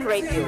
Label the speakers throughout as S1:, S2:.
S1: NFM Radio.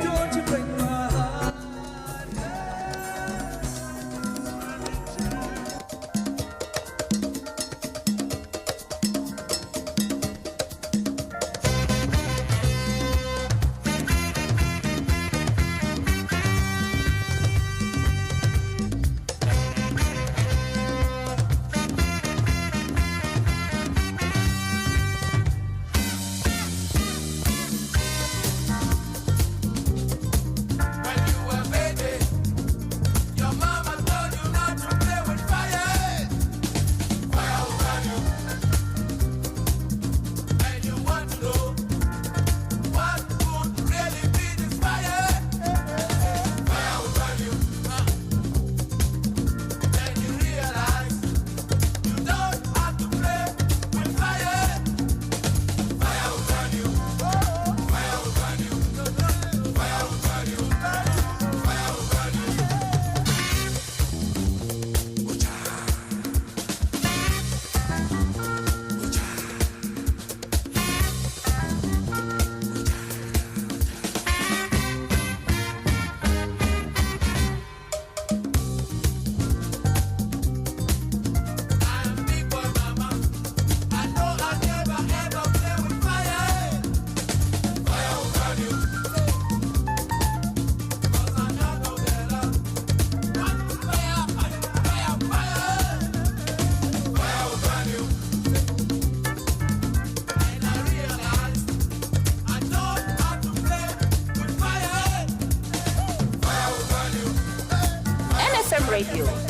S1: Radio.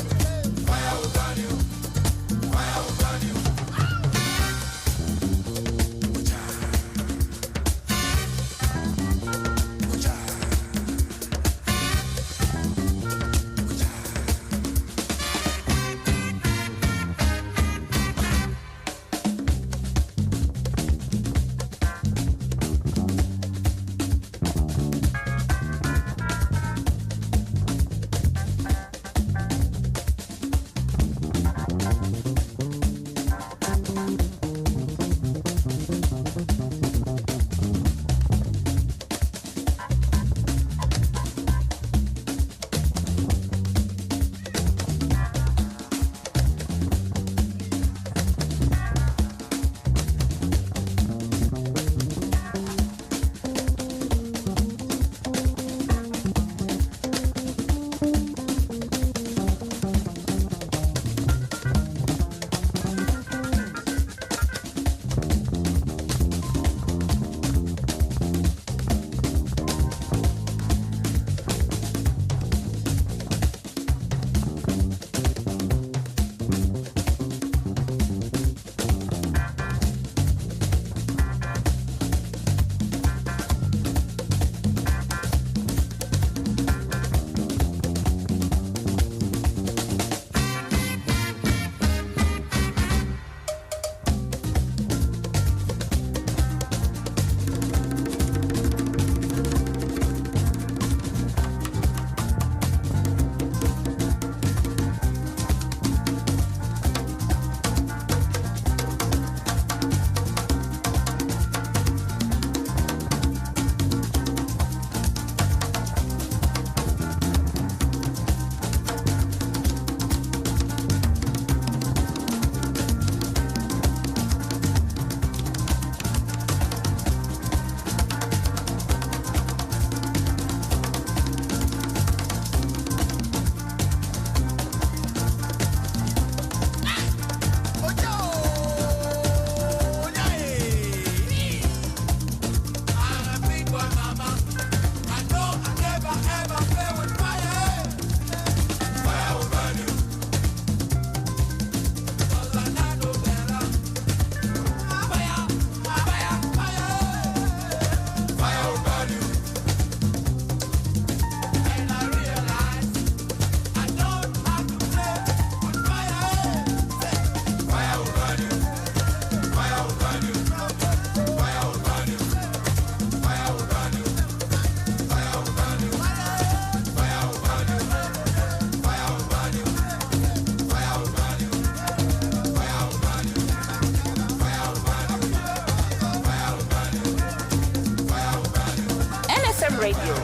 S1: Radio.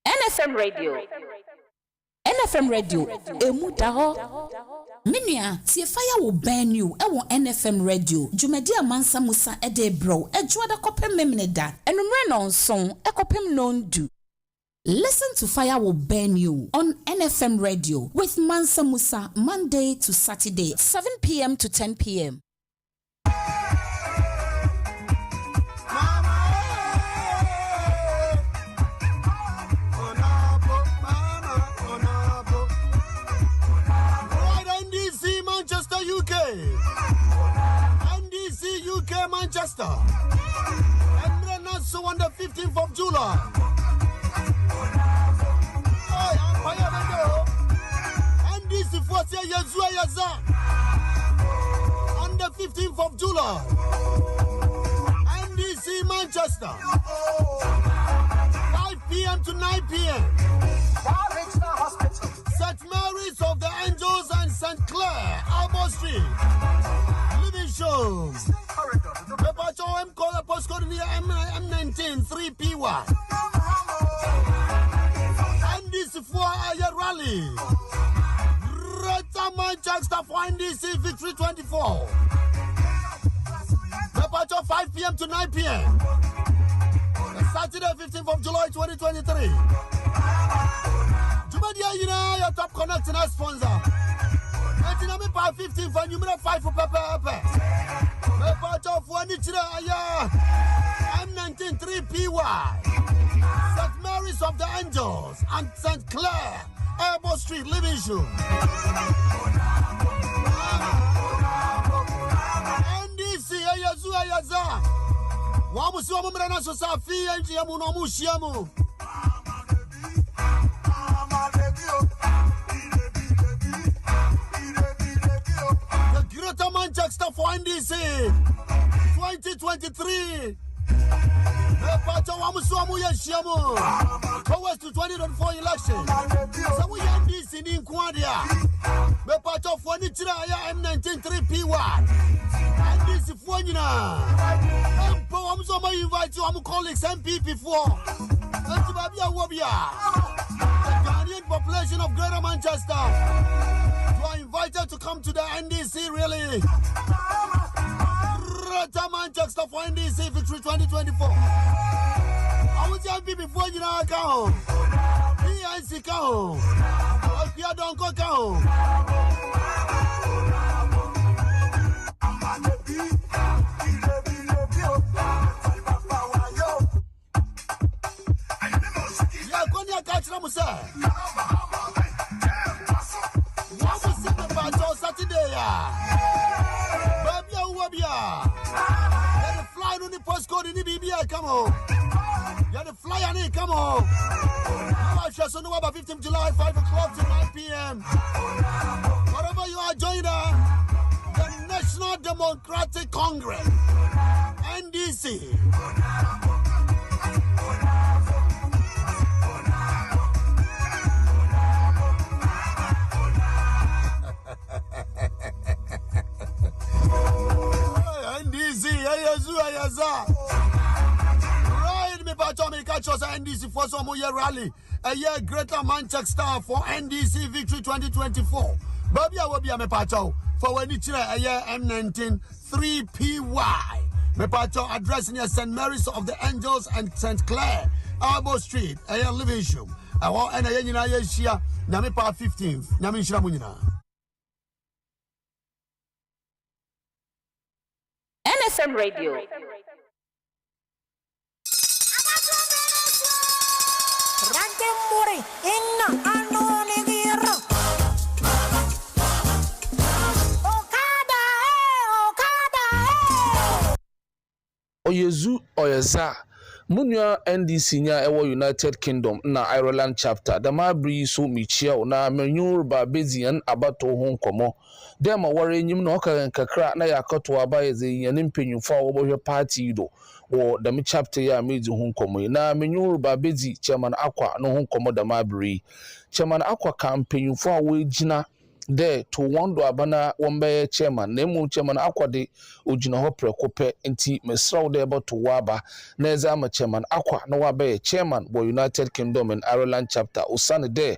S1: NFM Radio. NFM Radio. Emudaho. Minia, see fire will burn you. I want NFM Radio. Jumedia Mansa Musa ede bro. Ejwada kopem memneda. And on song. Ekopem non do. Listen to Fire Will Burn You on NFM Radio with Mansa Musa Monday to Saturday, 7 p.m. to 10 p.m.
S2: Manchester, UK. NDC, UK, Manchester. And then so on the 15th of July. NDC Force Yazua Yaza. On the 15th of July. NDC, Manchester. 5 p.m. to 9 p.m. St. Mary's of the Angels and St. Clair, Albert Street. Living show. The Pacho M call a postcode near M19 3PY. And this for a rally. Greater Manchester for NDC Victory 24. The Pacho 5 p.m. to 9 p.m. Saturday 15th of July 2023. Your top connecting us sponsor. And you know me by 15 for you 5 for Pepper. Me part of one M19 3PY. St. Mary's of the Angels and St. Clair, Airport Street, Living Shoe. NDC Ayazua Yaza. Wamusi Wamana Sosafi and Giamuno Mushiamu. The Greater Manchester for NDC 2023. The Pacho Wamusuamu Yashiamu. Towards to 2024 election. So we NDC in Quadia. The Pacho for Nichira M19 3PY. NDC for Nina. I'm so invite you. I'm colleagues MP before. The population of Greater Manchester, you are invited to come to the NDC really. Greater Manchester for NDC Victory 2024. I will tell you before you know come. PNC come. If you don't come. Come on. You're the flyer, come on. So no about 15th July, 5 o'clock to 9 p.m. Wherever you are, join the National Democratic Congress, NDC. NDC, Ayaza. NDC for some year rally, a year Greater Manchester for NDC Victory 2024. Baby, I will be a mepacho for when it's a year M19 3PY. Mepacho addressing a St. Mary's of the Angels and St. Clair, Albert Street, a year living show. I want an a year share, Namipa 15th, Namishra Munina.
S1: NFM Radio.
S3: Oyezu oyeza Munua NDC nya ewo United Kingdom na Ireland chapter da mabri so michia na menyu ba bezian abato ho nkomo dem wore nyim na oka kakra na yakoto aba yeze yane mpenyufo a wobohwe party do wo da mi chapter ya meji ho nkomo na menyu ba bezi chairman akwa no ho nkomo da mabri chairman akwa kampenyufo a wo gina there to wando abana wombe chairman nemu chairman akwade ojina ho prekope enti mesraw de to waba na ezama chairman akwa na wabe chairman bo United Kingdom and Ireland chapter usane de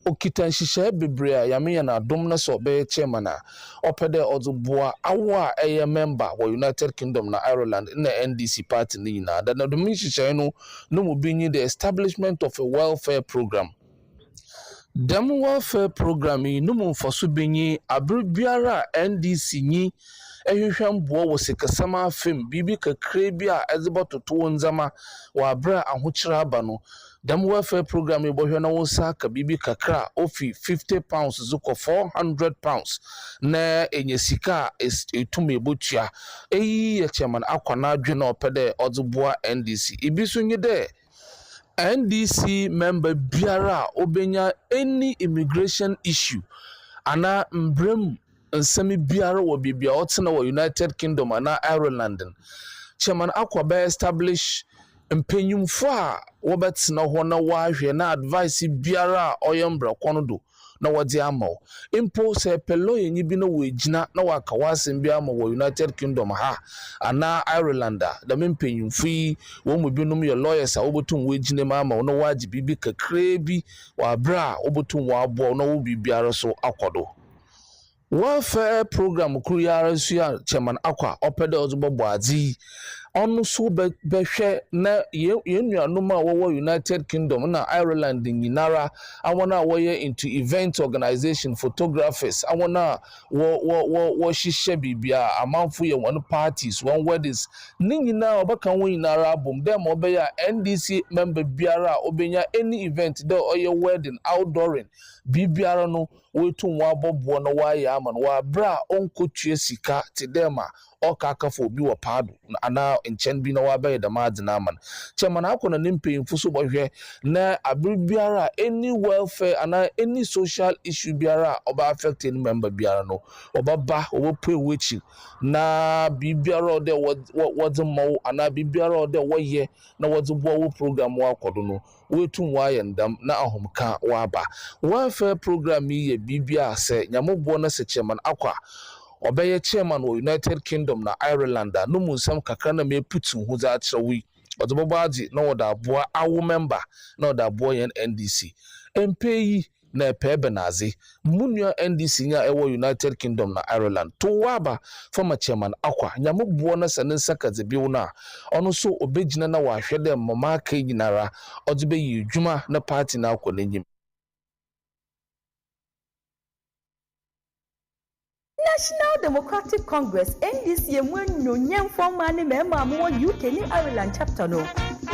S3: okitan hihye bebre a yame na dom na so be chairman a opede ozuboa awo eye member bo United Kingdom na Ireland na NDC party ni na da na dom hihye no mu binyi the establishment of a welfare program. Dem welfare program no mu mfaso benyi abribiara NDC nyi ehwehwem bo wo sekasama fem bibi kakre bi a ezebototo nzama wa abra ahokyira aba no dem welfare program e bohwe na wonsa ka bibi kakra ofi £50 zuko £400 na enyesika etum ebotua eyi ye chairman akwana adwe na opede odzeboa NDC ibiso nyi de NDC member biara obenya any immigration issue ana mbrem nsemi biara wo bibia otena wo United Kingdom ana Ireland chairman akwa establish mpenyumfo a wobetena ho na wahwe na advice biara oyembra kono do na wodi amaw impo se pelo yenyi bi na wegina na waka wasem bi amaw wo United Kingdom ha ana Ireland da mpenyumfi wo mu binum ye lawyers a obotum wegina ma amaw na waji bibi kakre bi wa bra obotum wa abo na wo bibiara so akodo welfare program kuriyara su ya chairman akwa opede ozubobo azi onu so behwe na yenuanum a wo United Kingdom na Ireland nyinara awona woye into event organization photographers awona wo hihye bibia amanfo ye one parties one weddings nyina obaka won nyinara abom dem obeya NDC member biara obenya any event de oye wedding outdooring bibiara no wetu wa bobo na wa ya ama wa bra onkotue sika ti dem a okakafo obi wo paado ana enchen bi na wa baye da madina man chairman akona nimpemfu so bohwe na abribiara any welfare ana any social issue biara oba affect any member biara no obaba obope wechi na bibiara ode wodze mo ana bibiara ode woye na wodze bo program wa kodo no wetu wa yendam na ahomka wa ba welfare program ye bibia se nyamobo na se chairman akwa obeye chairman wo United Kingdom na Ireland no munsam kakra na me putu hu za atrewi odobobaji na woda aboa awo member na woda aboa yen NDC MPyi na pebenazi munua NDC nya ewo United Kingdom na Ireland to waba former chairman akwa nyamobo na sanensa kadzebiwo na ono so obegina na wahwede mama ka nyinara odebe yi dwuma na party na akwa n'enyim.
S4: National Democratic Congress NDC enwonnyam former ne mema mo UK ni Ireland chapter no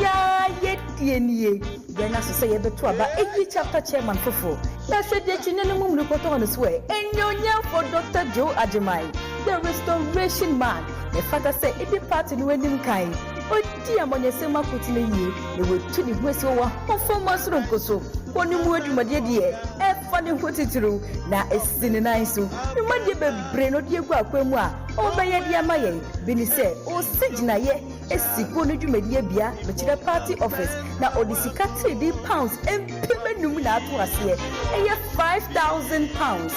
S4: ya yetienie gena so say yebeto aba eyi chapter chairman fofo na hwede chine no mumru koto on so enyonyam for Dr. Joe Ajimai the restoration man the father say e be party no enim kan odi amonyesema kotile yie ne wetu ni hwesi wo performance soro nkoso oni mu adwumade de e fa ne hotitiru na esine nan so nwade bebre no de egu akwemu a obeye de amaye bini se o sigina ye esiko no dwumade bia mechire party office na odisika £3 empemenum na ato ase eye £5,000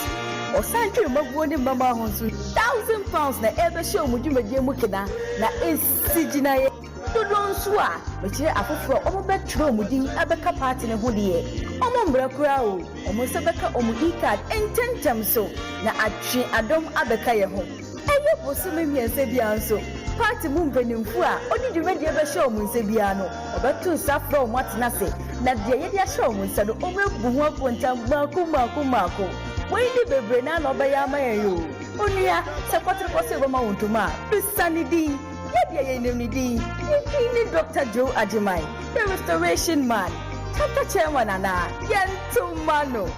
S4: osanjwe maguo ne mama ho so £1,000 na ebe show mu dwumade mu kina na esigina ye dodon so a mechire afoforo omobetro mudin abeka party ne ho de omombra kura o omose beka omudi card ententem so na atwe adom abeka ye ho eye bosome miense bia nso party mu mpanimfu a odi dwumade be show mu nse bia no obetu safro omwatena se na de ye de show mu nse do omebu ho apontam mako wani bebre na no be ya mayo onua se kwatre kwose go ma wontuma bisanidi yedi ye nemidi ni Dr. Joe Ajimai the restoration man chapter chairman ana yentumano.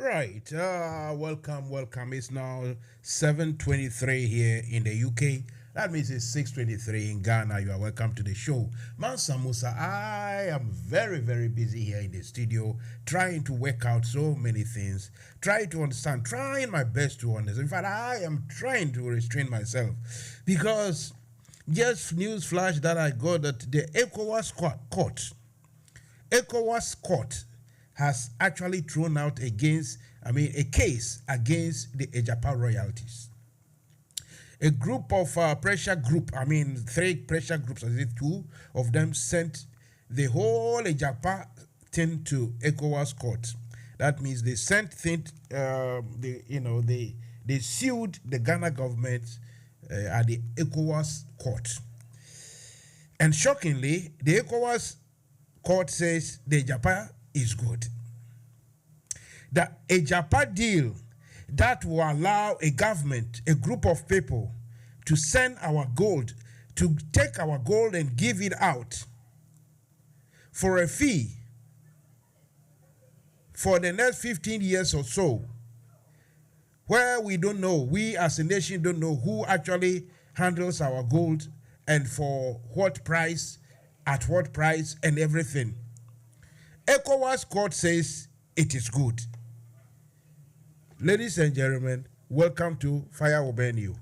S5: Right. Welcome. It's now 7:23 here in the UK. That means it's 6:23 in Ghana. You are welcome to the show. Mansa Musa, I am very, very busy here in the studio, trying to work out so many things, trying to understand, trying my best to understand. In fact, I am trying to restrain myself because just news flash that I got that the ECOWAS court has actually thrown out a case against the Ejapa royalties. A group of three pressure groups, two of them sent the whole Ejapa thing to ECOWAS court. That means they sent they sued the Ghana government at the ECOWAS court. And shockingly, the ECOWAS court says the Ejapa is good. The Ejapa deal that will allow a government, a group of people, to send our gold, to take our gold and give it out for a fee for the next 15 years or so, where we don't know, we as a nation don't know who actually handles our gold and for what price, at what price, and everything. ECOWAS court says it is good. Ladies and gentlemen, welcome to Fire Will Burn You.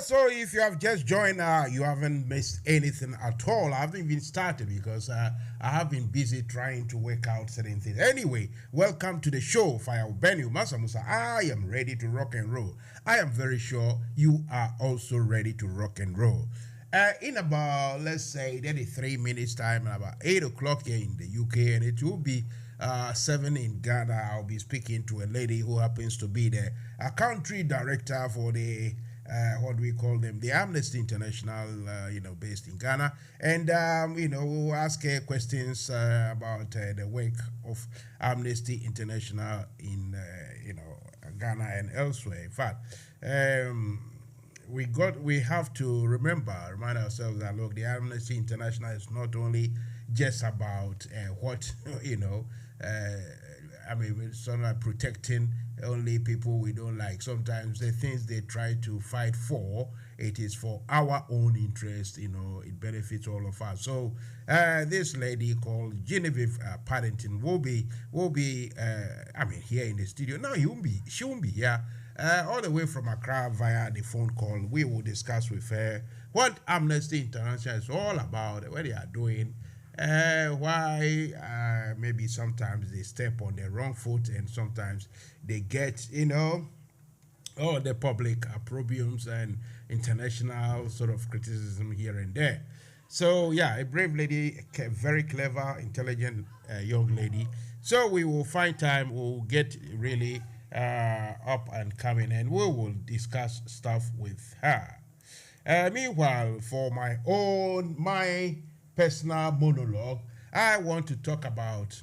S5: So if you have just joined, you haven't missed anything at all. I haven't even started because I have been busy trying to work out certain things. Anyway, welcome to the show, Fire Will Burn You. Mansa Musa, I am ready to rock and roll. I am very sure you are also ready to rock and roll. In about, let's say, 33 minutes time, about 8 o'clock here in the UK, and it will be 7 in Ghana. I'll be speaking to a lady who happens to be the country director for the what do we call them? The Amnesty International, based in Ghana. And, we'll ask her questions about the work of Amnesty International in, Ghana and elsewhere. In fact, we have to remind ourselves that, look, the Amnesty International is not only just about it's sort of protecting only people we don't like. Sometimes the things they try to fight for, it is for our own interest. It benefits all of us. So this lady called Genevieve Paddington will be here in the studio. No, she won't be here. All the way from Accra via the phone call. We will discuss with her what Amnesty International is all about, what they are doing, why maybe sometimes they step on the wrong foot and sometimes they get, all the public opprobriums and international sort of criticism here and there. So, yeah, a brave lady, very clever, intelligent young lady. So we will find time, we'll get really up and coming, and we will discuss stuff with her. Meanwhile, for my personal monologue, I want to talk about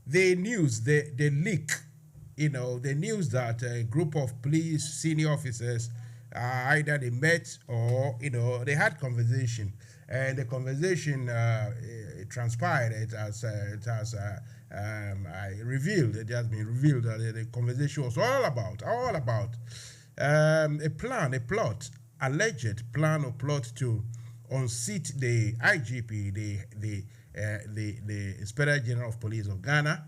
S5: the news, the leak, the news that a group of police senior officers either they met or they had conversation, and the conversation it transpired. It has revealed. It has been revealed that the conversation was all about a plot, alleged plan or plot to unseat the IGP, the Inspector General of Police of Ghana,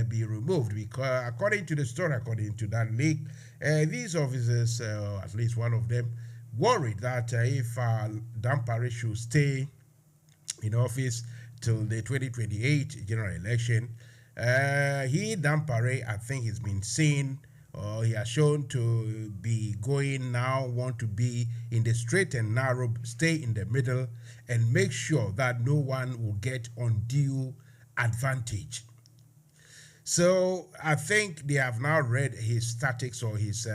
S5: be removed, because according to the story, according to that leak, these officers, at least one of them, worried that if Dampare should stay in office till the 2028 general election, Dampare, I think he's been seen, or he has shown to be want to be in the straight and narrow, stay in the middle, and make sure that no one will get undue advantage. So I think they have now read his tactics or his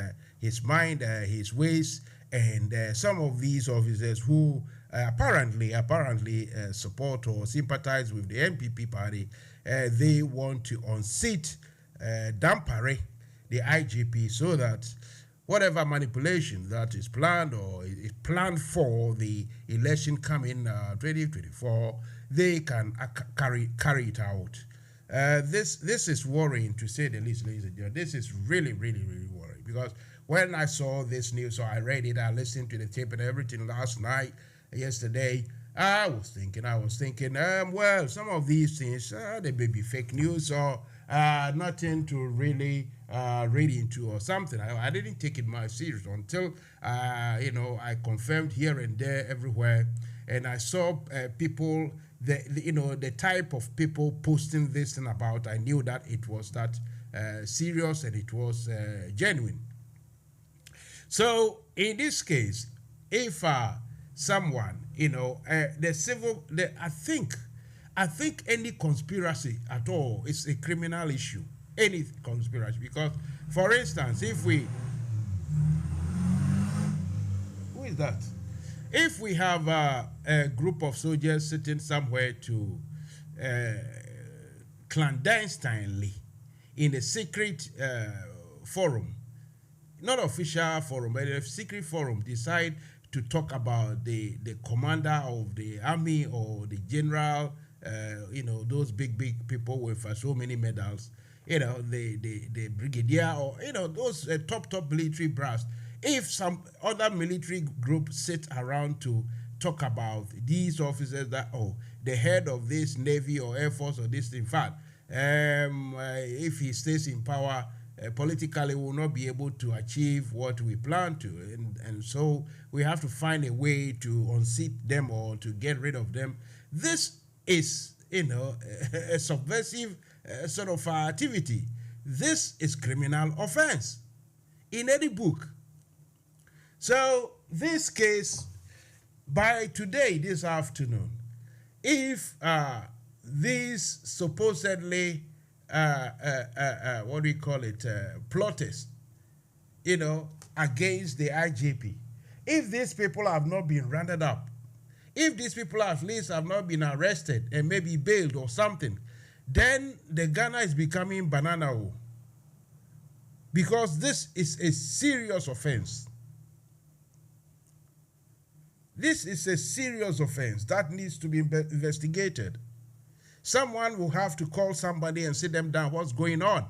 S5: mind, his ways, and some of these officers who apparently support or sympathize with the NPP party, they want to unseat Dampare, the IGP, so that whatever manipulation that is planned or is planned for the election coming 2024, they can carry it out. This is worrying, to say the least, ladies and gentlemen. This is really, really, really worrying, because when I saw this news, so I read it, I listened to the tape and everything last night, yesterday, I was thinking, well, some of these things, they may be fake news or nothing to really read into or something. I didn't take it much serious until, I confirmed here and there, everywhere, and I saw people, the type of people posting this thing about. I knew that it was that serious and it was genuine. So in this case, if someone, I think any conspiracy at all is a criminal issue. Any conspiracy, because, for instance, who is that? If we have a group of soldiers sitting somewhere to clandestinely in a secret forum, not official forum, but a secret forum, decide to talk about the commander of the army or the general, those big people with so many medals, the brigadier, or those top military brass. If some other military group sit around to talk about these officers, that the head of this Navy or Air Force or this, in fact, if he stays in power, politically will not be able to achieve what we plan to, and so we have to find a way to unseat them or to get rid of them. This is a subversive sort of activity. This is criminal offense in any book. So this case, by today, this afternoon, if these supposedly plotters, against the IGP, if these people have not been rounded up, if these people at least have not been arrested and maybe bailed or something, then the Ghana is becoming banana, because this is a serious offense. This is a serious offense that needs to be investigated. Someone will have to call somebody and sit them down. What's going on?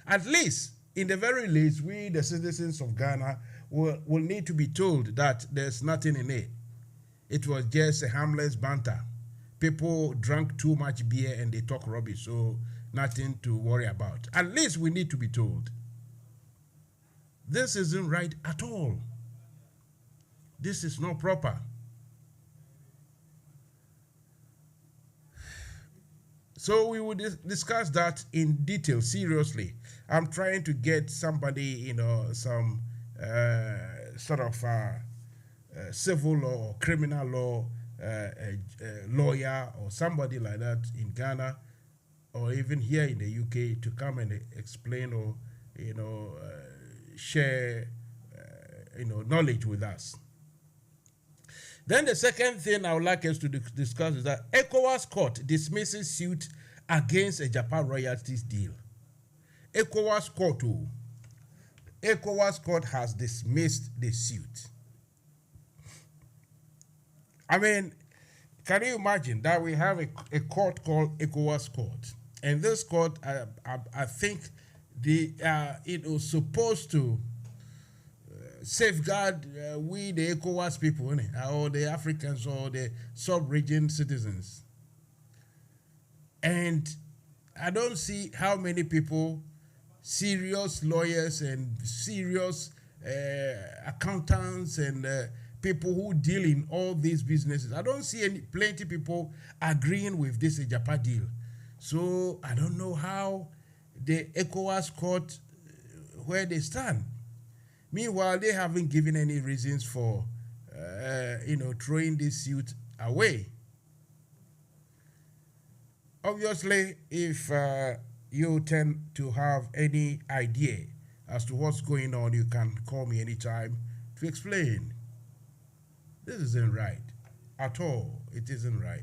S5: At least, in the very least, we, the citizens of Ghana, will need to be told that there's nothing in it. It was just a harmless banter. People drank too much beer and they talk rubbish, so nothing to worry about. At least we need to be told. This isn't right at all. This is not proper. So we will discuss that in detail, seriously. I'm trying to get somebody, some sort of civil law or criminal law lawyer or somebody like that in Ghana or even here in the UK to come and explain or, share, knowledge with us. Then the second thing I would like us to discuss is that ECOWAS court dismisses suit against a Japan royalties deal. ECOWAS court has dismissed the suit. I mean, can you imagine that we have a court called ECOWAS court, and this court, I think, it was supposed to safeguard we the ECOWAS people, or the Africans or the sub-region citizens. And I don't see how many people, serious lawyers and serious accountants and people who deal in all these businesses, I don't see plenty people agreeing with this Japan deal. So I don't know how the ECOWAS court, where they stand. Meanwhile, they haven't given any reasons for, throwing this suit away. Obviously, if you tend to have any idea as to what's going on, you can call me anytime to explain. This isn't right at all. It isn't right.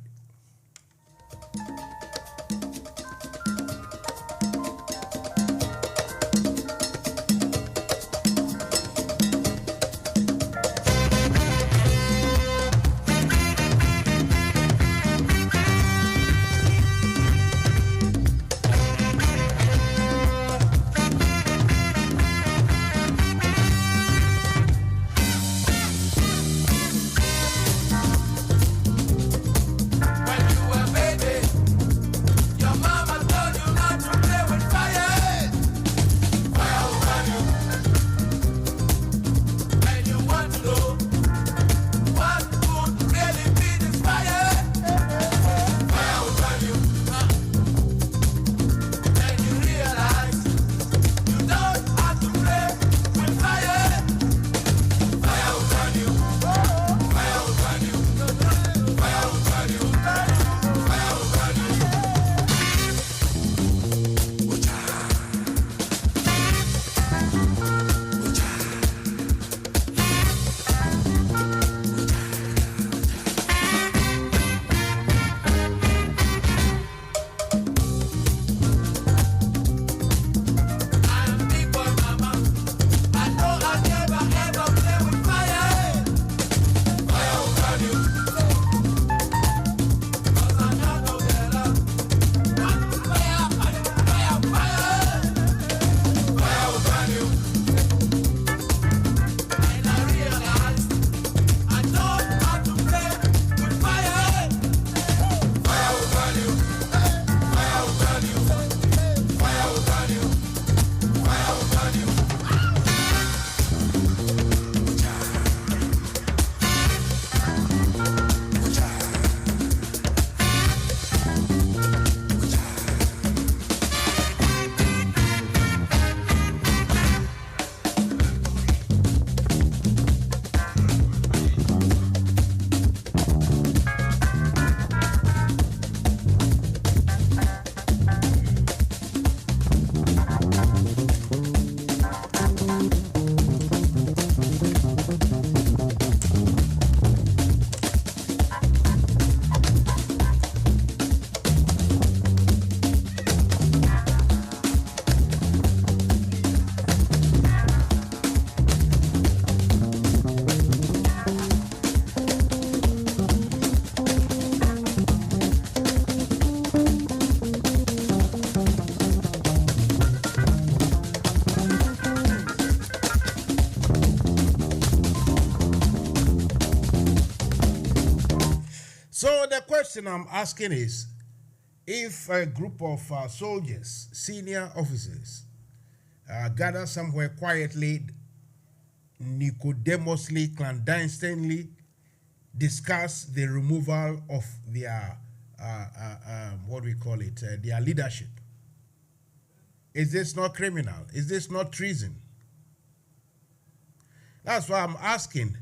S5: So the question I'm asking is, if a group of soldiers, senior officers, gather somewhere quietly, Nicodemously, clandestinely, discuss the removal of their, their leadership, is this not criminal? Is this not treason? That's why I'm asking.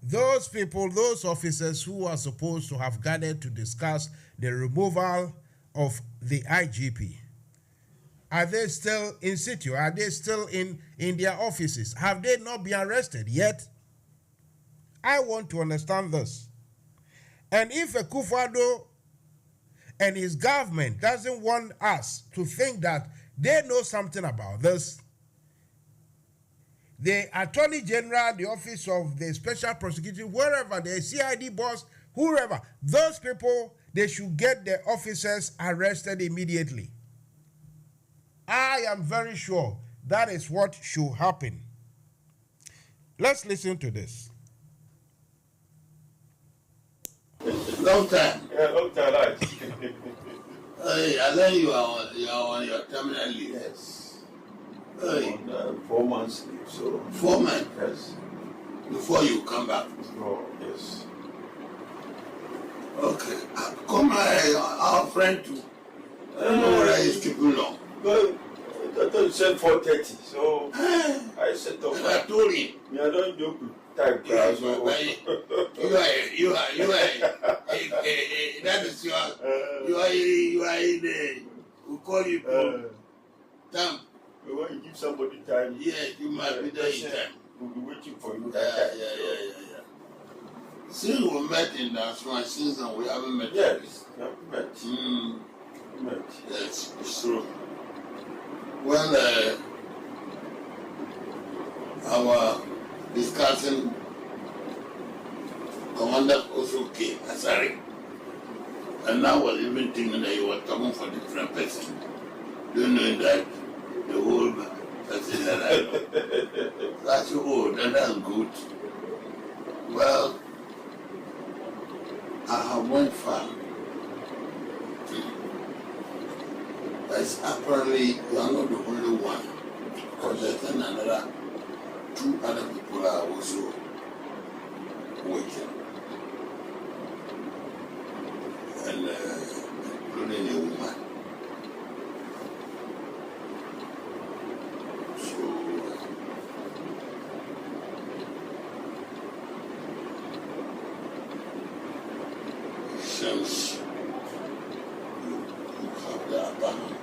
S5: Those people, those officers who are supposed to have gathered to discuss the removal of the IGP, are they still in situ? Are they still in their offices? Have they not been arrested yet? I want to understand this. And if Akufo-Addo and his government doesn't want us to think that they know something about this, the Attorney General, the Office of the Special Prosecutor, wherever, the CID boss, whoever, those people, they should get the officers arrested immediately. I am very sure that is what should happen. Let's listen to this.
S6: Long time.
S7: Yeah, long time, right?
S6: Hey, I know you are on your terminal leave.
S7: Yes.
S6: Hey,
S7: On 4 months leave, so.
S6: 4 months
S7: Yes.
S6: before you come back.
S7: Oh, yes.
S6: Okay. Come our friend too. I don't know whether he's keeping long.
S7: But I thought you said 4:30, so I set up.
S6: And I told him.
S7: Yeah, I don't joke with time.
S6: Yes,
S7: So.
S6: but you are that is you are in the we call you time.
S7: When you give somebody time,
S6: Yes, you must be there in time.
S7: we'll be waiting for you.
S6: Yeah. Since we met in that one, since then we haven't met.
S7: Yes, we have met.
S6: Mm,
S7: Met.
S6: yes, it's true. Well, our discussing commander also came, sorry. And now was even thinking that you were talking for different person. Do you know that the whole person that I know? That's old, and that's good. Well, I have went far. But apparently you are not the only one. Because there's another 2 other people are also working. And including a woman. So since you have the upper hand,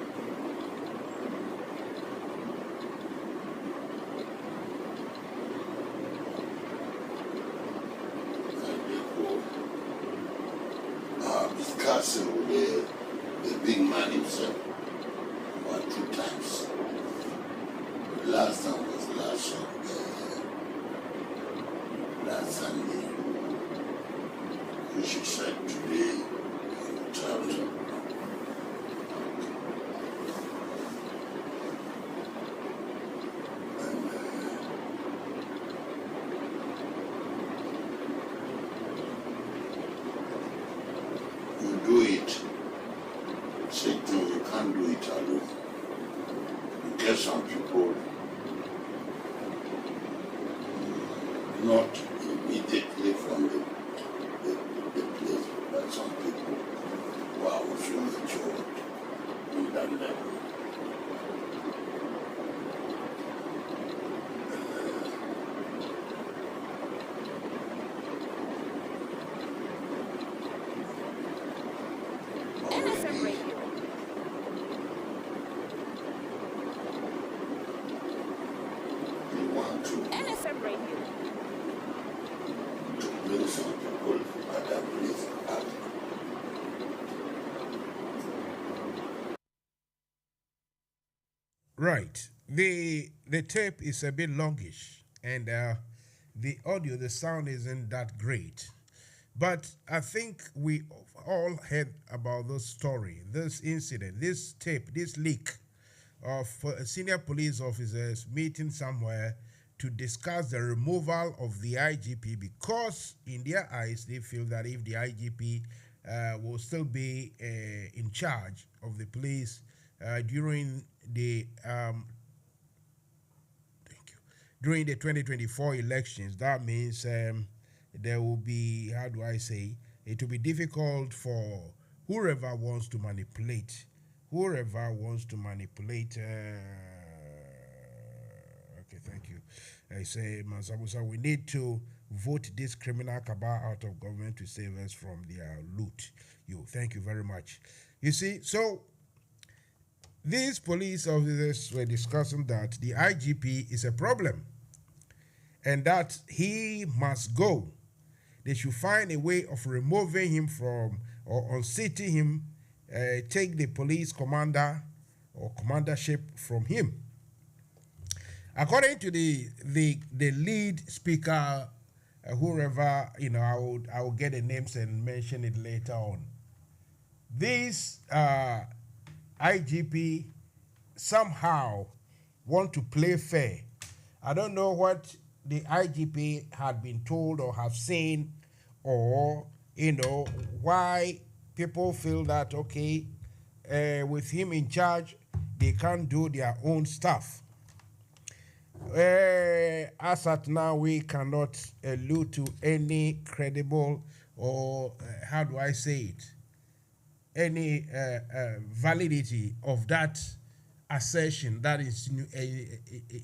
S6: discussing with the big man himself about 2 times. The last time was last Sunday, which he said today he will travel. Do it. Say to you can't do it alone. You get some people not immediately from the place, but some people who are also matured in that level.
S1: NFM Radio.
S6: You want to
S1: NFM Radio.
S6: bring some people at that place up.
S5: Right. The tape is a bit longish, and the audio, the sound isn't that great. But I think we all heard about this story, this incident, this tape, this leak of senior police officers meeting somewhere to discuss the removal of the IGP, because in their eyes they feel that if the IGP will still be in charge of the police during the 2024 elections, that means there will be, how do I say, it will be difficult for whoever wants to manipulate. Okay, thank you. I say, Mansa Musa, we need to vote this criminal cabal out of government to save us from their loot. Thank you very much. You see, so these police officers were discussing that the IGP is a problem and that he must go they should find a way of removing him from or unseating him, take the police commander or commandership from him. According to the lead speaker, whoever, I will get the names and mention it later on. This IGP somehow want to play fair. I don't know what the IGP had been told or have seen, or why people feel that okay, with him in charge, they can't do their own stuff. As at now, we cannot allude to any credible or how do I say it? Any validity of that assertion, that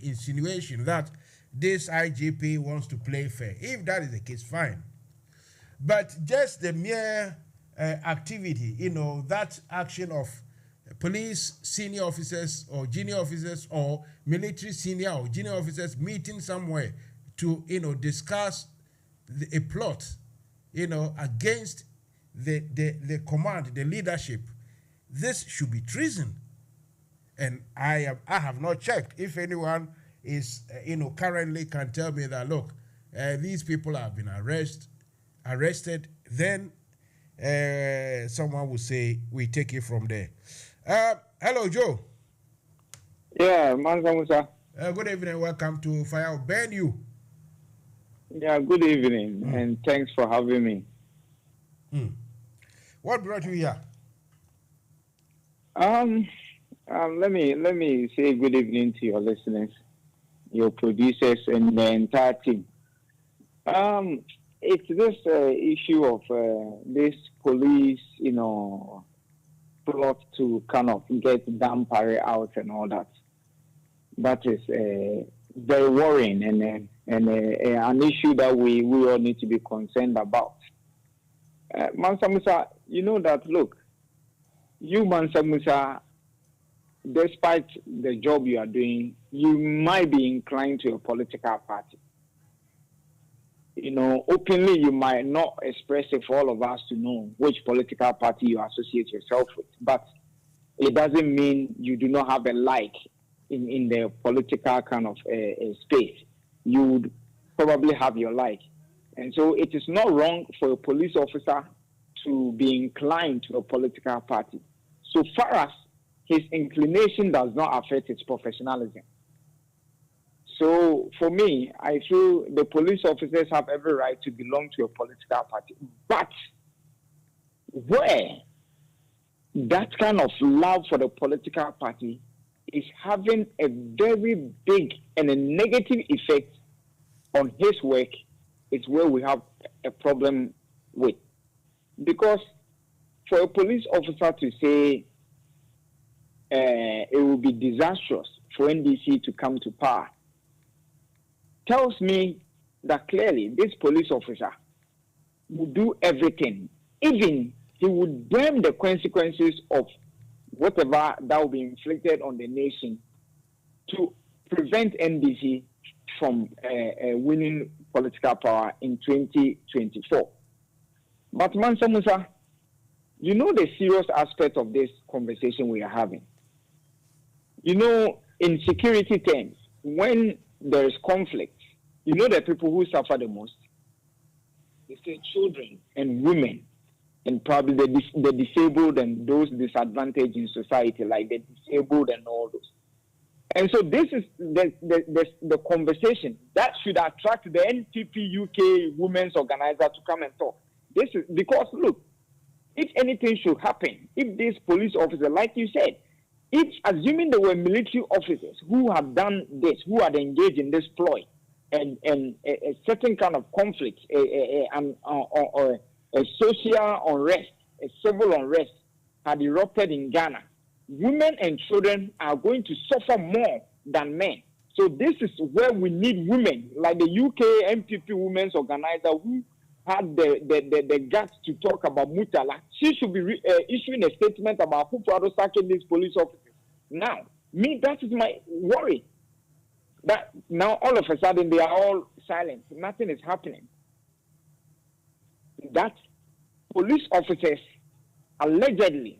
S5: insinuation that this IGP wants to play fair. If that is the case, fine. But just the mere activity, that action of police senior officers or junior officers or military senior or junior officers meeting somewhere to, discuss a plot, against the command, the leadership, this should be treason. And I have not checked. If anyone is, currently can tell me that, look, these people have been arrested, then someone will say, we take it from there. Hello, Joe.
S8: Yeah, Mansa Musa.
S5: Good evening. Welcome to Fire. Ben, you.
S8: Yeah, good evening, and thanks for having me.
S5: What brought you here?
S8: Let me say good evening to your listeners, your producers, and the entire team. It's this issue of this police, plot to kind of get Dampare out and all that. That is very worrying and an issue that we all need to be concerned about. Mansa Musa, you know that, look, you, Mansa Musa, despite the job you are doing, you might be inclined to a political party. Openly, you might not express it for all of us to know which political party you associate yourself with, but it doesn't mean you do not have a like in the political kind of space. You would probably have your like. And so it is not wrong for a police officer to be inclined to a political party, so far as his inclination does not affect his professionalism. So for me, I feel the police officers have every right to belong to a political party. But where that kind of love for the political party is having a very big and a negative effect on his work, it's where we have a problem with. Because for a police officer to say it will be disastrous for NDC to come to power tells me that clearly this police officer would do everything. Even he would bear the consequences of whatever that will be inflicted on the nation to prevent NDC from winning political power in 2024. But Mansa Musa, you know the serious aspect of this conversation we are having. In security terms, when there is conflict, the people who suffer the most, they say children and women, and probably the disabled and those disadvantaged in society, like the disabled and all those. And so this is the conversation that should attract the NPP UK Women's Organizer to come and talk. This is because, look, if anything should happen, if this police officer, like you said, if assuming there were military officers who have done this, who had engaged in this ploy, and a certain kind of conflict, or a social unrest, a civil unrest had erupted in Ghana, women and children are going to suffer more than men. So this is where we need women, like the UK MPP Women's Organizer, who had the guts to talk about Mutala. She should be issuing a statement about who sacking these police officers. Now, that is my worry. That now all of a sudden they are all silent. Nothing is happening. that police officers allegedly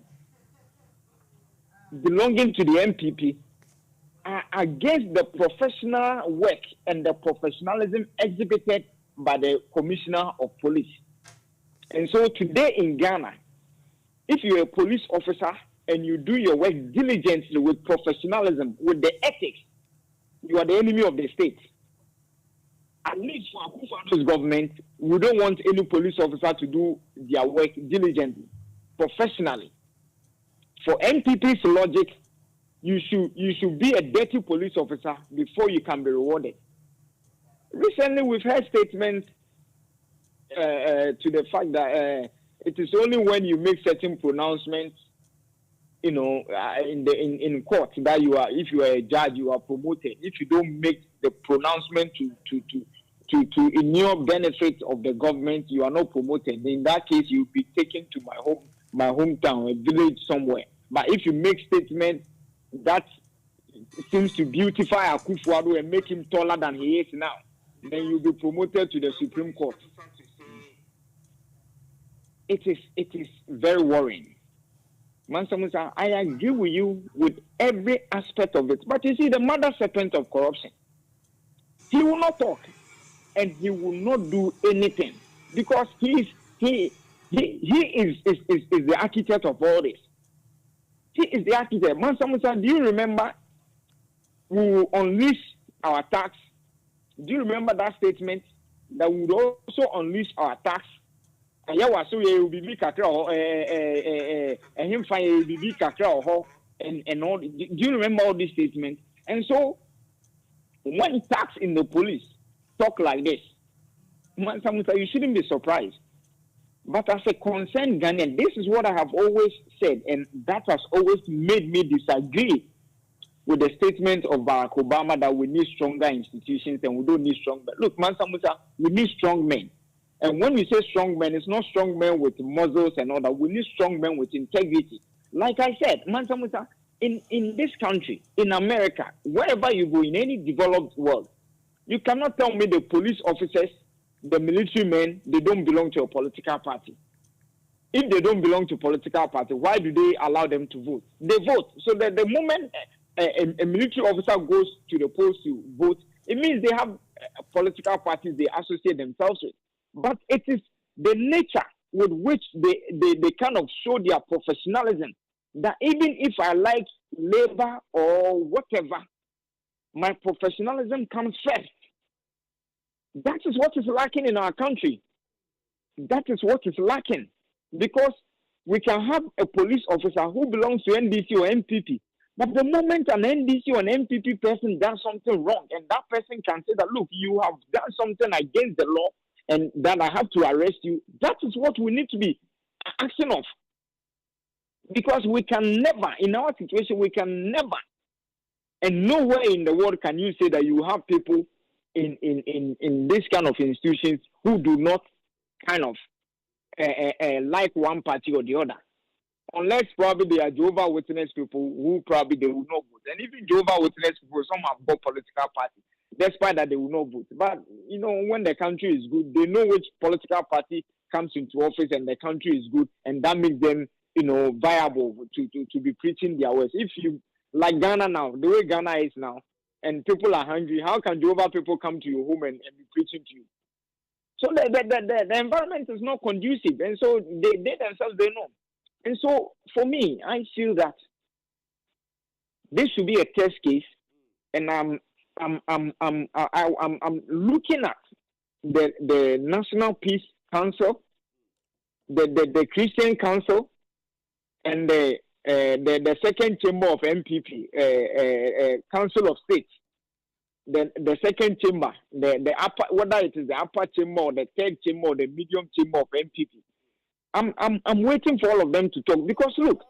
S8: belonging to the MPP are against the professional work and the professionalism exhibited by the Commissioner of Police. And so today in Ghana, if you're a police officer and you do your work diligently with professionalism, with the ethics, you are the enemy of the state. At least for Akufo-Addo's government, we don't want any police officer to do their work diligently, professionally. For NPP's logic, you should be a dirty police officer before you can be rewarded. Recently, we've heard statements to the fact that it is only when you make certain pronouncements, in court that if you are a judge, you are promoted. If you don't make the pronouncement to inure benefits of the government, you are not promoted. In that case, you'll be taken to my hometown, a village somewhere. But if you make statements that seems to beautify Akufo-Addo and make him taller than he is now, then you'll be promoted to the Supreme Court. It is very worrying. Mansa Musa, I agree with you with every aspect of it. But you see, the mother serpent of corruption, he will not talk and he will not do anything because he is the architect of all this. He is the architect. Mansa Musa, do you remember we will unleash our tax? Do you remember that statement that we would also unleash our tax? And yeah, so you will be kakra and him find be kakra and all. Do you remember all these statements? And so when tax in the police talk like this, Mansa Musa, you shouldn't be surprised. But as a concerned Ghanaian, this is what I have always said, and that has always made me disagree with the statement of Barack Obama that we need stronger institutions and we don't need strong men. Look, Mansa Musa, we need strong men. And when we say strong men, it's not strong men with muscles and all that. We need strong men with integrity. Like I said, Mansa Musa, in this country, in America, wherever you go, in any developed world, you cannot tell me the police officers, the military men, they don't belong to a political party. If they don't belong to a political party, why do they allow them to vote? They vote. So that the moment a military officer goes to the polls to vote, it means they have political parties they associate themselves with. But it is the nature with which they kind of show their professionalism that even if I like labor or whatever, my professionalism comes first. That is what is lacking in our country. That is what is lacking. Because we can have a police officer who belongs to NDC or MPP, but the moment an NDC or an MPP person does something wrong, and that person can say that, look, you have done something against the law, and that I have to arrest you, that is what we need to be acting of. Because we can never, in our situation, we can never, and nowhere in the world can you say that you have people in this kind of institutions who do not kind of like one party or the other. Unless probably they are Jehovah's Witness people who probably they will not vote. And even Jehovah's Witness people, some have got political parties, despite that they will not vote. But, when the country is good, they know which political party comes into office and the country is good, and that makes them, viable to be preaching their words. If you, like Ghana now, the way Ghana is now, and people are hungry, how can Jehovah people come to your home and be preaching to you? So the environment is not conducive, and so they themselves, they know. And so for me, I feel that this should be a test case, and I'm looking at the National Peace Council, the Christian Council, and the second chamber of MPP, Council of States, the second chamber, the upper, whether it is the upper chamber or the third chamber or the medium chamber of MPP. I'm waiting for all of them to talk, because look,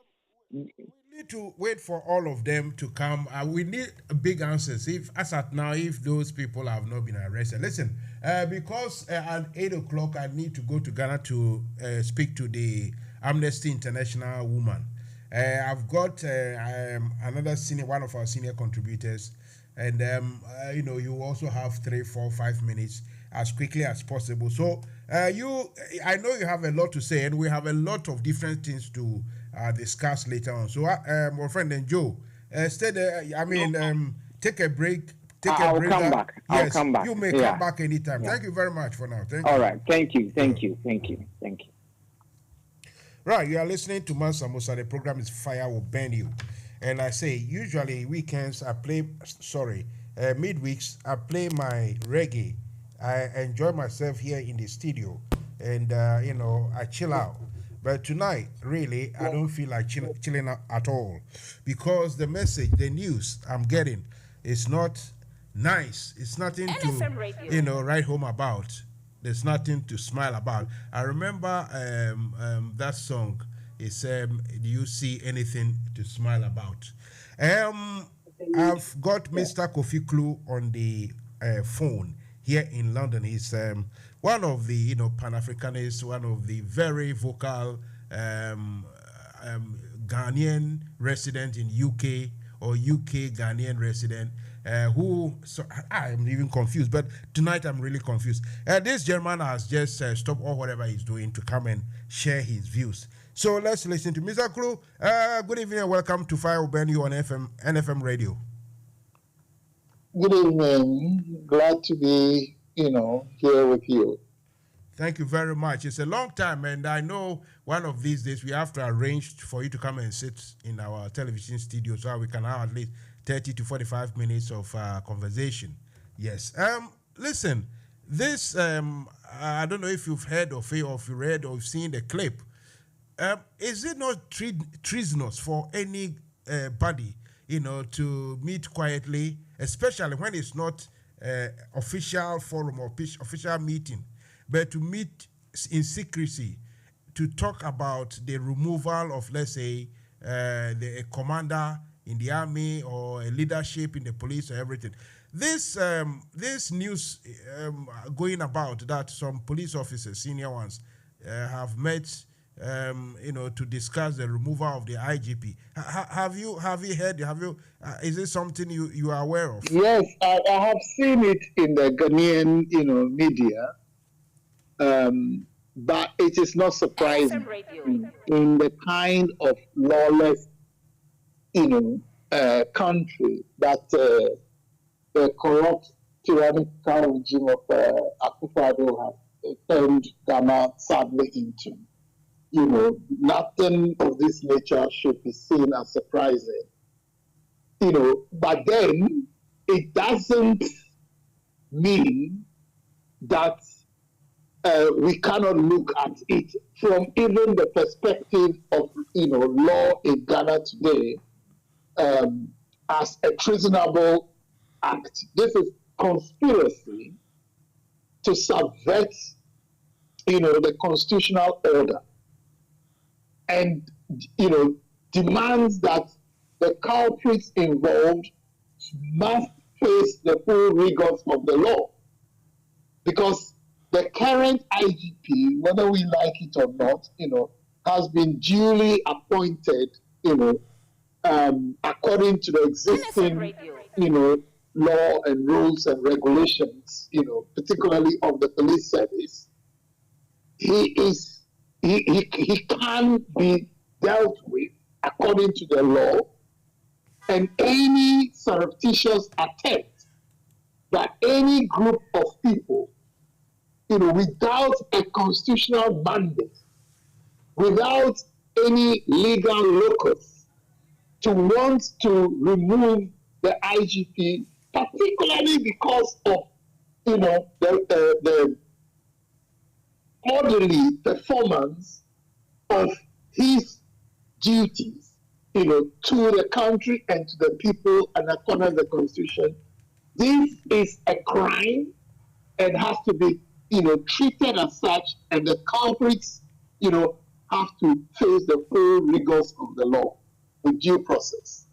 S5: we need to wait for all of them to come. We need big answers. If, as at now, if those people have not been arrested, listen. Because at 8 o'clock I need to go to Ghana to speak to the Amnesty International woman. I've got another one of our senior contributors, and you also have 3, 4, 5 minutes. as quickly as possible. So I know you have a lot to say, and we have a lot of different things to discuss later on. So my friend and Joe, stay there. Take a break.
S8: I'll come back.
S5: Yes,
S8: I'll come back.
S5: You may come back anytime. Yeah. Thank you very much for now. Thank you.
S8: All right. Thank you.
S5: Right, you are listening to Mansa Musa. The program is Fire Will Burn You. And I say, usually midweeks, I play my reggae. I enjoy myself here in the studio and, I chill out. But tonight, really, I don't feel like chilling out at all because the message, the news I'm getting is not nice. It's nothing
S1: NFM Radio.
S5: Write home about. There's nothing to smile about. I remember that song. It's do you see anything to smile about? I've got Mr. Kofi Klu on the phone here in London. He's one of the Pan-Africanists, one of the very vocal Ghanaian resident in UK or UK Ghanaian resident. I'm even confused, but tonight I'm really confused. This gentleman has just stopped all whatever he's doing to come and share his views. So let's listen to Mr. Klu. Good evening and welcome to Fire Will Burn You on NFM Radio.
S9: Good evening. Glad to be, here with you.
S5: Thank you very much. It's a long time, and I know one of these days we have to arrange for you to come and sit in our television studio so we can have at least 30 to 45 minutes of conversation. Yes. Listen, this, I don't know if you've heard of it or if you read or seen the clip. Is it not treasonous for any body, to meet quietly, especially when it's not official forum or official meeting, but to meet in secrecy to talk about the removal of, let's say, the commander in the army or a leadership in the police or everything. This news going about that some police officers, senior ones, have met, to discuss the removal of the IGP. Have you heard? Is it something you are aware of?
S9: Yes, I have seen it in the Ghanaian, media, but it is not surprising in the kind of lawless country that the corrupt tyrannical regime of Akufo-Addo has turned Ghana sadly into. Nothing of this nature should be seen as surprising. But then it doesn't mean that we cannot look at it from even the perspective of law in Ghana today. As a treasonable act. This is conspiracy to subvert, the constitutional order and, demands that the culprits involved must face the full rigors of the law. Because the current IGP, whether we like it or not, has been duly appointed, according to the existing, law and rules and regulations, particularly of the police service, he can be dealt with according to the law, and any surreptitious attempt that any group of people, without a constitutional mandate, without any legal locus, to want to remove the IGP, particularly because of, the orderly performance of his duties, to the country and to the people and according to the Constitution. This is a crime and has to be, treated as such, and the culprits, have to face the full rigors of the law with due process.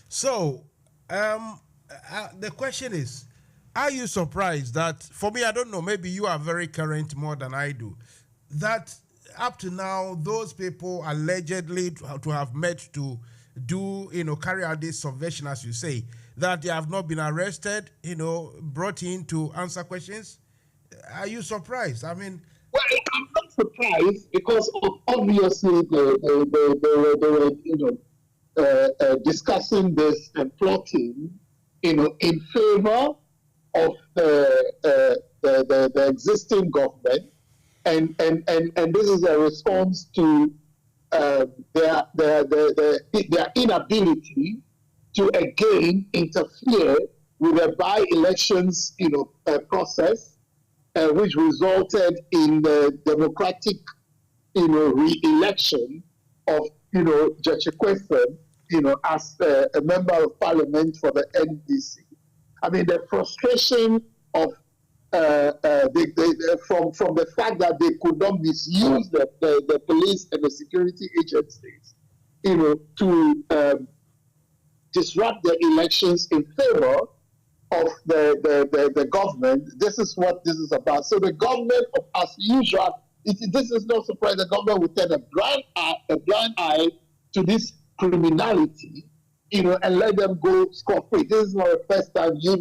S5: So, the question is, are you surprised that, for me, I don't know, maybe you are very current more than I do, that up to now, those people allegedly to have met to do, carry out this subversion, as you say, that they have not been arrested, brought in to answer questions? Are you surprised? I mean,
S9: well, I'm not surprised because obviously they were discussing this and plotting, in favor of the existing government, and this is a response to their inability to again interfere with the by-elections, process, which resulted in the democratic, re-election of, Judge Ekwesem, as a member of parliament for the NDC. I mean, the frustration of from the fact that they could not misuse the police and the security agencies, to disrupt the elections in favor of the government. This is what this is about. So the government, as usual, this is no surprise. The government will turn a blind eye to this criminality, and let them go scot-free. This is not the first time, this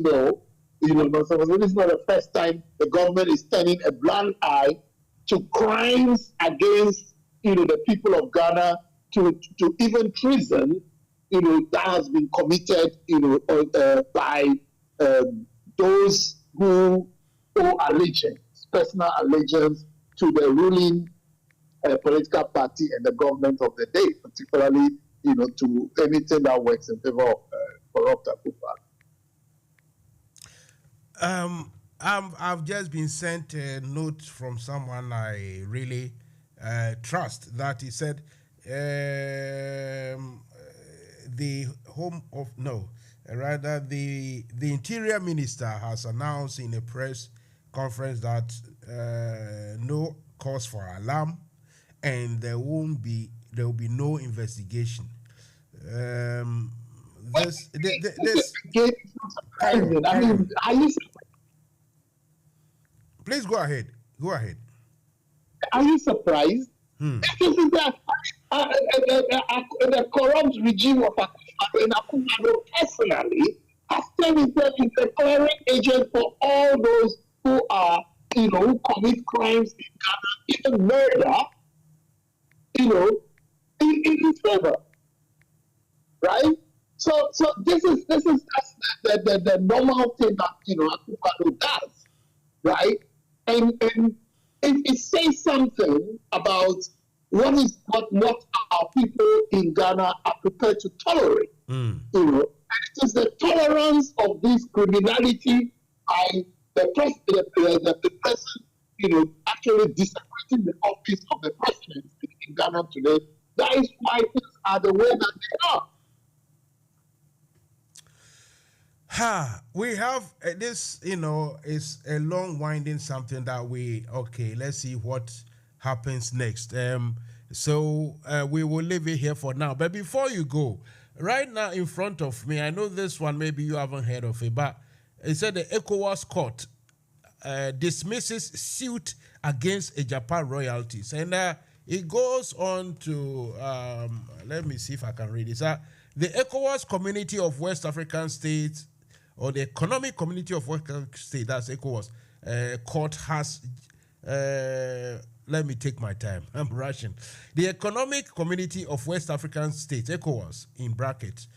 S9: is not the first time the government is turning a blind eye to crimes against, the people of Ghana, to even treason, that has been committed, by those who owe allegiance, personal allegiance to the ruling political party and the government of the day, particularly, to anything that works in favor of corrupt people.
S5: I've just been sent a note from someone I really trust that he said the Interior Minister has announced in a press conference that no cause for alarm, and there will be no investigation. Please go ahead.
S9: Are you surprised? This is the corrupt regime of Akufo-Addo personally has turned himself into a clearing agent for all those who are, who commit crimes in Ghana, even murder, in his favor, right? So this is the normal thing that Akufo-Addo does, right? And it says something about what our people in Ghana are prepared to tolerate. And it is the tolerance of this criminality by the president, actually disappointing the office of the president in Ghana today. That is why things are the way that they are.
S5: We have this, is a long winding something that let's see what happens next. So we will leave it here for now. But before you go, right now in front of me, I know this one, maybe you haven't heard of it, but it said the ECOWAS court dismisses suit against Ejapa royalties. And it goes on to, let me see if I can read this. The ECOWAS Community of West African States, or the Economic Community of West African States, that's ECOWAS, court has, let me take my time, I'm rushing. The Economic Community of West African States, ECOWAS, in brackets,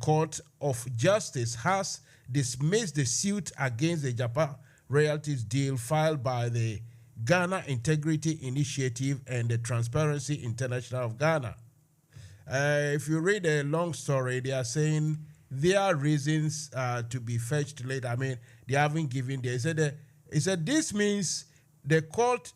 S5: Court of Justice has dismissed the suit against the Japan royalties deal filed by the Ghana Integrity Initiative and the Transparency International of Ghana. If you read a long story, they are saying there are reasons to be fetched late. I mean, they haven't given. They said this means the court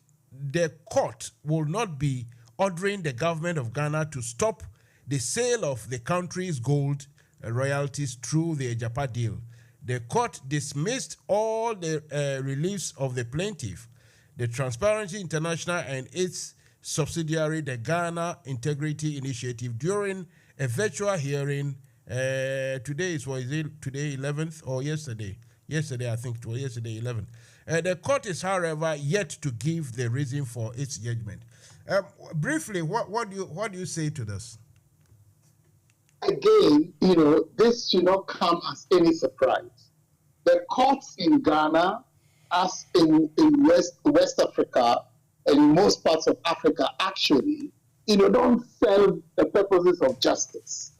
S5: will not be ordering the government of Ghana to stop the sale of the country's gold royalties through the Ejapa deal. The court dismissed all the reliefs of the plaintiff, the Transparency International and its subsidiary, the Ghana Integrity Initiative, during a virtual hearing. Today is, was it today 11th or yesterday? Yesterday, I think it was yesterday 11th. The court is, however, yet to give the reason for its judgment. Briefly, what do you say to this?
S9: again, this should not come as any surprise. The courts in Ghana, as in West Africa and in most parts of Africa, actually, don't serve the purposes of justice,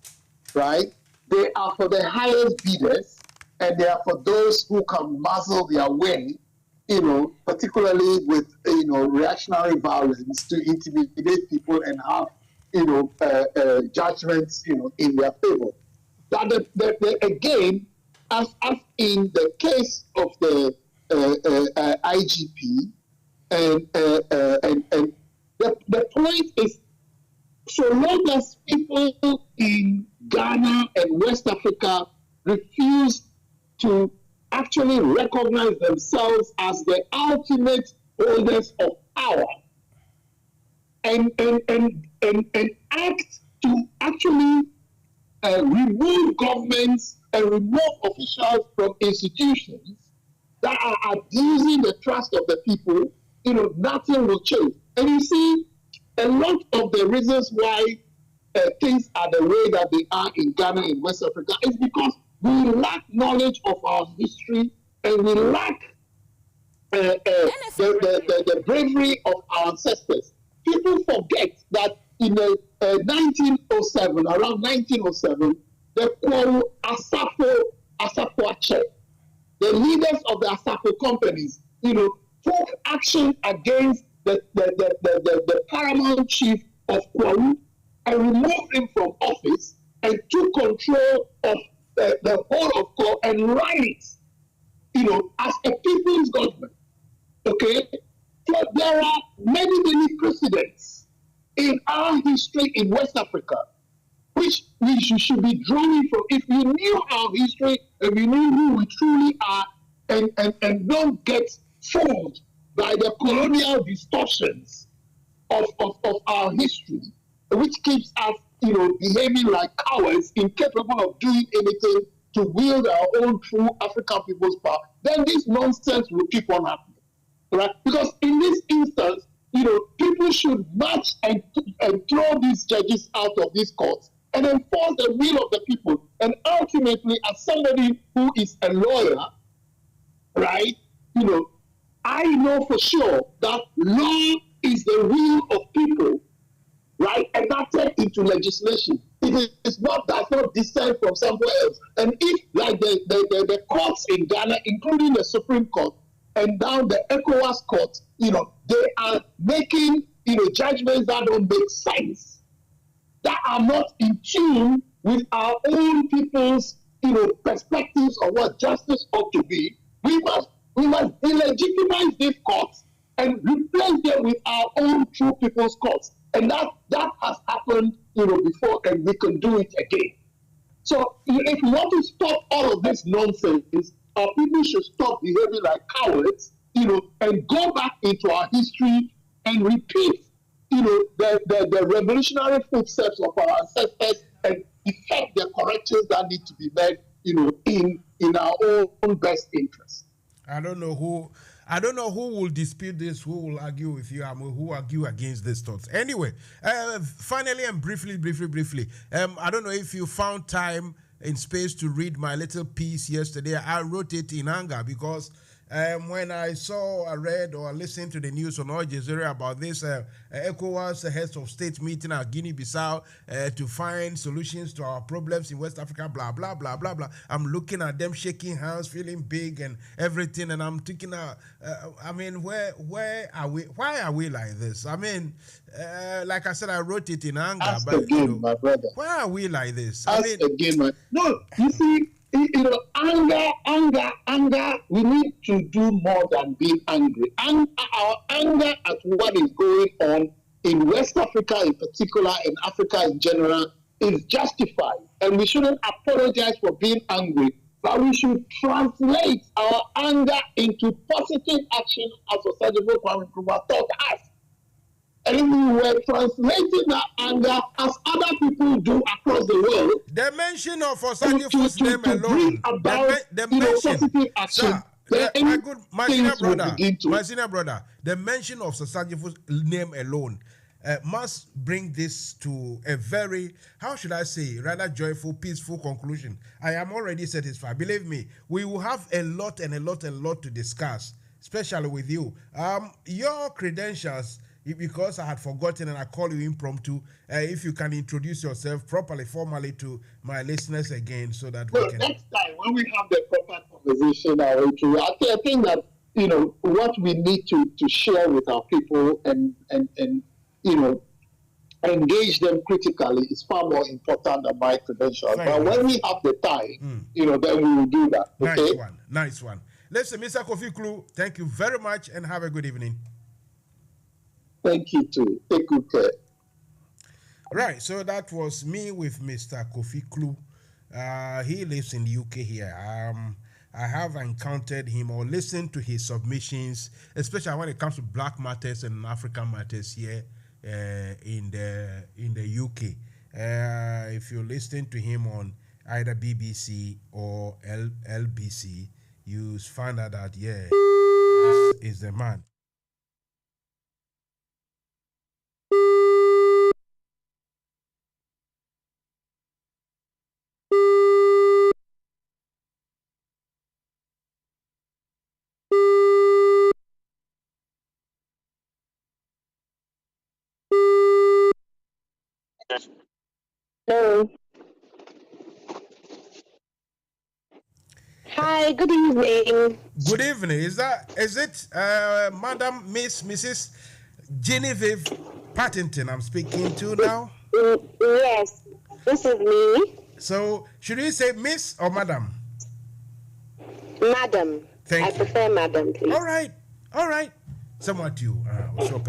S9: right? They are for the highest bidders, and they are for those who can muzzle their way, particularly with, reactionary violence to intimidate people and have, judgments, in their favor. That again, as in the case of the IGP, and the point is, so long as people in Ghana and West Africa refuse to actually recognize themselves as the ultimate holders of power and act to actually remove governments and remove officials from institutions that are abusing the trust of the people, nothing will change. And you see, a lot of the reasons why things are the way that they are in Ghana and West Africa is because we lack knowledge of our history, and we lack the bravery of our ancestors. People forget that in 1907, around 1907, the Kwaru Asafo Ache, the leaders of the Asafo companies, took action against the paramount chief of Kwaru and removed him from office and took control of the whole of Kwaru and ran it, as a people's government. Okay? So there are many precedents in our history in West Africa, which we should be drawing from. If we knew our history and we knew who we truly are, and don't get fooled by the colonial distortions of our history, which keeps us, behaving like cowards, incapable of doing anything to wield our own true African people's power, then this nonsense will keep on happening, right? Because in this instance, people should march and throw these judges out of these courts and enforce the will of the people. And ultimately, as somebody who is a lawyer, right, I know for sure that law is the will of people, right, enacted into legislation. It is does not descend from somewhere else. And if, like the courts in Ghana, including the Supreme Court and now the ECOWAS court, they are making, judgments that don't make sense, that are not in tune with our own people's, perspectives of what justice ought to be, we must delegitimize these courts and replace them with our own true people's courts. And that has happened, before, and we can do it again. So if we want to stop all of this nonsense, our people should stop behaving like cowards, and go back into our history and repeat, the revolutionary footsteps of our ancestors and effect the corrections that need to be made, in our own best interest.
S5: I don't know who will dispute this, who will argue with you, who will argue against these thoughts. Anyway, finally and briefly, I don't know if you found time in space to read my little piece yesterday. I wrote it in anger because when I read or listened to the news on Al Jazeera about this ECOWAS heads of state meeting at Guinea-Bissau to find solutions to our problems in West Africa, blah, blah, blah, blah, blah. I'm looking at them shaking hands, feeling big and everything, and I'm thinking, where are we? Why are we like this? Like I said, I wrote it in anger.
S9: Ask
S5: but
S9: again, my brother.
S5: Why are we like this?
S9: No, you see, anger, we need to do more than being angry. And our anger at what is going on in West Africa in particular, and Africa in general, is justified. And we shouldn't apologize for being angry, but we should translate our anger into positive action as Osagyefo Kwame Nkrumah taught us. And if we were translating that anger as other people do across the world,
S5: the mention of Osagyefo's name alone, the mention,
S9: positive action,
S5: my senior brother, the mention of Osagyefo's name alone must bring this to a very, how should I say, rather joyful, peaceful conclusion. I am already satisfied. Believe me, we will have a lot to discuss, especially with you. Your credentials, because I had forgotten and I call you impromptu, if you can introduce yourself properly, formally to my listeners again, so that we can.
S9: Next time when we have the proper conversation, I think that what we need to share with our people and engage them critically is far more important than my credentials. But when we have the time, then we will do that. Okay?
S5: Nice one. Listen, Mr. Kofi Klu, thank you very much and have a good evening.
S9: Thank you too. Take good care.
S5: Right, so that was me with Mr. Kofi Klu. He lives in the UK here. I have encountered him or listened to his submissions, especially when it comes to Black matters and African matters here in the UK. If you listen to him on either BBC or LBC, you find out that this is the man.
S10: Hello. Hi, good evening.
S5: Good evening. Is it Madam Mrs. Genevieve Partington I'm speaking to now?
S10: Yes, this is me.
S5: So should we say Miss or Madam?
S10: Madam.
S5: Thank
S10: I
S5: you.
S10: prefer Madam, please.
S5: All right. Somewhat you.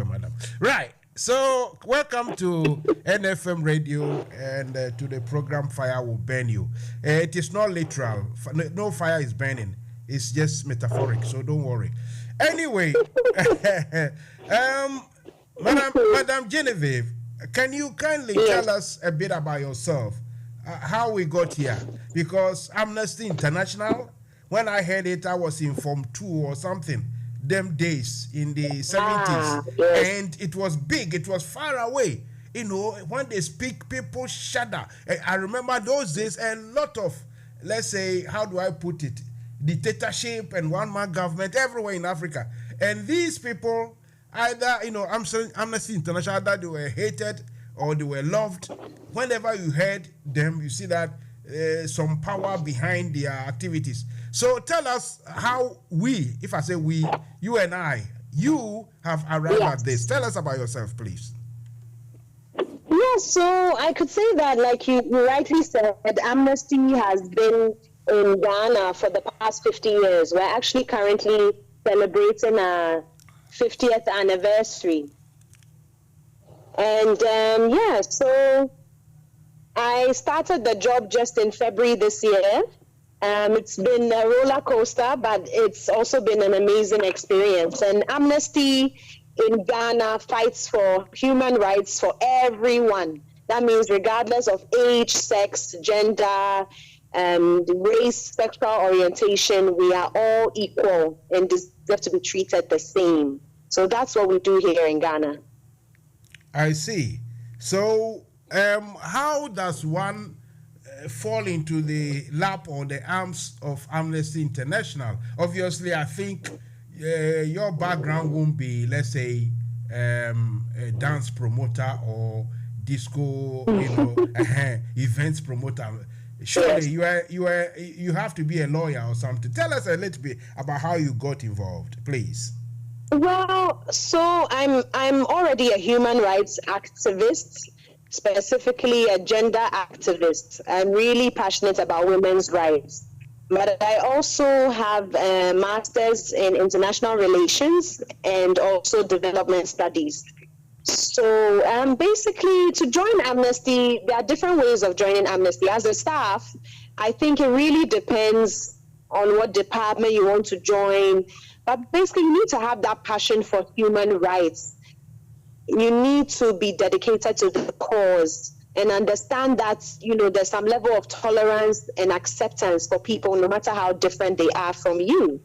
S5: Madam. Right. So, welcome to NFM Radio and to the program Fire Will Burn You. It is not literal. No fire is burning. It's just metaphoric, so don't worry. Anyway, Madam Genevieve, can you kindly tell us a bit about yourself, how we got here? Because Amnesty International, when I heard it, I was in Form 2 or something. Them days in the 70s, and it was big, it was far away. When they speak, people shudder. I remember those days, a lot of, let's say, how do I put it, dictatorship and one-man government everywhere in Africa. And these people, either, Amnesty International, either they were hated or they were loved. Whenever you heard them, you see that some power behind their activities. So tell us how we, if I say we, you and I, you have arrived at this. Tell us about yourself, please.
S10: Yes, so I could say that, like you rightly said, Amnesty has been in Ghana for the past 50 years. We're actually currently celebrating our 50th anniversary. And so I started the job just in February this year. It's been a roller coaster, but it's also been an amazing experience. And Amnesty in Ghana fights for human rights for everyone. That means regardless of age, sex, gender, race, sexual orientation, we are all equal and deserve to be treated the same. So that's what we do here in Ghana.
S5: I see. So how does one fall into the lap or the arms of Amnesty International? Obviously, I think your background won't be, let's say, a dance promoter or disco, events promoter. Surely you have to be a lawyer or something. Tell us a little bit about how you got involved, please.
S10: Well, so I'm already a human rights activist, specifically a gender activist. I'm really passionate about women's rights. But I also have a master's in international relations and also development studies. So basically, to join Amnesty, there are different ways of joining Amnesty. As a staff, I think it really depends on what department you want to join. But basically, you need to have that passion for human rights. You need to be dedicated to the cause and understand that, there's some level of tolerance and acceptance for people, no matter how different they are from you.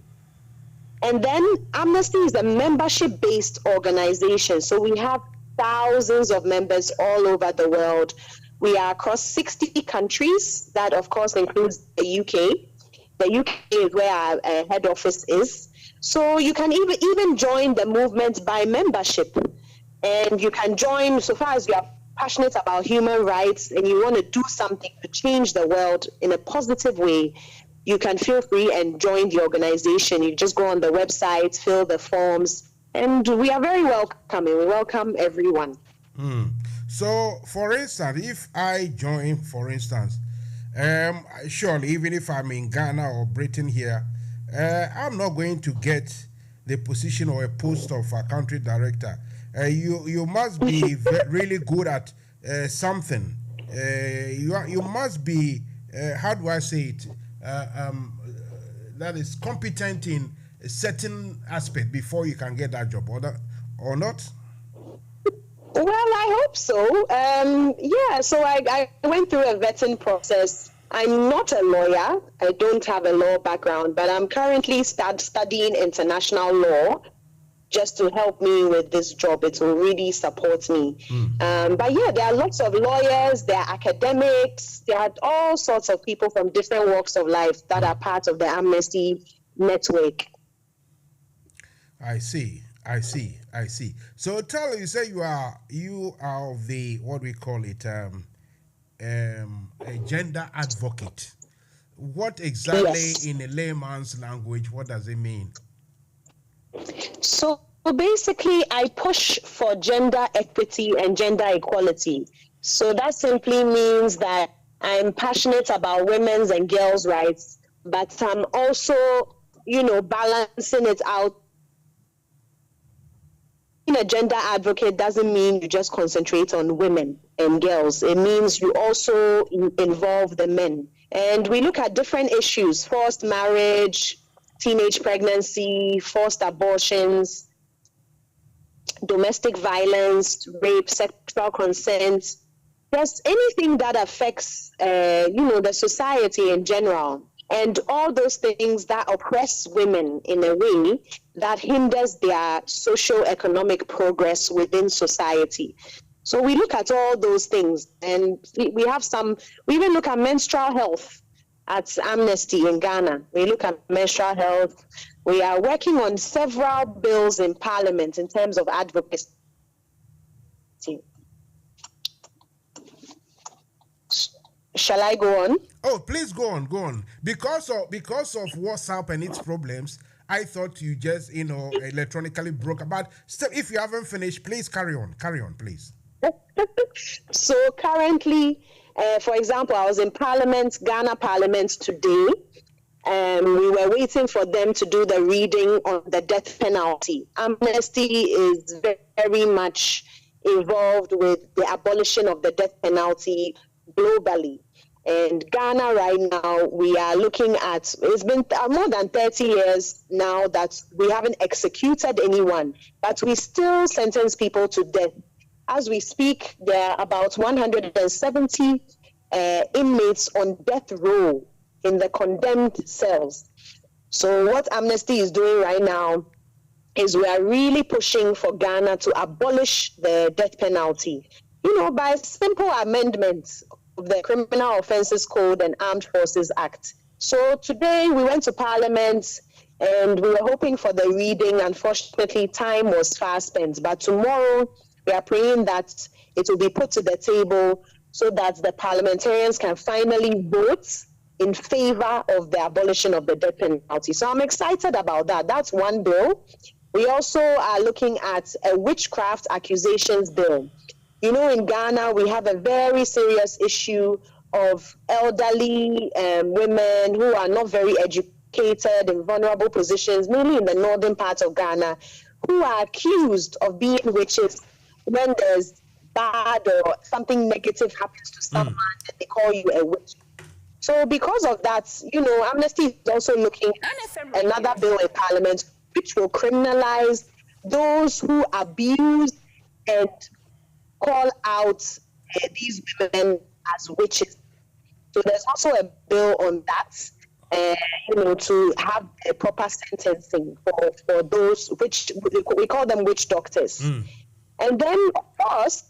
S10: And then Amnesty is a membership-based organization. So we have thousands of members all over the world. We are across 60 countries. That, of course, includes the UK. The UK is where our head office is. So you can even join the movement by membership. And you can join so far as you are passionate about human rights and you want to do something to change the world in a positive way. You can feel free and join the organization. You just go on the website, fill the forms, and we are very welcoming. We welcome everyone.
S5: So, for instance, if I join, for instance, surely even if I'm in Ghana or Britain here, I'm not going to get the position or a post of a country director. You must be really good at something. You must be, how do I say it? That is competent in a certain aspect before you can get that job, or not?
S10: Well, I hope so. So I went through a vetting process. I'm not a lawyer. I don't have a law background, but I'm currently studying international law just to help me with this job. It will really support me. But yeah, there are lots of lawyers, there are academics, there are all sorts of people from different walks of life that are part of the Amnesty network.
S5: I see. So you say you are of the, what we call it, a gender advocate. What exactly, in a layman's language, what does it mean?
S10: So basically, I push for gender equity and gender equality. So that simply means that I'm passionate about women's and girls' rights, but I'm also, balancing it out. Being a gender advocate doesn't mean you just concentrate on women and girls. It means you also involve the men. And we look at different issues: forced marriage, teenage pregnancy, forced abortions, domestic violence, rape, sexual consent, just anything that affects, the society in general. And all those things that oppress women in a way that hinders their socio-economic progress within society. So we look at all those things, and we even look at menstrual health at Amnesty in Ghana. We look at menstrual health. We are working on several bills in Parliament in terms of advocacy. Shall I go on?
S5: Oh, please go on. Because of WhatsApp and its problems, I thought you just, electronically broke. But still, if you haven't finished, please carry on, please.
S10: So currently, for example, I was in Ghana Parliament today. We were waiting for them to do the reading on the death penalty. Amnesty is very much involved with the abolition of the death penalty globally. And Ghana right now, we are looking at, it's been more than 30 years now that we haven't executed anyone, but we still sentence people to death. As we speak, there are about 170 inmates on death row in the condemned cells. So what Amnesty is doing right now is we are really pushing for Ghana to abolish the death penalty, by simple amendments of the Criminal Offences Code and Armed Forces Act. So today we went to Parliament and we were hoping for the reading. Unfortunately, time was fast spent, but tomorrow we are praying that it will be put to the table so that the parliamentarians can finally vote in favor of the abolition of the death penalty. So I'm excited about that. That's one bill. We also are looking at a witchcraft accusations bill. In Ghana, we have a very serious issue of elderly women who are not very educated in vulnerable positions, mainly in the northern part of Ghana, who are accused of being witches when there's bad or something negative happens to someone and they call you a witch. So because of that, Amnesty is also looking at another bill in Parliament which will criminalize those who abuse and call out these women as witches. So there's also a bill on that, to have a proper sentencing for those we call them witch doctors. And then, of course,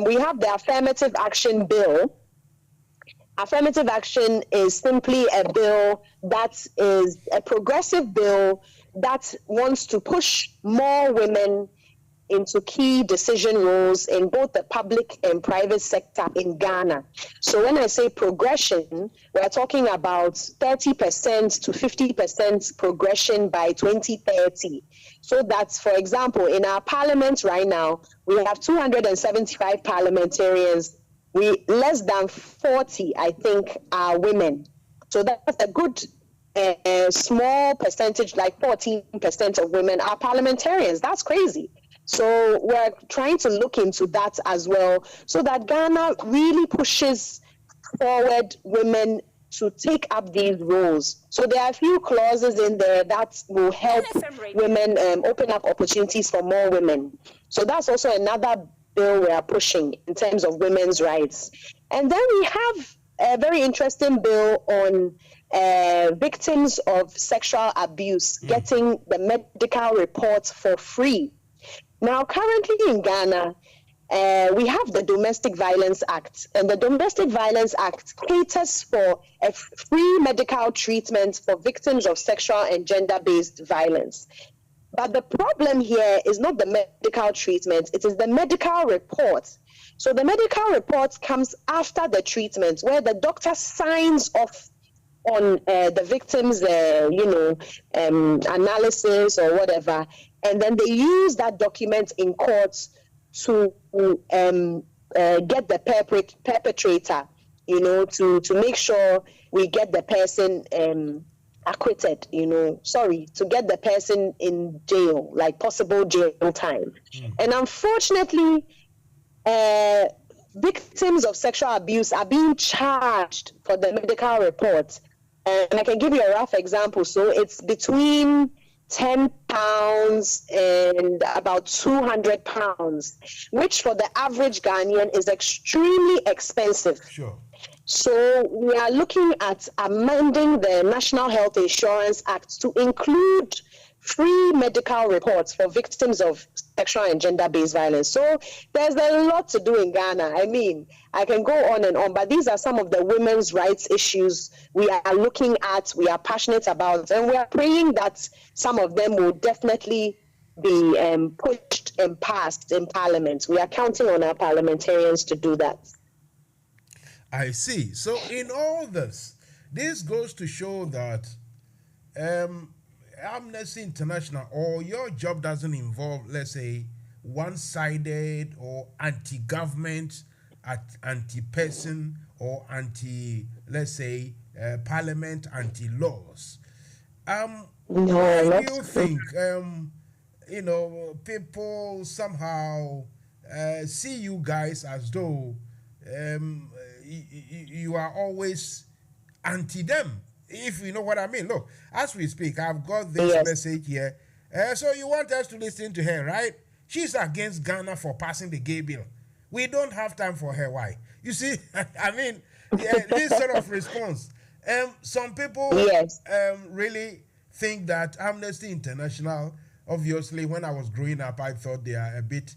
S10: we have the Affirmative Action Bill. Affirmative action is simply a bill that is a progressive bill that wants to push more women into key decision roles in both the public and private sector in Ghana. So when I say progression, we're talking about 30% to 50% progression by 2030. So that's, for example, in our parliament right now, we have 275 parliamentarians. Less than 40, I think, are women. So that's a good small percentage, like 14% of women are parliamentarians. That's crazy. So we're trying to look into that as well, so that Ghana really pushes forward women to take up these roles. So there are a few clauses in there that will help women open up opportunities for more women. So that's also another bill we are pushing in terms of women's rights. And then we have a very interesting bill on victims of sexual abuse getting the medical reports for free. Now, currently in Ghana, we have the Domestic Violence Act, and the Domestic Violence Act caters for a free medical treatment for victims of sexual and gender-based violence. But the problem here is not the medical treatment, it is the medical report. So the medical report comes after the treatment, where the doctor signs off on the victim's, analysis or whatever, and then they use that document in court to get the perpetrator, to make sure we get the person acquitted, to get the person in jail, like possible jail time. And unfortunately, victims of sexual abuse are being charged for the medical report. And I can give you a rough example. So it's between £10 and about £200, which for the average Ghanaian is extremely expensive.
S5: Sure.
S10: So we are looking at amending the National Health Insurance Act to include free medical reports for victims of sexual and gender-based violence. So there's a lot to do in Ghana. I mean, I can go on and on, but these are some of the women's rights issues we are looking at, we are passionate about, and we are praying that some of them will definitely be pushed and passed in Parliament. We are counting on our parliamentarians to do that.
S5: I see. So in all this goes to show that Amnesty International, or your job doesn't involve, let's say, one-sided or anti-government, anti-person, or let's say, parliament, anti-laws. Why do you think, people somehow see you guys as though you are always anti them, if you know what I mean? Look, as we speak, I've got this message here. So you want us to listen to her, right? She's against Ghana for passing the gay bill. We don't have time for her. Why? You see, I mean, this sort of response. Some people really think that Amnesty International, obviously, when I was growing up, I thought they are a bit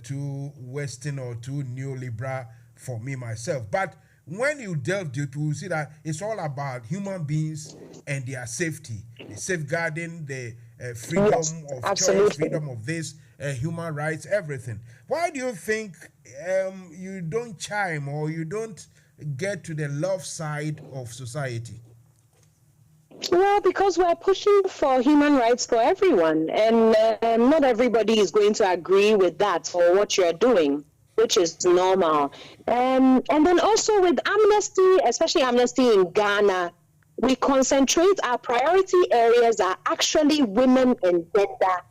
S5: too Western or too neoliberal for me myself. But when you delve deep, you will see that it's all about human beings and their safety, safeguarding the freedom of choice, freedom of this, human rights, everything. Why do you think you don't chime or you don't get to the love side of society?
S10: Well, because we're pushing for human rights for everyone, and not everybody is going to agree with that or what you're doing, which is normal. And then also with Amnesty, especially Amnesty in Ghana, we concentrate, our priority areas are actually women and gender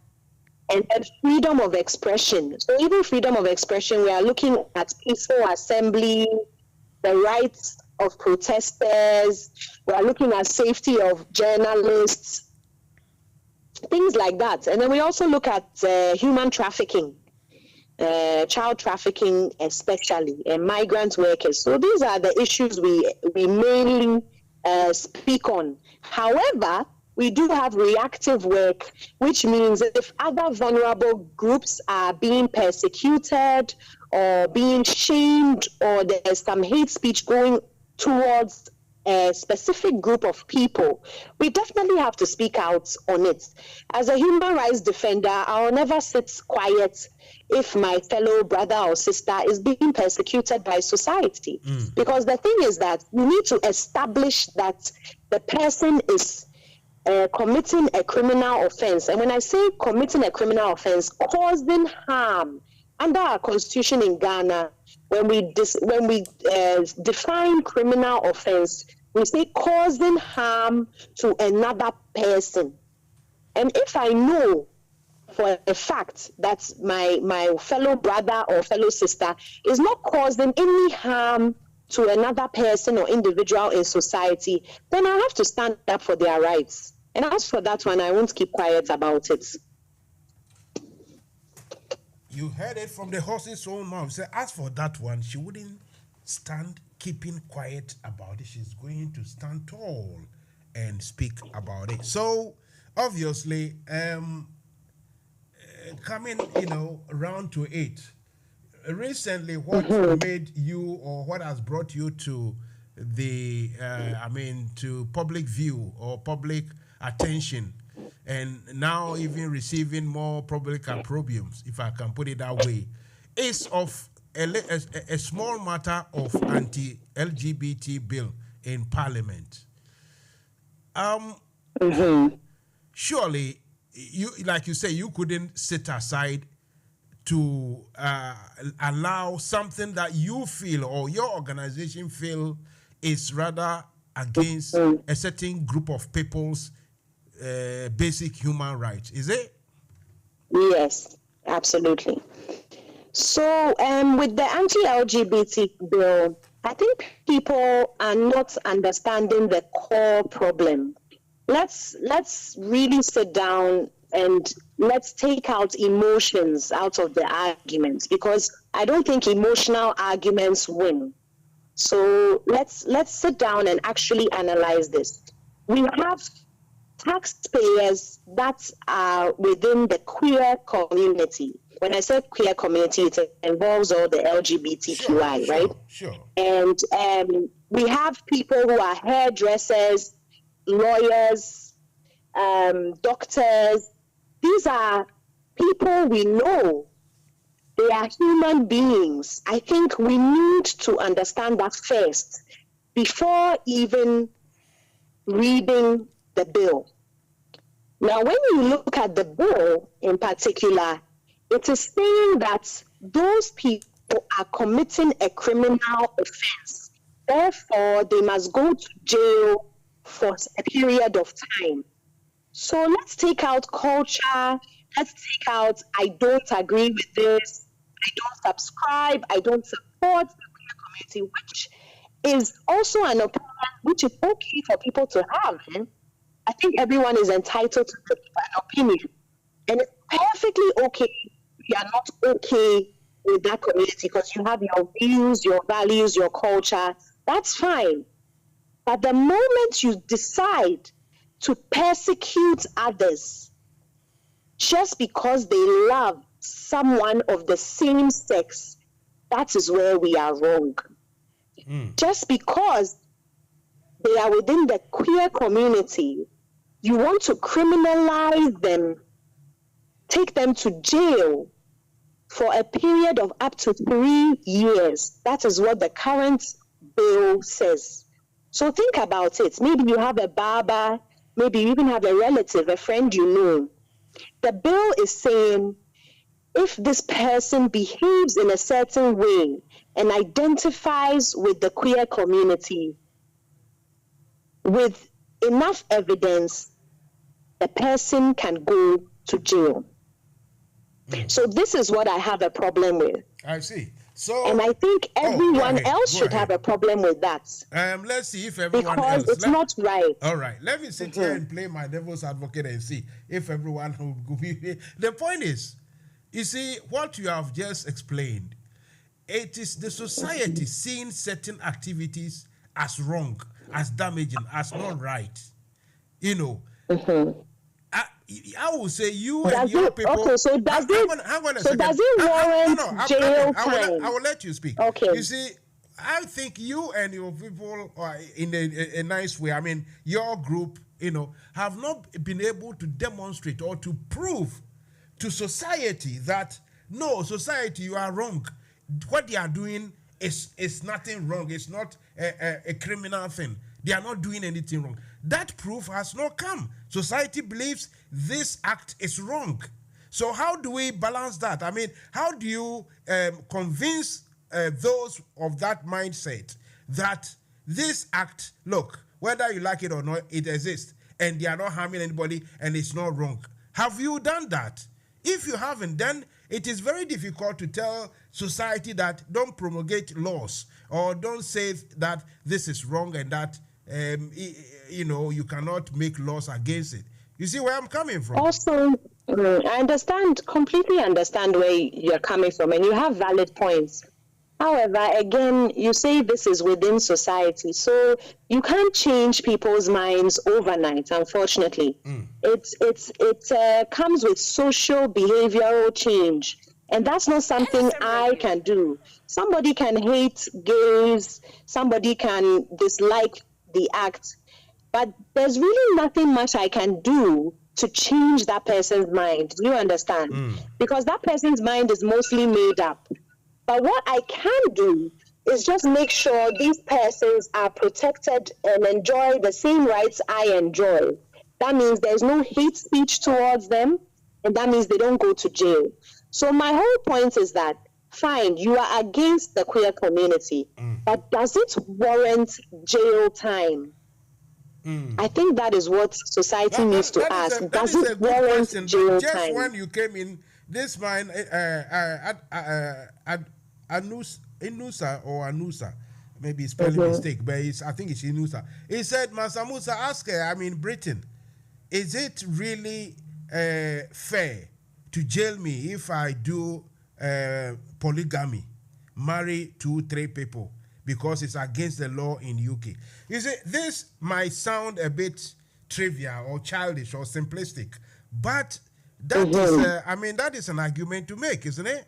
S10: and freedom of expression. So even freedom of expression, we are looking at peaceful assembly, the rights of protesters, we are looking at safety of journalists, things like that. And then we also look at human trafficking, child trafficking especially, and migrant workers. So these are the issues we mainly speak on. However, we do have reactive work, which means if other vulnerable groups are being persecuted or being shamed, or there's some hate speech going towards a specific group of people, we definitely have to speak out on it. As a human rights defender, I'll never sit quiet if my fellow brother or sister is being persecuted by society. Because the thing is that we need to establish that the person is committing a criminal offense. And when I say committing a criminal offense, causing harm, under our constitution in Ghana, when we define criminal offense, we say causing harm to another person. And if I know for a fact that my fellow brother or fellow sister is not causing any harm to another person or individual in society, then I have to stand up for their rights. And as for that one, I won't keep quiet about it.
S5: You heard it from the horse's own mouth. Say, as for that one, she wouldn't stand keeping quiet about it. She's going to stand tall and speak about it. So, obviously, coming, round to it, recently, what made you, or what has brought you to the, to public view or public attention, and now even receiving more public opprobriums, if I can put it that way, is of a small matter of anti-LGBT bill in Parliament. Surely, you, like you say, you couldn't sit aside to allow something that you feel or your organization feel is rather against a certain group of people's basic human rights, is it?
S10: Yes, absolutely. So with the anti-LGBT bill, I think people are not understanding the core problem. Let's really sit down and let's take out emotions out of the arguments, because I don't think emotional arguments win. So let's sit down and actually analyze this. We have taxpayers that are within the queer community. When I say queer community, it involves all the LGBTQI, right?
S5: Sure.
S10: And we have people who are hairdressers, lawyers, doctors. These are people we know. They are human beings. I think we need to understand that first before even reading the bill. Now, when you look at the bill in particular, it is saying that those people are committing a criminal offense. Therefore, they must go to jail for a period of time. So let's take out culture. Let's take out, I don't agree with this. I don't subscribe. I don't support the queer community, which is also an opinion which is okay for people to have. I think everyone is entitled to an opinion. And it's perfectly okay if you are not okay with that community because you have your views, your values, your culture. That's fine. But the moment you decide to persecute others just because they love someone of the same sex, that is where we are wrong. Just because they are within the queer community, you want to criminalize them, take them to jail for a period of up to 3 years. That is what the current bill says. So think about it. Maybe you have a barber, maybe you even have a relative, a friend you know. The bill is saying if this person behaves in a certain way and identifies with the queer community with enough evidence, the person can go to jail. So this is what I have a problem with.
S5: I see. So,
S10: and I think everyone else should have a problem with that.
S5: Let's see if everyone
S10: because
S5: else.
S10: It's not right.
S5: All right. Let me sit here and play my devil's advocate and see if everyone will be. The point is, you see, what you have just explained, it is the society seeing certain activities as wrong, as damaging, as not right. You know, I will say you and your people.
S10: Okay, so does it warrant jail time?
S5: I will let you speak.
S10: Okay.
S5: You see, I think you and your people are in a nice way. I mean, your group, have not been able to demonstrate or to prove to society that, no, society, you are wrong. What they are doing is nothing wrong. It's not a criminal thing. They are not doing anything wrong. That proof has not come. Society believes this act is wrong. So how do we balance that? I mean, how do you convince those of that mindset that this act, look, whether you like it or not, it exists, and they are not harming anybody, and it's not wrong? Have you done that? If you haven't, then it is very difficult to tell society that don't promulgate laws or don't say that this is wrong and that you cannot make laws against it. You see where I'm coming from?
S10: Also, I completely understand where you're coming from, and you have valid points. However, again, you say this is within society, so you can't change people's minds overnight, unfortunately. It comes with social behavioral change, and that's not something I can do. Somebody can hate gays, somebody can dislike the act, but there's really nothing much I can do to change that person's mind. Do you understand? Because that person's mind is mostly made up. But what I can do is just make sure these persons are protected and enjoy the same rights I enjoy. That means there's no hate speech towards them, and that means they don't go to jail. So my whole point is that, fine, you are against the queer community, but does it warrant jail time? I think that is what society needs to ask. Does it warrant jail time?
S5: Just when you came in, this man, Inusa or Anusa, maybe spelling mistake, but I think it's Inusa. He said, Mansa Musa, ask her, Britain, is it really fair to jail me if I do polygamy, marry 2-3 people, because it's against the law in UK? You see, this might sound a bit trivial or childish or simplistic, but that is, that is an argument to make, isn't it?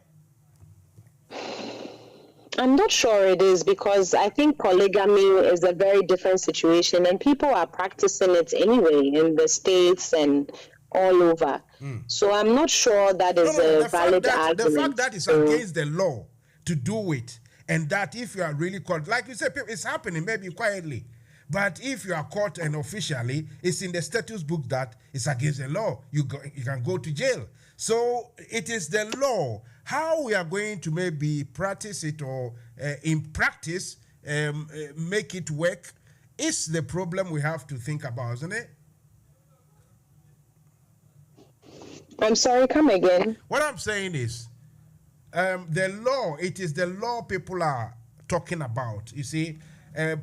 S10: I'm not sure it is, because I think polygamy is a very different situation, and people are practicing it anyway in the States and all over. So I'm not sure that is a valid argument.
S5: The fact that it's against the law to do it, and that if you are really caught, like you said, it's happening maybe quietly, but if you are caught and officially, it's in the status book that it's against the law, you can go to jail. So it is the law. How we are going to maybe practice it or in practice make it work is the problem we have to think about, isn't it?
S10: I'm sorry, come again.
S5: What I'm saying is the law, it is the law people are talking about. You see,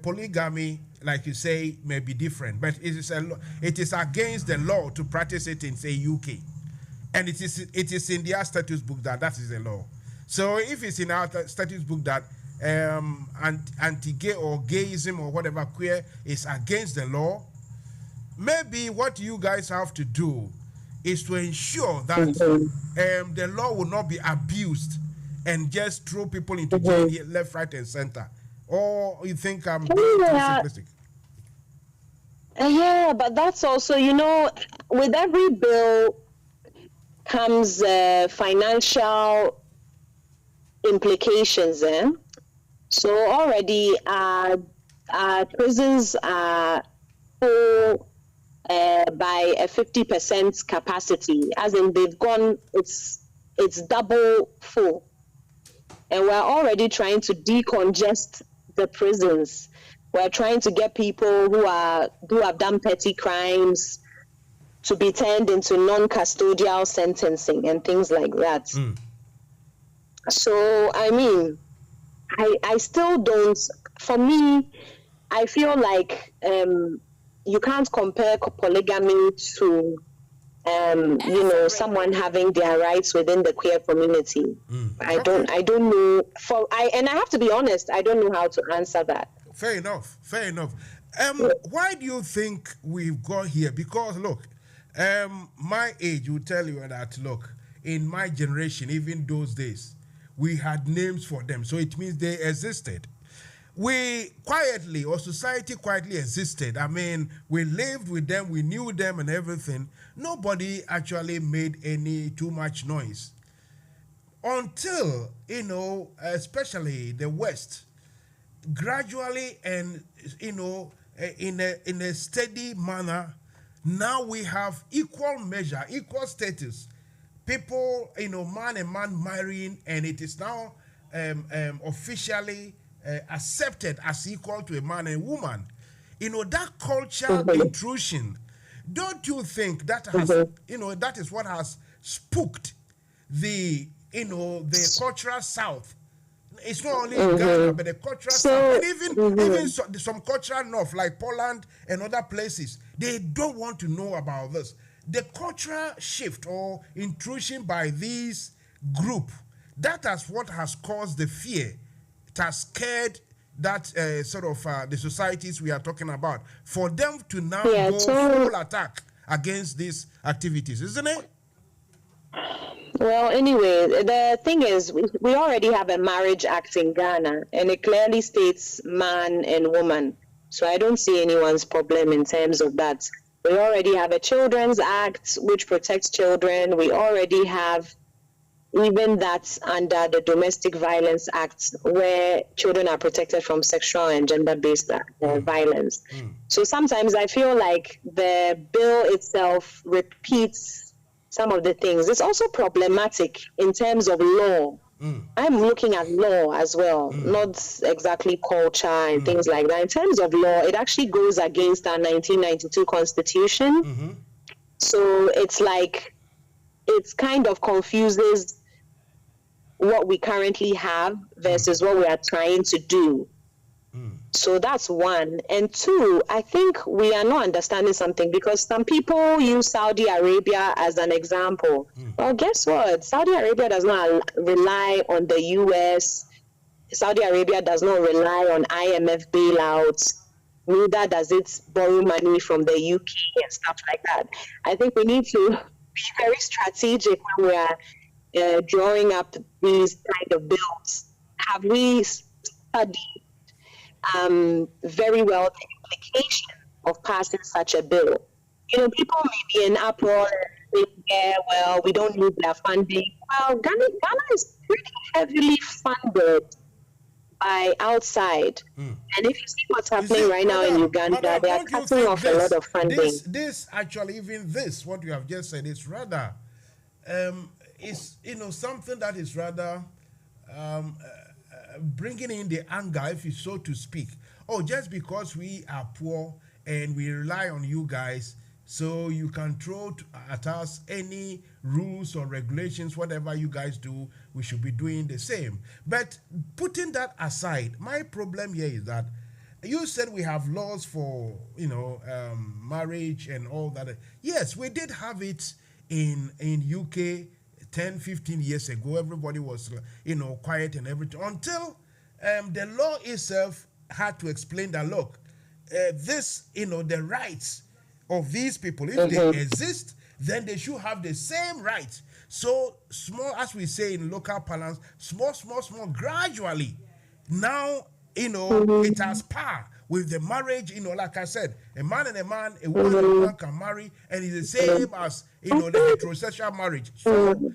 S5: polygamy, like you say, may be different, but it is against the law to practice it in, say, UK. And it is in their status book that is the law. So if it's in our status book that anti-gay or gayism or whatever queer is against the law, maybe what you guys have to do is to ensure that the law will not be abused and just throw people into jail left, right, and center. Or you think I'm being too simplistic?
S10: Yeah, but that's also, with every bill comes financial implications. So already our prisons are full by a 50% capacity, as in they've gone, it's double full. And we're already trying to decongest the prisons. We're trying to get people who have done petty crimes to be turned into non-custodial sentencing and things like that. So, I still don't, for me, I feel like you can't compare polygamy to, someone having their rights within the queer community. I don't know, and I have to be honest, I don't know how to answer that.
S5: Fair enough. Why do you think we've got here? Because look, my age will tell you that, look, in my generation, even those days, we had names for them. So it means they existed. We quietly, or society quietly existed. I mean, we lived with them, we knew them and everything. Nobody actually made any too much noise. Until, especially the West, gradually and, in a steady manner, now we have equal measure, equal status. People, man and man marrying, and it is now officially accepted as equal to a man and woman. That culture intrusion, don't you think that has, that is what has spooked the cultural South? It's not only in Ghana, but the cultural South, and even some cultural North, like Poland and other places, they don't want to know about this. The cultural shift or intrusion by these group, that is what has caused the fear. It has scared that the societies we are talking about, for them to now go full attack against these activities, isn't it?
S10: Well, anyway, the thing is, we already have a marriage act in Ghana, and it clearly states man and woman. So I don't see anyone's problem in terms of that. We already have a Children's Act, which protects children. We already have even that under the Domestic Violence Act, where children are protected from sexual and gender-based violence. So sometimes I feel like the bill itself repeats some of the things. It's also problematic in terms of law. I'm looking at law as well, not exactly culture and things like that. In terms of law, it actually goes against our 1992 Constitution. So it's like, it kind of confuses what we currently have versus what we are trying to do. So that's one. And two, I think we are not understanding something, because some people use Saudi Arabia as an example. Well, guess what? Saudi Arabia does not rely on the US. Saudi Arabia does not rely on IMF bailouts. Neither does it borrow money from the UK and stuff like that. I think we need to be very strategic when we are drawing up these kind of bills. Have we studied very well the implication of passing such a bill? People may be in uproar and think, yeah, well, we don't need their funding. Well, Ghana is pretty heavily funded by outside. And if you see what's happening right now in Uganda, they are cutting off a lot of funding.
S5: This actually, even this, what you have just said, is rather, is something that is rather bringing in the anger, if you so to speak. Oh, just because we are poor and we rely on you guys, so you can throw at us any rules or regulations, whatever you guys do, we should be doing the same. But putting that aside, my problem here is that you said we have laws for, marriage and all that. Yes, we did have it in UK 10, 15 years ago. Everybody was, quiet and everything, until the law itself had to explain that, look, this, the rights of these people, if they exist, then they should have the same rights. So small, as we say in local parlance, small, gradually. Now, it has power with the marriage, like I said, a man and a man, a woman and a woman can marry, and it's the same as, the heterosexual marriage. So,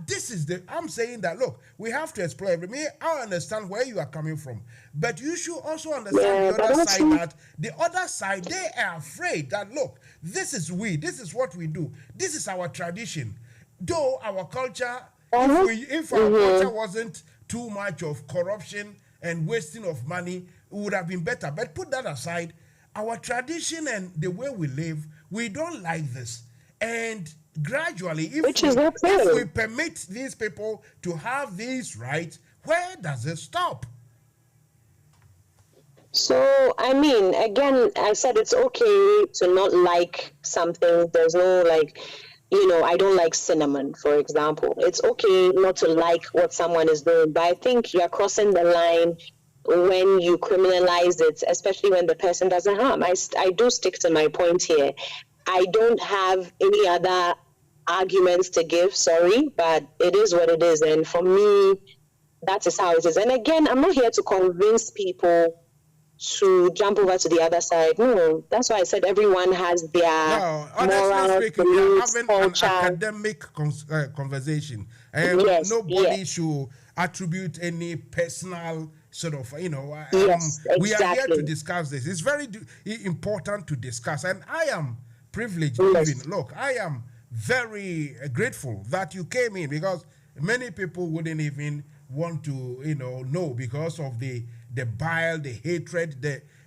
S5: this is I'm saying that, look, we have to explore everything. I understand where you are coming from, but you should also understand the other side, that the other side, they are afraid that, look, this is what we do. This is our tradition. Though our culture, if our culture wasn't too much of corruption and wasting of money, it would have been better. But put that aside, our tradition and the way we live, we don't like this. And gradually, if we permit these people to have these rights, where does it stop?
S10: So, I mean, again, I said it's okay to not like something. There's no, I don't like cinnamon, for example. It's okay not to like what someone is doing, but I think you're crossing the line when you criminalize it, especially when the person doesn't harm. I do stick to my point here. I don't have any other arguments to give, sorry, but it is what it is. And for me, that is how it is. And again, I'm not here to convince people to jump over to the other side. No, that's why I said everyone has their
S5: honestly speaking, we are having
S10: culture.
S5: An academic conversation.
S10: Yes,
S5: nobody should attribute any personal sort of,
S10: yes, exactly.
S5: We are here to discuss this. It's very important to discuss. And I am privileged
S10: yes.
S5: even. Look, I am very grateful that you came in, because many people wouldn't even want to, know, because of the bile, the hatred,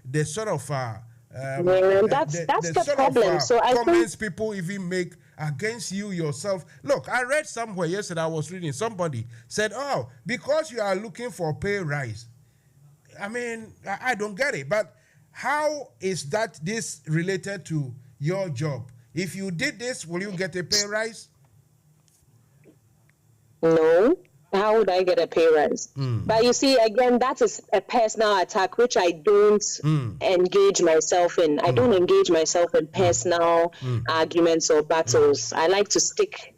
S5: the sort of
S10: that's the
S5: sort
S10: problem.
S5: Of,
S10: so I
S5: comments people even make against you yourself. Look, I read somewhere yesterday, I was reading, somebody said, oh, because you are looking for a pay rise. I mean, I don't get it. But how is this related to your job? If you did this, will you get a pay rise?
S10: No. How would I get a pay rise? But you see, again, that is a personal attack, which I don't engage myself in. I don't engage myself in personal arguments or battles. I like to stick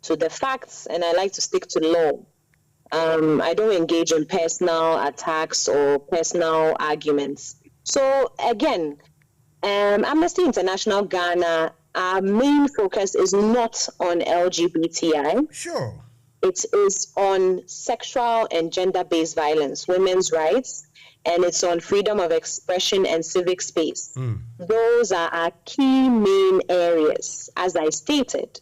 S10: to the facts, and I like to stick to law. I don't engage in personal attacks or personal arguments. So again, Amnesty International Ghana, our main focus is not on LGBTI.
S5: Sure.
S10: It is on sexual and gender-based violence, women's rights, and it's on freedom of expression and civic space. Those are our key main areas, as I stated.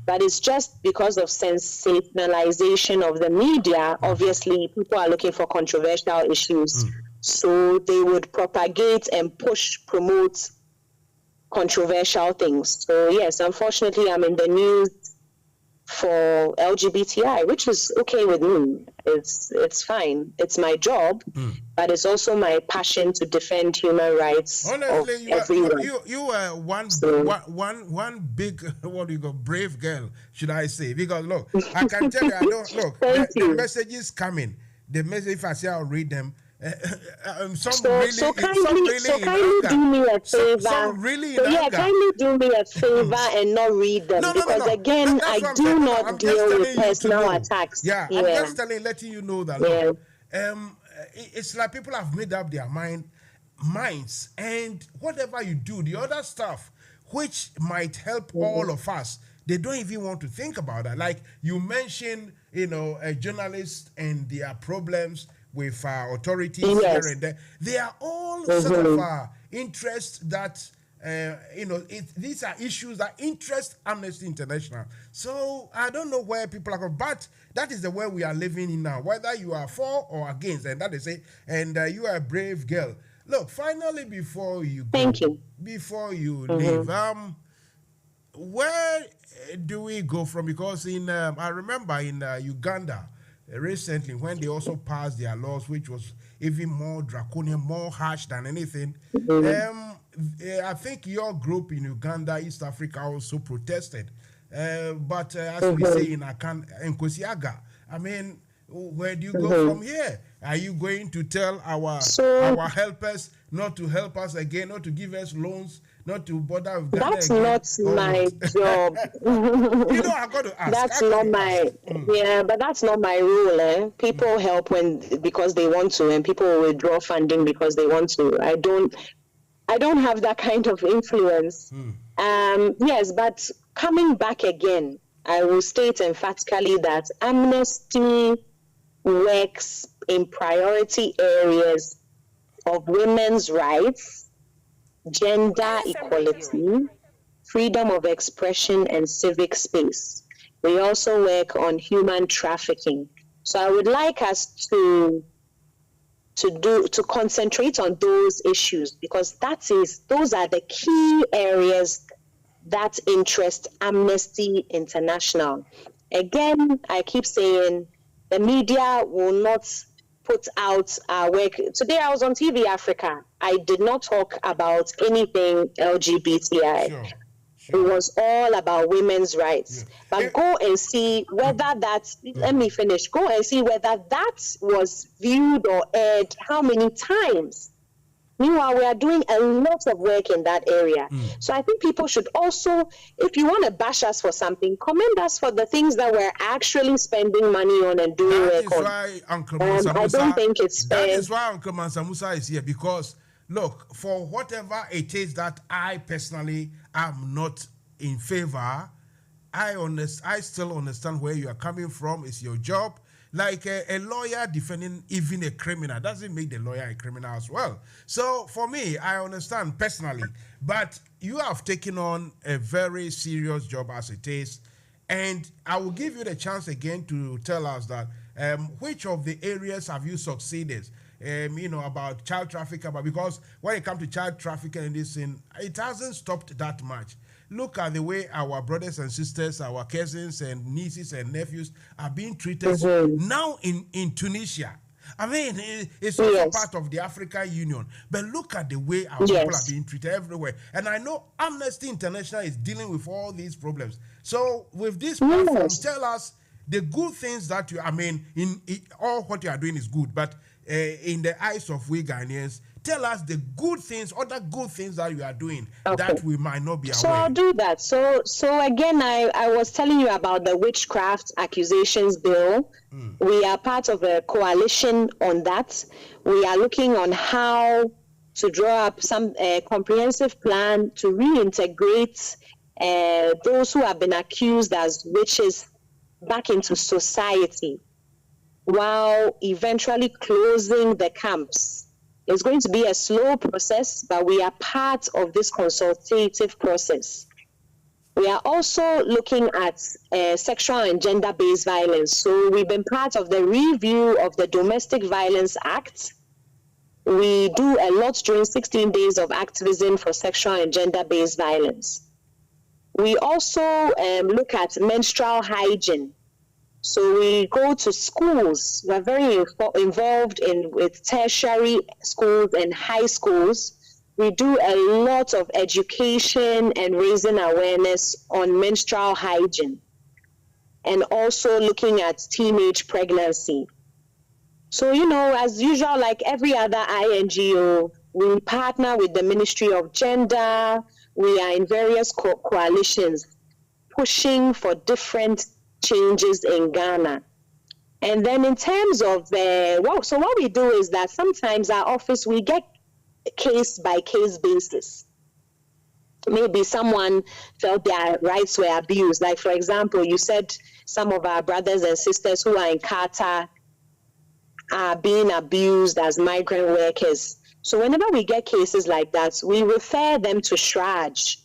S10: But it's just because of sensationalization of the media, obviously people are looking for controversial issues. So they would propagate and promote controversial things. So yes, unfortunately, I'm in the news for LGBTI, which is okay with me. It's fine. It's my job, but it's also my passion to defend human rights.
S5: Honestly,
S10: of everyone.
S5: you are one big brave girl, should I say? Because look, I can tell you, I don't look. The messages coming. The message, if I say I'll read them. Kindly
S10: do me a favor. Kindly do me a favor and not read them, because again, I do not deal with personal attacks.
S5: I'm just letting you know that. Look, it's like people have made up their minds, and whatever you do, the other stuff which might help all of us, they don't even want to think about that. Like you mentioned, a journalist and their problems with authorities here and there. They are all sort of interests that, these are issues that interest Amnesty International. So I don't know where people are going, but that is the way we are living in now, whether you are for or against, and that is it. And you are a brave girl. Look, finally, before you go, before you leave, where do we go from? Because I remember in Uganda, recently, when they also passed their laws, which was even more draconian, more harsh than anything, I think your group in Uganda, East Africa, also protested. But as we say in Nkosiaga, I mean, where do you go from here? Are you going to tell our helpers not to help us again, not to give us loans, not to bother with Ghana
S10: That's
S5: again?
S10: not my job.
S5: I got to ask.
S10: That's not my but that's not my rule. People help because they want to, and people will withdraw funding because they want to. I don't have that kind of influence. Yes, but coming back again, I will state emphatically that Amnesty works in priority areas of women's rights, gender equality, freedom of expression, and civic space. We also work on human trafficking. So I would like us to concentrate on those issues, because those are the key areas that interest Amnesty International. Again, I keep saying the media will not put out our work. Today I was on TV Africa. I did not talk about anything LGBTI. It was all about women's rights. But go and see whether let me finish. Go and see whether that was viewed or aired how many times. Meanwhile, we are doing a lot of work in that area. So I think people should also, if you want to bash us for something, commend us for the things that we're actually spending money on and doing work on.
S5: Why Uncle Mansa Musa,
S10: I don't think it's fair.
S5: That is why Uncle Mansa Musa is here, because, look, for whatever it is that I personally am not in favor, I still understand where you are coming from. It's your job. Like a lawyer defending even a criminal doesn't make the lawyer a criminal as well. So for me, I understand personally, but you have taken on a very serious job as it is. And I will give you the chance again to tell us that which of the areas have you succeeded? About child trafficking, because when it comes to child trafficking and this thing, it hasn't stopped that much. Look at the way our brothers and sisters, our cousins and nieces and nephews are being treated now in Tunisia. I mean, it's also part of the African Union. But look at the way our people are being treated everywhere. And I know Amnesty International is dealing with all these problems. So with this platform, tell us the good things that all what you are doing is good. But in the eyes of we Ghanaians, tell us the good things, other good things that you are doing that we might not be aware.
S10: So I'll do that. So again, I was telling you about the witchcraft accusations bill. We are part of a coalition on that. We are looking on how to draw up some comprehensive plan to reintegrate those who have been accused as witches back into society, while eventually closing the camps. It's going to be a slow process, but we are part of this consultative process. We are also looking at sexual and gender-based violence. So we've been part of the review of the Domestic Violence Act. We do a lot during 16 days of activism for sexual and gender-based violence. We also look at menstrual hygiene. So we go to schools. We're very involved with tertiary schools and high schools. We do a lot of education and raising awareness on menstrual hygiene, and also looking at teenage pregnancy. So, as usual, like every other INGO, we partner with the Ministry of Gender. We are in various coalitions pushing for different changes in Ghana. And then in terms of what we do is that sometimes our office, we get case by case basis. Maybe someone felt their rights were abused. Like, for example, you said some of our brothers and sisters who are in Qatar are being abused as migrant workers. So whenever we get cases like that, we refer them to SHRAJ,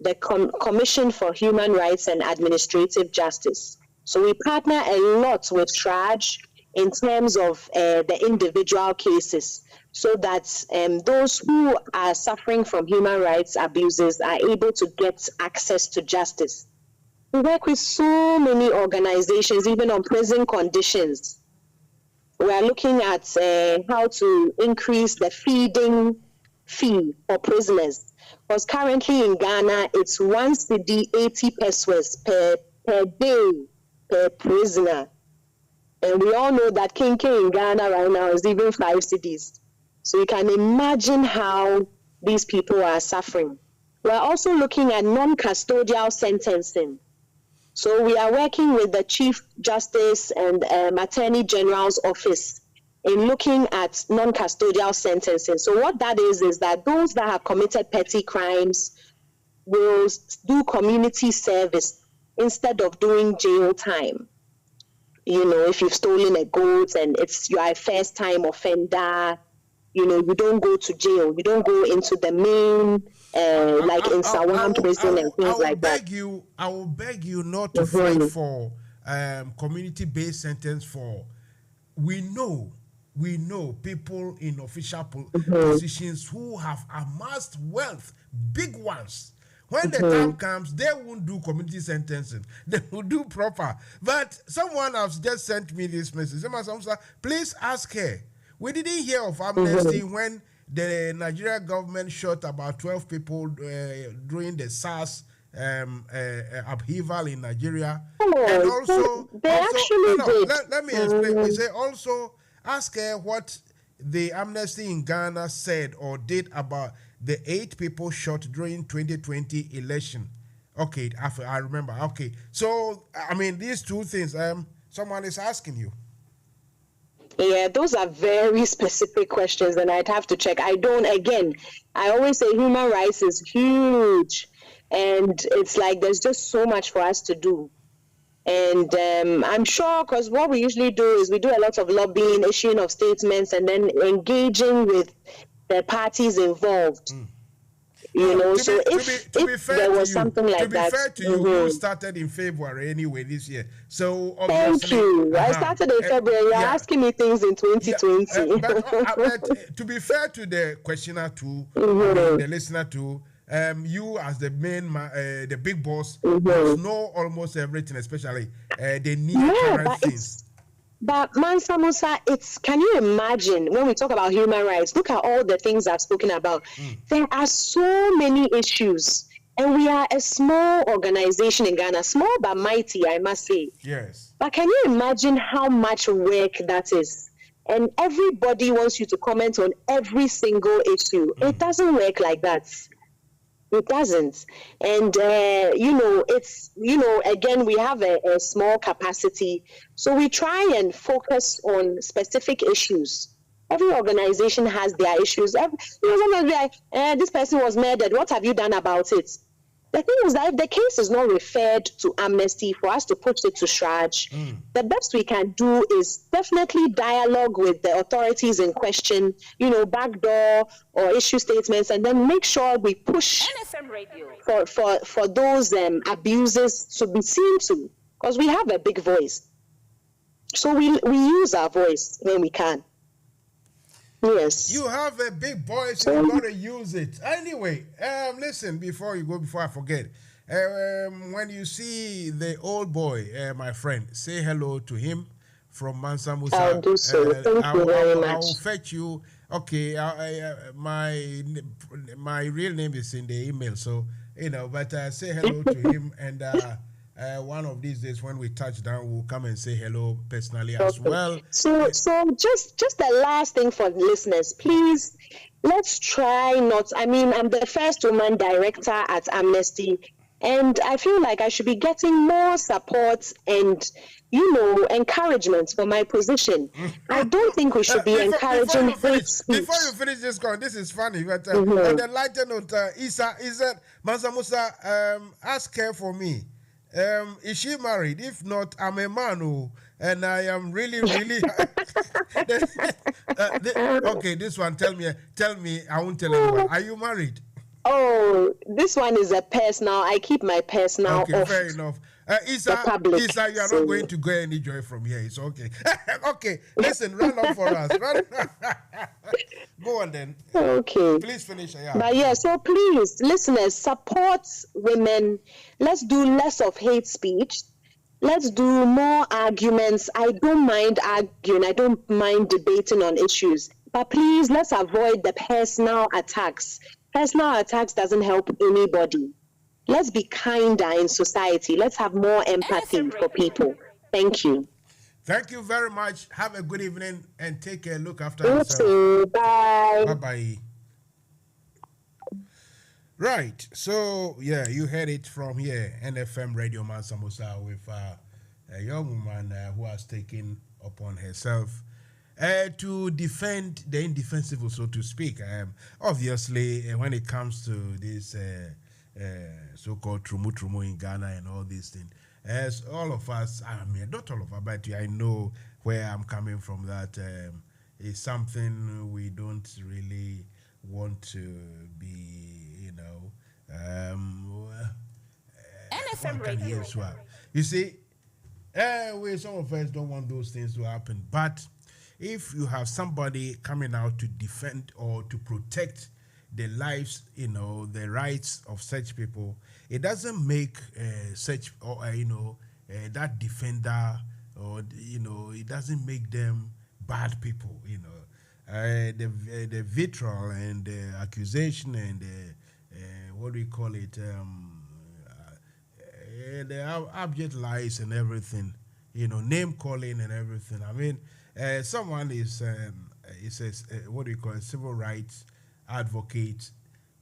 S10: the Commission for Human Rights and Administrative Justice. So we partner a lot with SHRAJ in terms of the individual cases, so that those who are suffering from human rights abuses are able to get access to justice. We work with so many organizations, even on prison conditions. We are looking at how to increase the feeding fee for prisoners. Because currently in Ghana, it's 1 cedi 80 pesos per day per prisoner. And we all know that kinky in Ghana right now is even 5 cedis. So you can imagine how these people are suffering. We're also looking at non-custodial sentencing. So we are working with the Chief Justice and Attorney General's office in looking at non-custodial sentencing. So what that is that those that have committed petty crimes will do community service instead of doing jail time. If you've stolen a goat and you are a first-time offender, you don't go to jail. You don't go into the main, like in Sawam prison and things like that.
S5: I will beg you not to fight for community-based sentence for. We know people in official positions who have amassed wealth, big ones. When the time comes, they won't do community sentencing. They will do proper. But someone has just sent me this message. Please ask her. We didn't hear of amnesty when the Nigerian government shot about 12 people during the SARS upheaval in Nigeria.
S10: Oh,
S5: And also,
S10: they actually did.
S5: Let me explain. We say also ask her what the Amnesty in Ghana said or did about the 8 people shot during 2020 election. Okay, I remember. Okay, so I mean these two things. Someone is asking you.
S10: Yeah, those are very specific questions, and I'd have to check. I always say human rights is huge, and it's like there's just so much for us to do. And I'm sure, because what we usually do is we do a lot of lobbying, issuing of statements, and then engaging with the parties involved. So if there was something like that.
S5: To be fair to you, you started in February anyway this year. So
S10: obviously. Thank you. I started in February. You're asking me things in 2020.
S5: But to be fair to the questioner too, the listener too, you as the main, the big boss, must know almost everything, especially the new current things.
S10: But Mansa Musa, can you imagine when we talk about human rights, look at all the things I've spoken about. There are so many issues, and we are a small organization in Ghana, small but mighty, I must say.
S5: Yes.
S10: But can you imagine how much work that is? And everybody wants you to comment on every single issue. It doesn't work like that. It doesn't. And, again, we have a small capacity. So we try and focus on specific issues. Every organization has their issues. Someone will be like, this person was murdered. What have you done about it? The thing is that if the case is not referred to Amnesty for us to push it to Shraj, the best we can do is definitely dialogue with the authorities in question, backdoor or issue statements, and then make sure we push
S1: NFM Radio
S10: for those abuses to be seen to, because we have a big voice. So we use our voice when we can. Yes.
S5: You have a big voice, so you gotta use it. Anyway, listen, before I forget. When you see the old boy, my friend, say hello to him from Mansa Musa.
S10: I'll do so. Thank you very much.
S5: I will fetch you. Okay, my real name is in the email, so but say hello to him, and one of these days when we touch down, we'll come and say hello personally as well.
S10: So just the last thing for the listeners, please, let's try not. I mean, I'm the first woman director at Amnesty, and I feel like I should be getting more support and encouragement for my position. I don't think we should be encouraging hate speech.
S5: Before you finish this call, this is funny, but on the lighter note, Isa, is that Mansa Musa, ask her for me. Is she married? If not, I'm a man and I am really, really. Okay, this one. Tell me. I won't tell anyone. Are you married?
S10: Oh, this one is a personal. I keep my personal.
S5: Okay, fair enough. Isa, you are not going to get any joy from here. It's okay. Okay, listen, run up for us. Go on then.
S10: Okay.
S5: Please finish.
S10: So please, listeners, support women. Let's do less of hate speech. Let's do more arguments. I don't mind arguing. I don't mind debating on issues. But please, let's avoid the personal attacks. Personal attacks doesn't help anybody. Let's be kinder in society. Let's have more empathy for people. Thank you.
S5: Thank you very much. Have a good evening and take a look after yourself.
S10: Bye.
S5: Bye-bye. Right. So, you heard it from here. NFM Radio Mansa Musa with a young woman who has taken upon herself to defend the indefensible, so to speak. Obviously, when it comes to this so-called trumu in Ghana and all these things, as all of us, I mean, not all of us, but I know where I'm coming from, that is something we don't really want to be,
S1: NFM Radio.
S5: You see, some of us don't want those things to happen, but if you have somebody coming out to defend or to protect the lives, the rights of such people, it doesn't make such, or that defender, or it doesn't make them bad people. The vitriol and the accusation and what do we call it? the abject lies and everything, name calling and everything. I mean, someone is what do you call it, civil rights advocate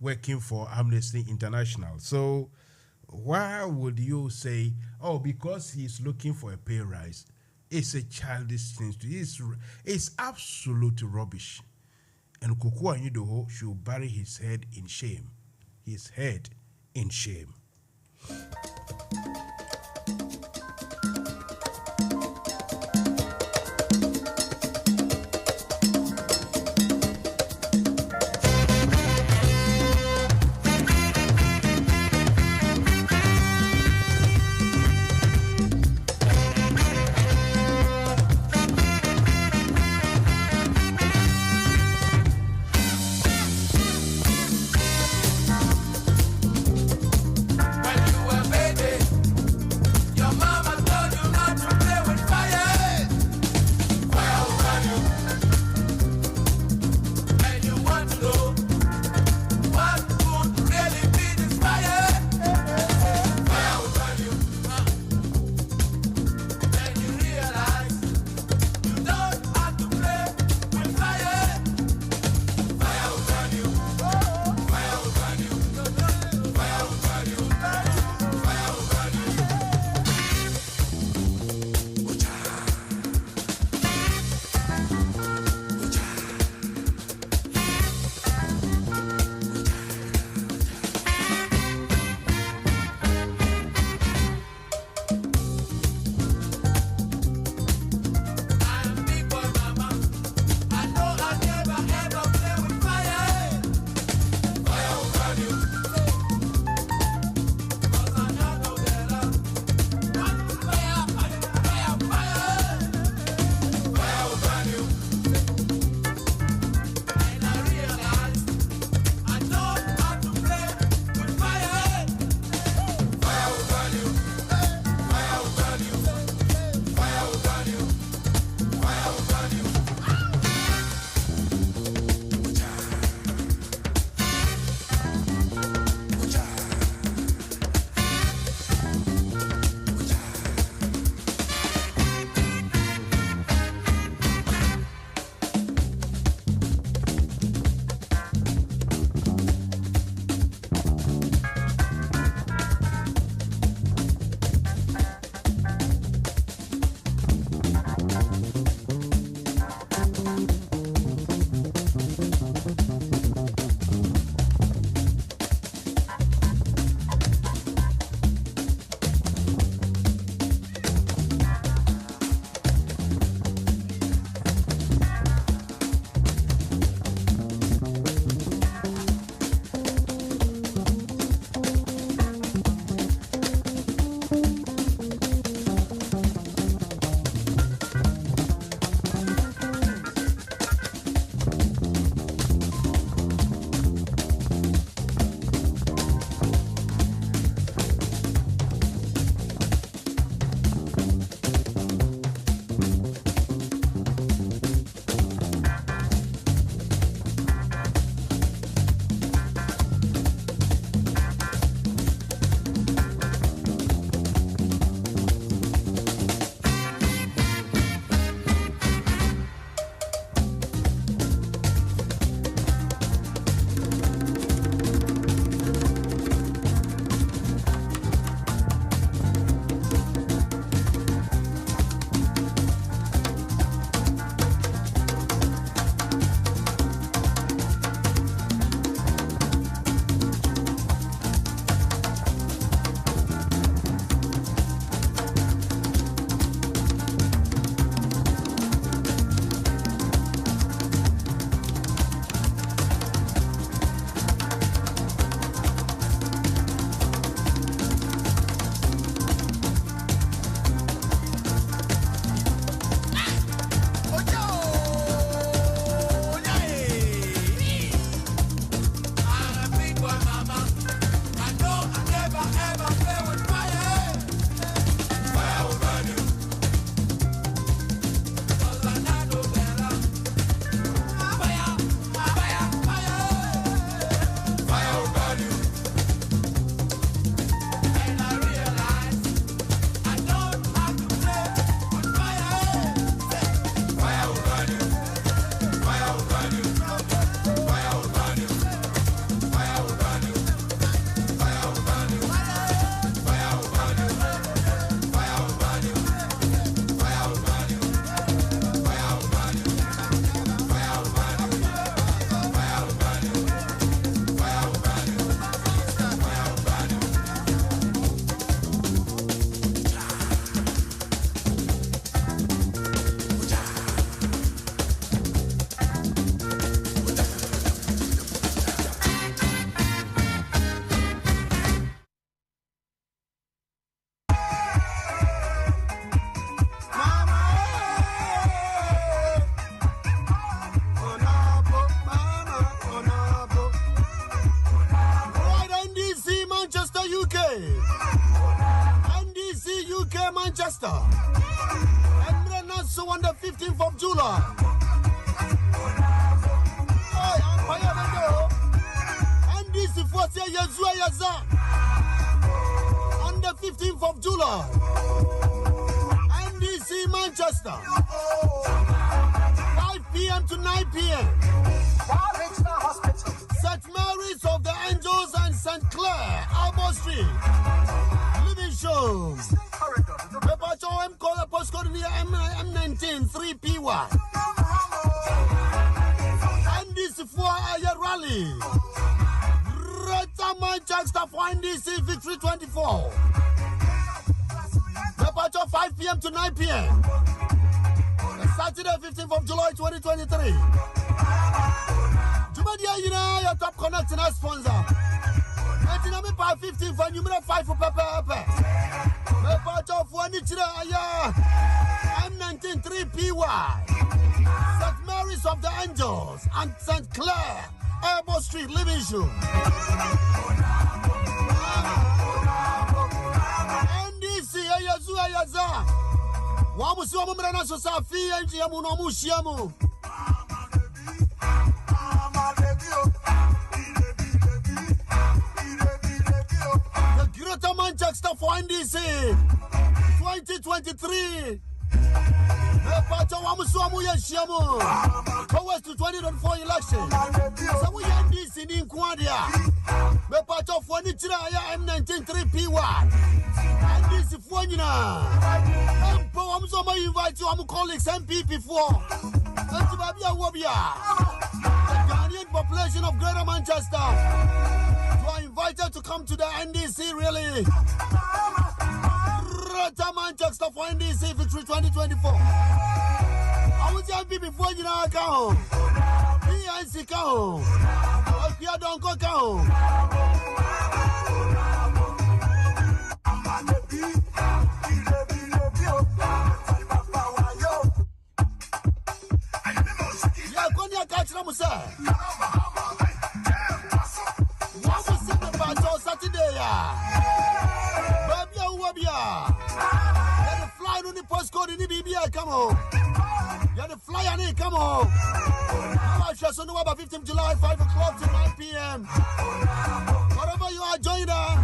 S5: working for Amnesty International. So why would you say, oh, because he's looking for a pay rise? It's a childish thing. It's absolute rubbish. And Kuku Anyidoho should bury his head in shame. His head in shame.
S2: Manchester. And Renasso on the 15th of July. Oh, and this is for Yazua on the 15th of July. NDC Manchester. 5 p.m. to 9 p.m. St. Mary's of the Angels and St. Clair, Albor Street. Living show. Pepacho M call a postcode near M19 3PY. And this for a rally. Greater Manchester for NDC Victory 24. Pepacho 5 p.m. to 9 p.m. Saturday 15th of July 2023. Jumadia, you know, your top connecting our sponsor. And you 15 for number 5 for Pepper. Pepper for M19 3PY. St. Mary's of the Angels and St. Clair, Albor Street, Livingston. NDC, Ayaza. Wamusi wa mumrana sosafi enji ya muno mushiamu. The Greater Manchester for NDC 2023. Pacha wamusi wa muya shiamu. Towards to 2024 election. So we NDC ni nkwadia. Pacha for nichira ya M19 3PY. NDC for nina. I'm so invite you, I'm colleagues MPP for the Ghanaian population of Greater Manchester. You are invited to come to the NDC really. Greater Manchester for NDC Victory 2024. I was MPP for you now, come. PNC come. Alpia don't go come. Musa. What was the battle Saturday? Babia Wabia. You're the fly on the postcode in the BBI, come on. You're the fly on it, come on. I shall know about 15th July, 5 o'clock to 9 p.m. Wherever you are, join the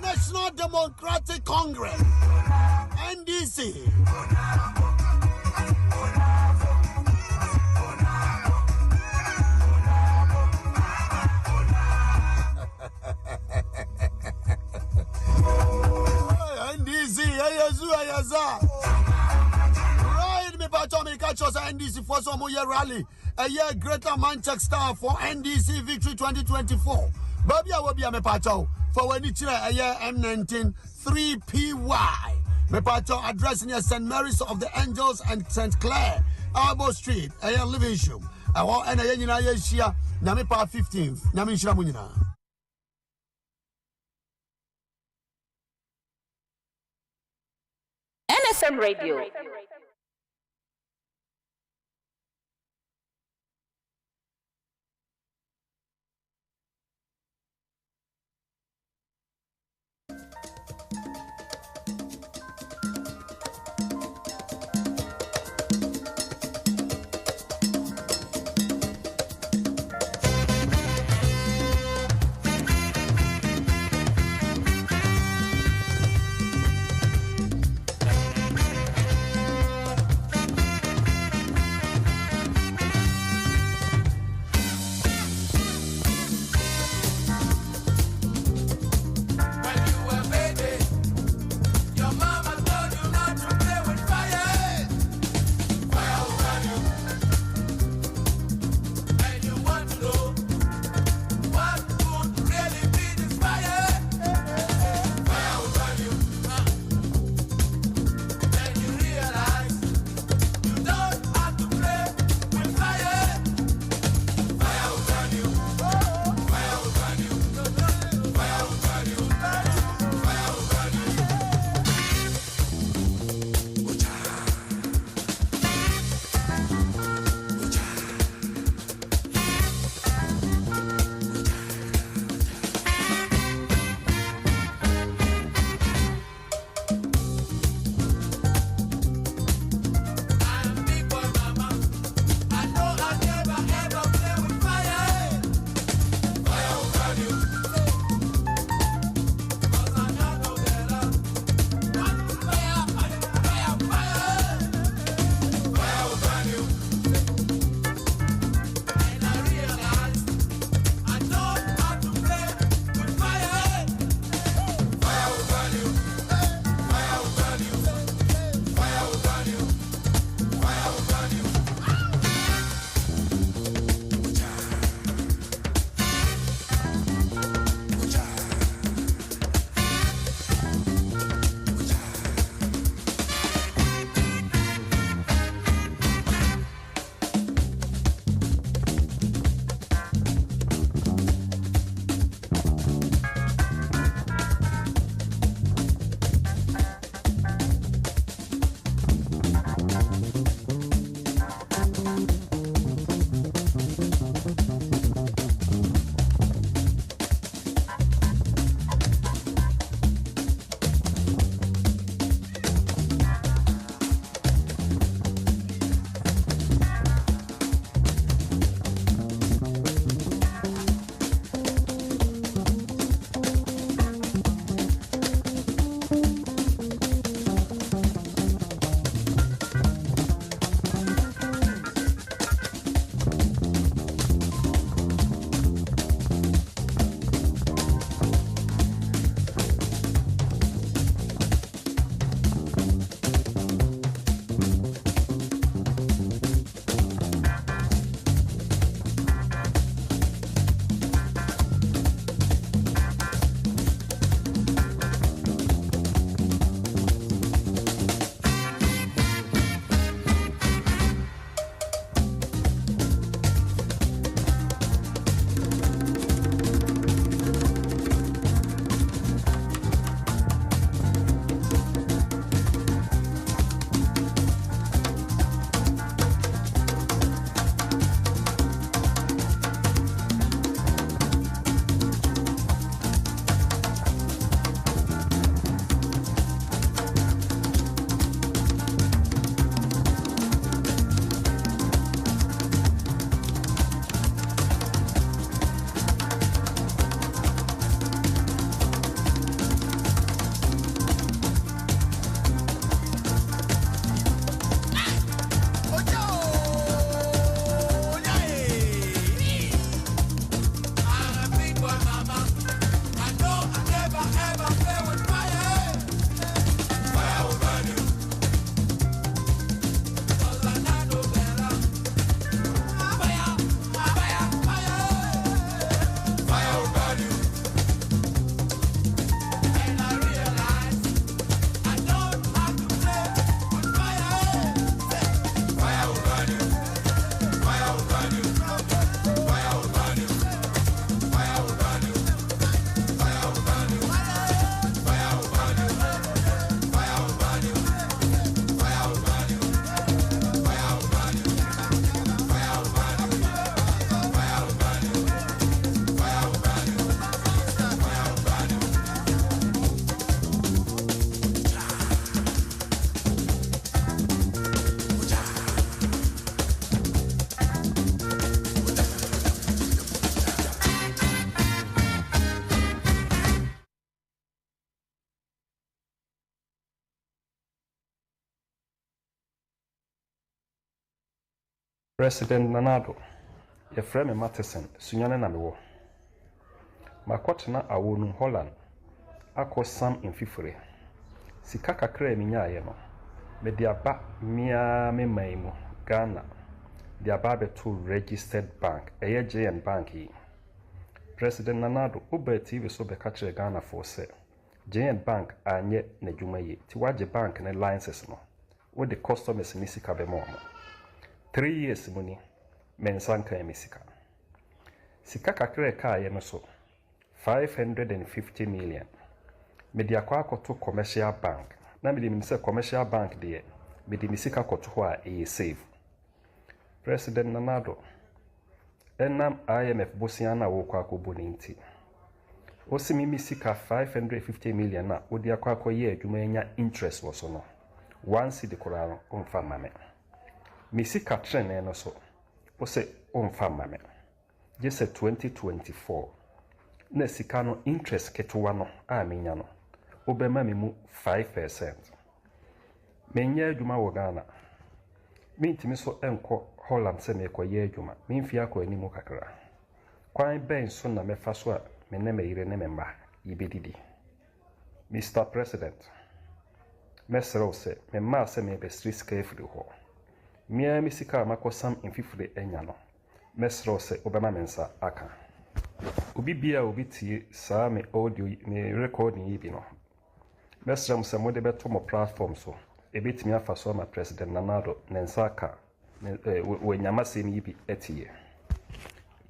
S2: National Democratic Congress, NDC. Right, me pacho me catch us NDC for some year rally. A year Greater Manchester for NDC Victory 2024. Baby, I will be a me pacho for when it's a year M19 3PY. Me pacho addressing your St. Mary's of the Angels and St. Clair, Albor Street, a year living show. I want and a year shia, Nami pa 15th, Nami Shramunina.
S1: NFM Radio.
S11: President Nanado, your friend Matheson, Sunyana Namiwo. Makotena awonu Holland, ako Sam in Fifure. Sikaka kre minya yeno. Me diaba mia me maimu, Ghana. Diaba betu registered bank, JN Bank yi. President Nanado, ube TV so bekachire Ghana for se. JN Bank anye nejuma yi. Tiwaje bank ne licenses no. With the customers ni sika be mo. 3 years muni mensanka emisika. Sika kakre ka ye no so 550 million. Media kwa akoto commercial bank. Na mede minse commercial bank de mede misika koto ho a e save. President Nanado enam IMF bosiana wo kwa akobo ni nti. Osimi misika 550 million na odi akwa akoye adwuma nya interest wo so no. Once the Quran on famame. Misika trene no so. Ose on famame. Just 2024. Ne sika no interest ketuwa no a menya no. Obema mi mu 5%. Menya adwuma wo Ghana. Mintimi so enko Holland se me koye adwuma. Mimfi akọ animu kakra. Kwan ben so na mefa so a me ne meyire ne memba yibedidi. Mr. President, mesero se me ma se me be street carefully ho. Mia mi sika makosam infifure enya no. Mesero se obema mensa aka. Obi bia obi tie saa me audio me recording yi bi no. Mesero se mo de beto mo platform so. Ebetimi afa so ma President Nanado nensa aka. We nyamase ni bi etie.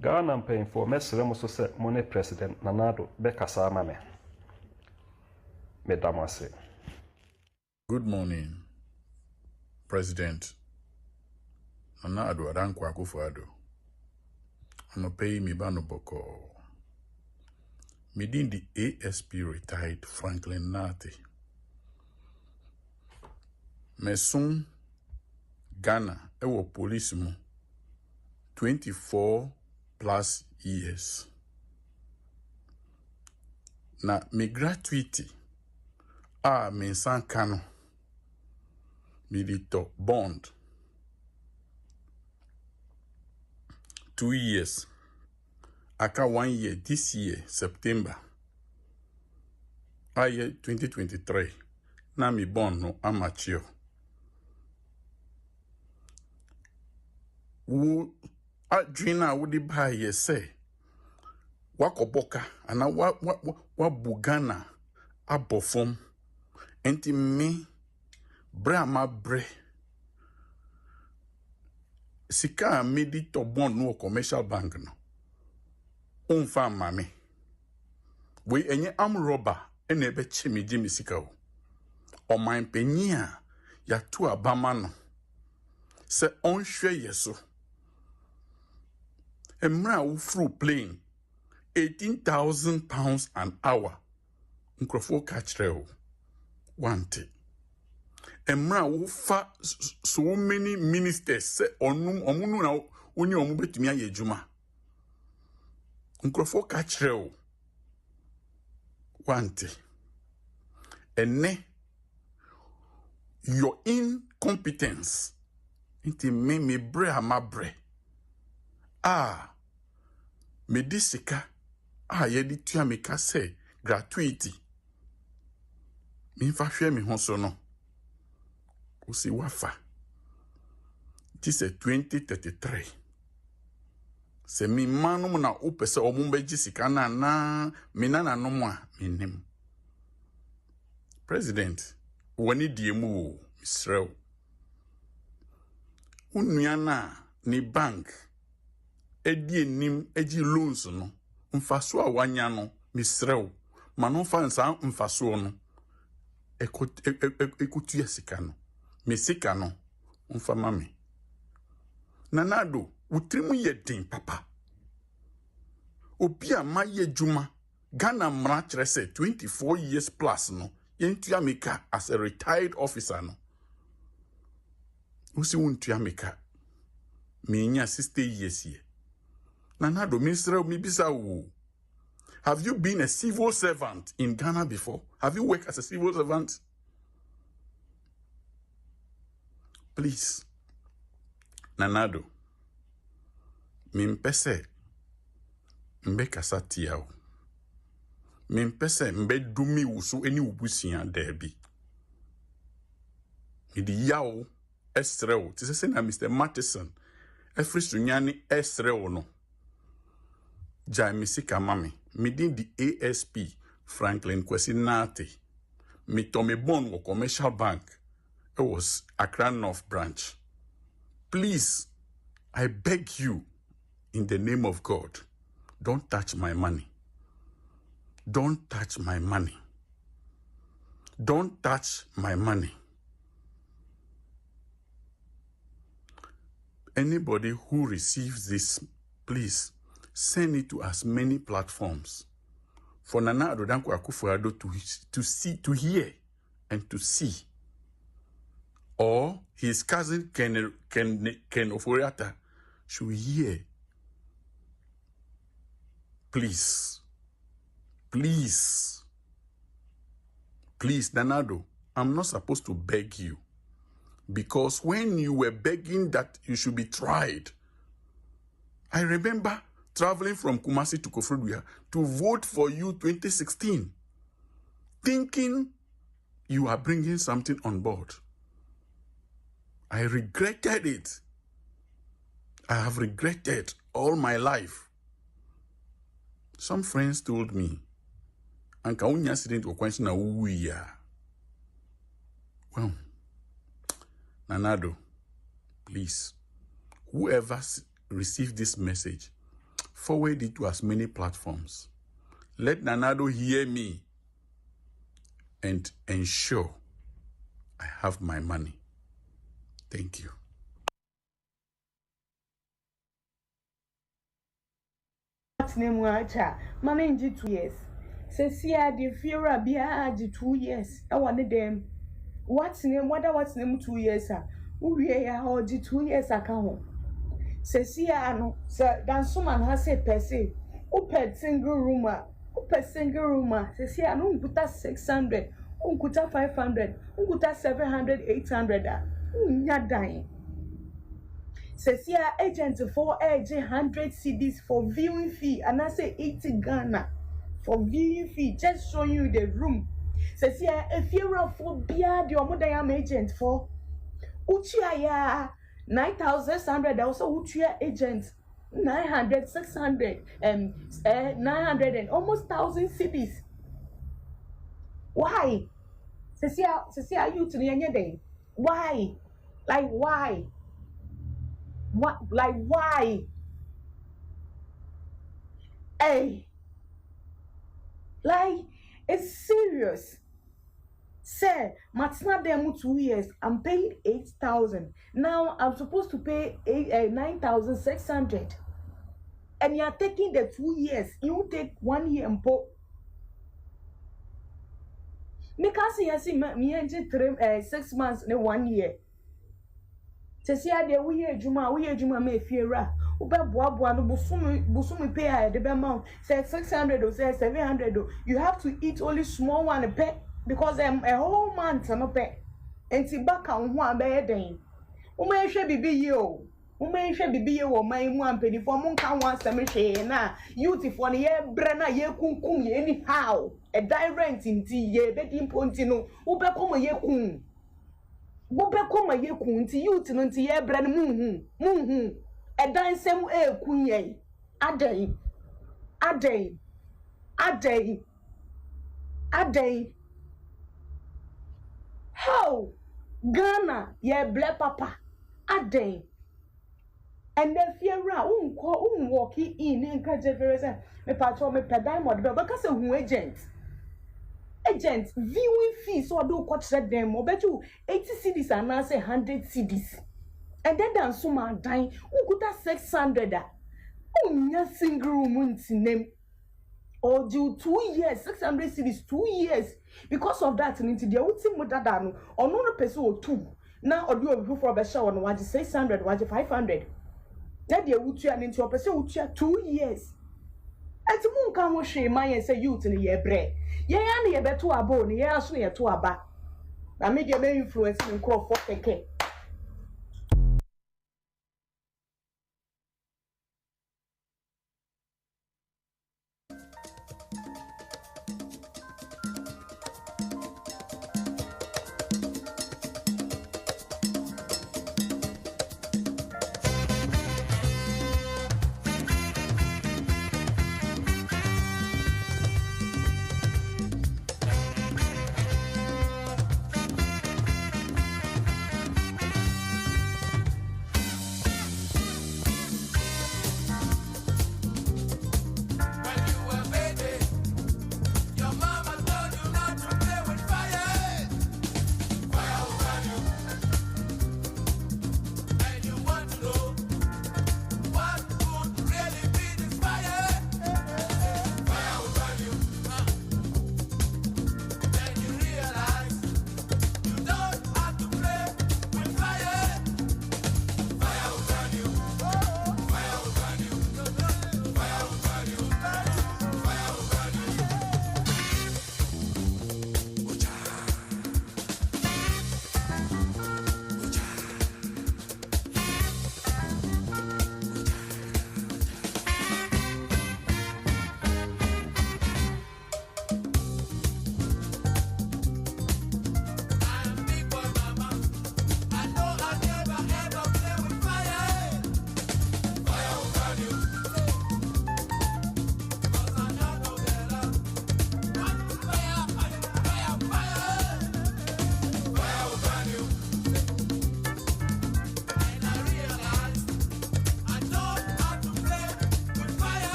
S11: Ghana mpanyinfo mesero mo so se mo ne President Nanado be kasa ama me. Medamase.
S12: Good morning, President Nana Addo Dankwa Akufo-Addo. I'm paying me bano boko. Midin the ASP retired Franklin Nate. Mesun Ghana ewo police mu 24 plus years. Na me gratuity mensan kano milito bond 2 years aka 1 year this year September year 2023 na mi bond no amateur wo adwina wo di ba ye say wakoboka ana wa bugana abofom enti me bra ma bre sika medi to bond no commercial bank no onfa mame we enye am robber ene be chimiji me sika o oman panyi a ya to abama no se onhwe yeso emra wo fru plane 18,000 pounds an hour nkrofo kachre wante emra wo fa so many ministers se omunu na oni omu betumi aye adwuma nkrofo kachre wante ene your incompetence inti me bre amabre me disika yedi tua me ka se gratuity mi fa hwe mi ho so no usi wafa this is 2033 se mi manu na upese omumbe jisika na mi nana no mu a minim president woni diemu misrew unua na ni bank edi enim eji loans no mfaso a wanya no misrew manu fa nsa mfaso no ekutu yesika no mesika no mfa mame Nanado utrimu yedin papa obi a maye juma Ghana mra kire se 24 years plus no yentua meka as a retired officer no usi wuntua meka menya 60 years ye Nanado minister mi bisa wo. Have you been a civil servant in Ghana before? Have you worked as a civil servant? Please, Nanado, Mimpese mbe kasatia o. Mimpese mbe dumi wusu eni ubusia debi. Midi yao esreo. Tise na Mr. Matheson. Efri sunyani esreo no. Jai misika mami. Midin di ASP Franklin Kwesi Nate. Mi tome bon wo commercial bank. It was Accra North Branch. Please, I beg you, in the name of God, don't touch my money. Don't touch my money. Don't touch my money. Anybody who receives this, please send it to as many platforms for Nana Adodanko Akufo-Addo to see, to hear, and to see. Or his cousin Ken Oforiatta should hear. Please, please, please, Nanado, I'm not supposed to beg you. Because when you were begging that you should be tried, I remember traveling from Kumasi to Koforidua to vote for you 2016, thinking you are bringing something on board. I regretted it. I have regretted all my life. Some friends told me, Anka unya accident wakwansi na uwiya. Well, Nanado, please, whoever received this message, forward it to as many platforms. Let Nanado hear me and ensure I have my money. Thank you.
S13: What's name wacha? Mama 2 years. Sesia the Fiora Bia 2 years. I wanted them. What's name? What's name 2 years? We are 2 years account. Sesia no, sir, dan someone has a per se. Uped single roomer. Sesia no unkuta 600. Unkuta 500. Unkuta 700, 800. Nya dying. Sesia agent for age 100 CDs for viewing fee, and I say 80 Ghana for viewing fee. Just show you the room. Sesia if you're for beer, the Omodayam agent for Uchia 9,600. Also Uchia agent 900, 600, 900 and almost 1,000 CDs. Why? Sesia you to the end day. Why? Like why? What? Like why? Hey, like it's serious. Say, Matsna demo 2 years. I'm paying 8,000. Now I'm supposed to pay 9,600. And you're taking the 2 years. You take 1 year and put. Because you see, me and 6 months in 1 year. Sesia de we juma me fiera. Ube boa no busumi pay a the amount. Say 600 or say 700. You have to eat only small one pay because a whole month no pay. And back on one bed then. Ume she bibi yo. Ume she bibi yo my one penny for monka one semishe na. Youth for the year brenna ye kun ye anyhow. A direct in tea ye bedding pontino. Ube come ye kun. Bobe koma ye kunti youth no nti ye bra no muhu edan sem e kunye adai how Ghana ye ble papa adai and the fiera walk in nka jeverese me patro me pedan mod be because who agent viewing fees so do quote them or bet you 80 CDs and now say 100 CDs and then dan so man dying who could 600 nya single room name or do 2 years 600 CDs 2 years because of that into the ultimate mother no or no person or two now or do a for a show on what 600 what 500 that they would and into a person would 2 years. Ati mun kan ho hwe man ye say youth ni ye bre ye ya na ye beto abo ni ye aso na ye to aba na me de be influence ni crop keke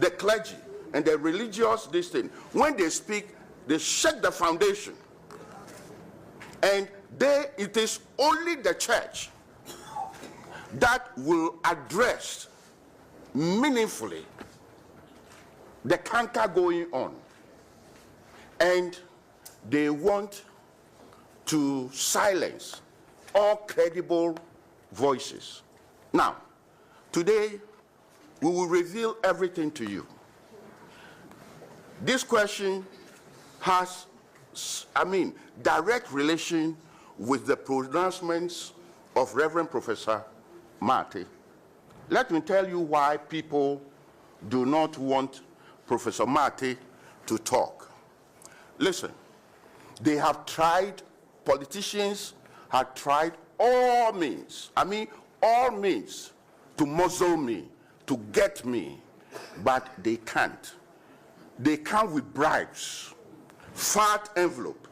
S7: the clergy and the religious this thing, when they speak, they shake the foundation. And it is only the church that will address meaningfully the canker going on. And they want to silence all credible voices. Now, today, we will reveal everything to you. This question has, direct relation with the pronouncements of Reverend Professor Marty. Let me tell you why people do not want Professor Marty to talk. Listen, they have tried, politicians have tried all means, all means to muzzle me, to get me, but they can't. They come with bribes, fat envelope,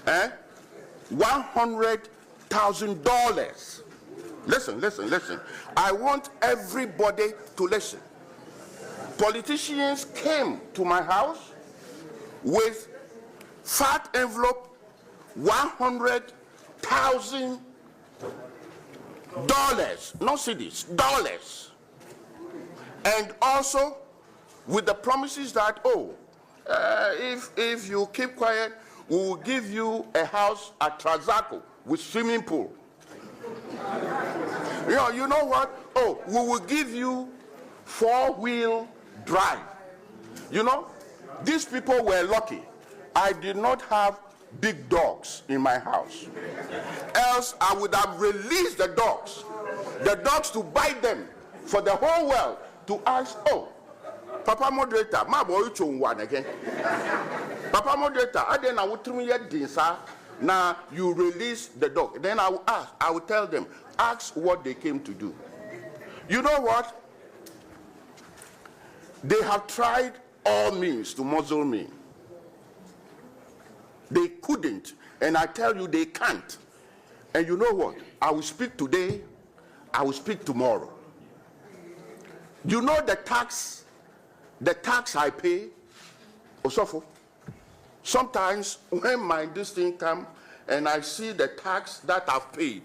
S7: $100,000. Listen. I want everybody to listen. Politicians came to my house with fat envelope, $100,000, not cedis, dollars. And also with the promises that, if you keep quiet, we will give you a house at Trazaco with swimming pool. You know what? We will give you 4-wheel drive. These people were lucky. I did not have big dogs in my house. Else I would have released the dogs to bite them for the whole world to ask, Papa Moderator, my boy one again. Papa Moderator, I then I would tell me now you release the dog. Then I will tell them, ask what they came to do. You know what? They have tried all means to muzzle me. They couldn't, and I tell you they can't. And you know what? I will speak today, I will speak tomorrow. You know the tax I pay, Osofo? Sometimes when this thing comes and I see the tax that I've paid,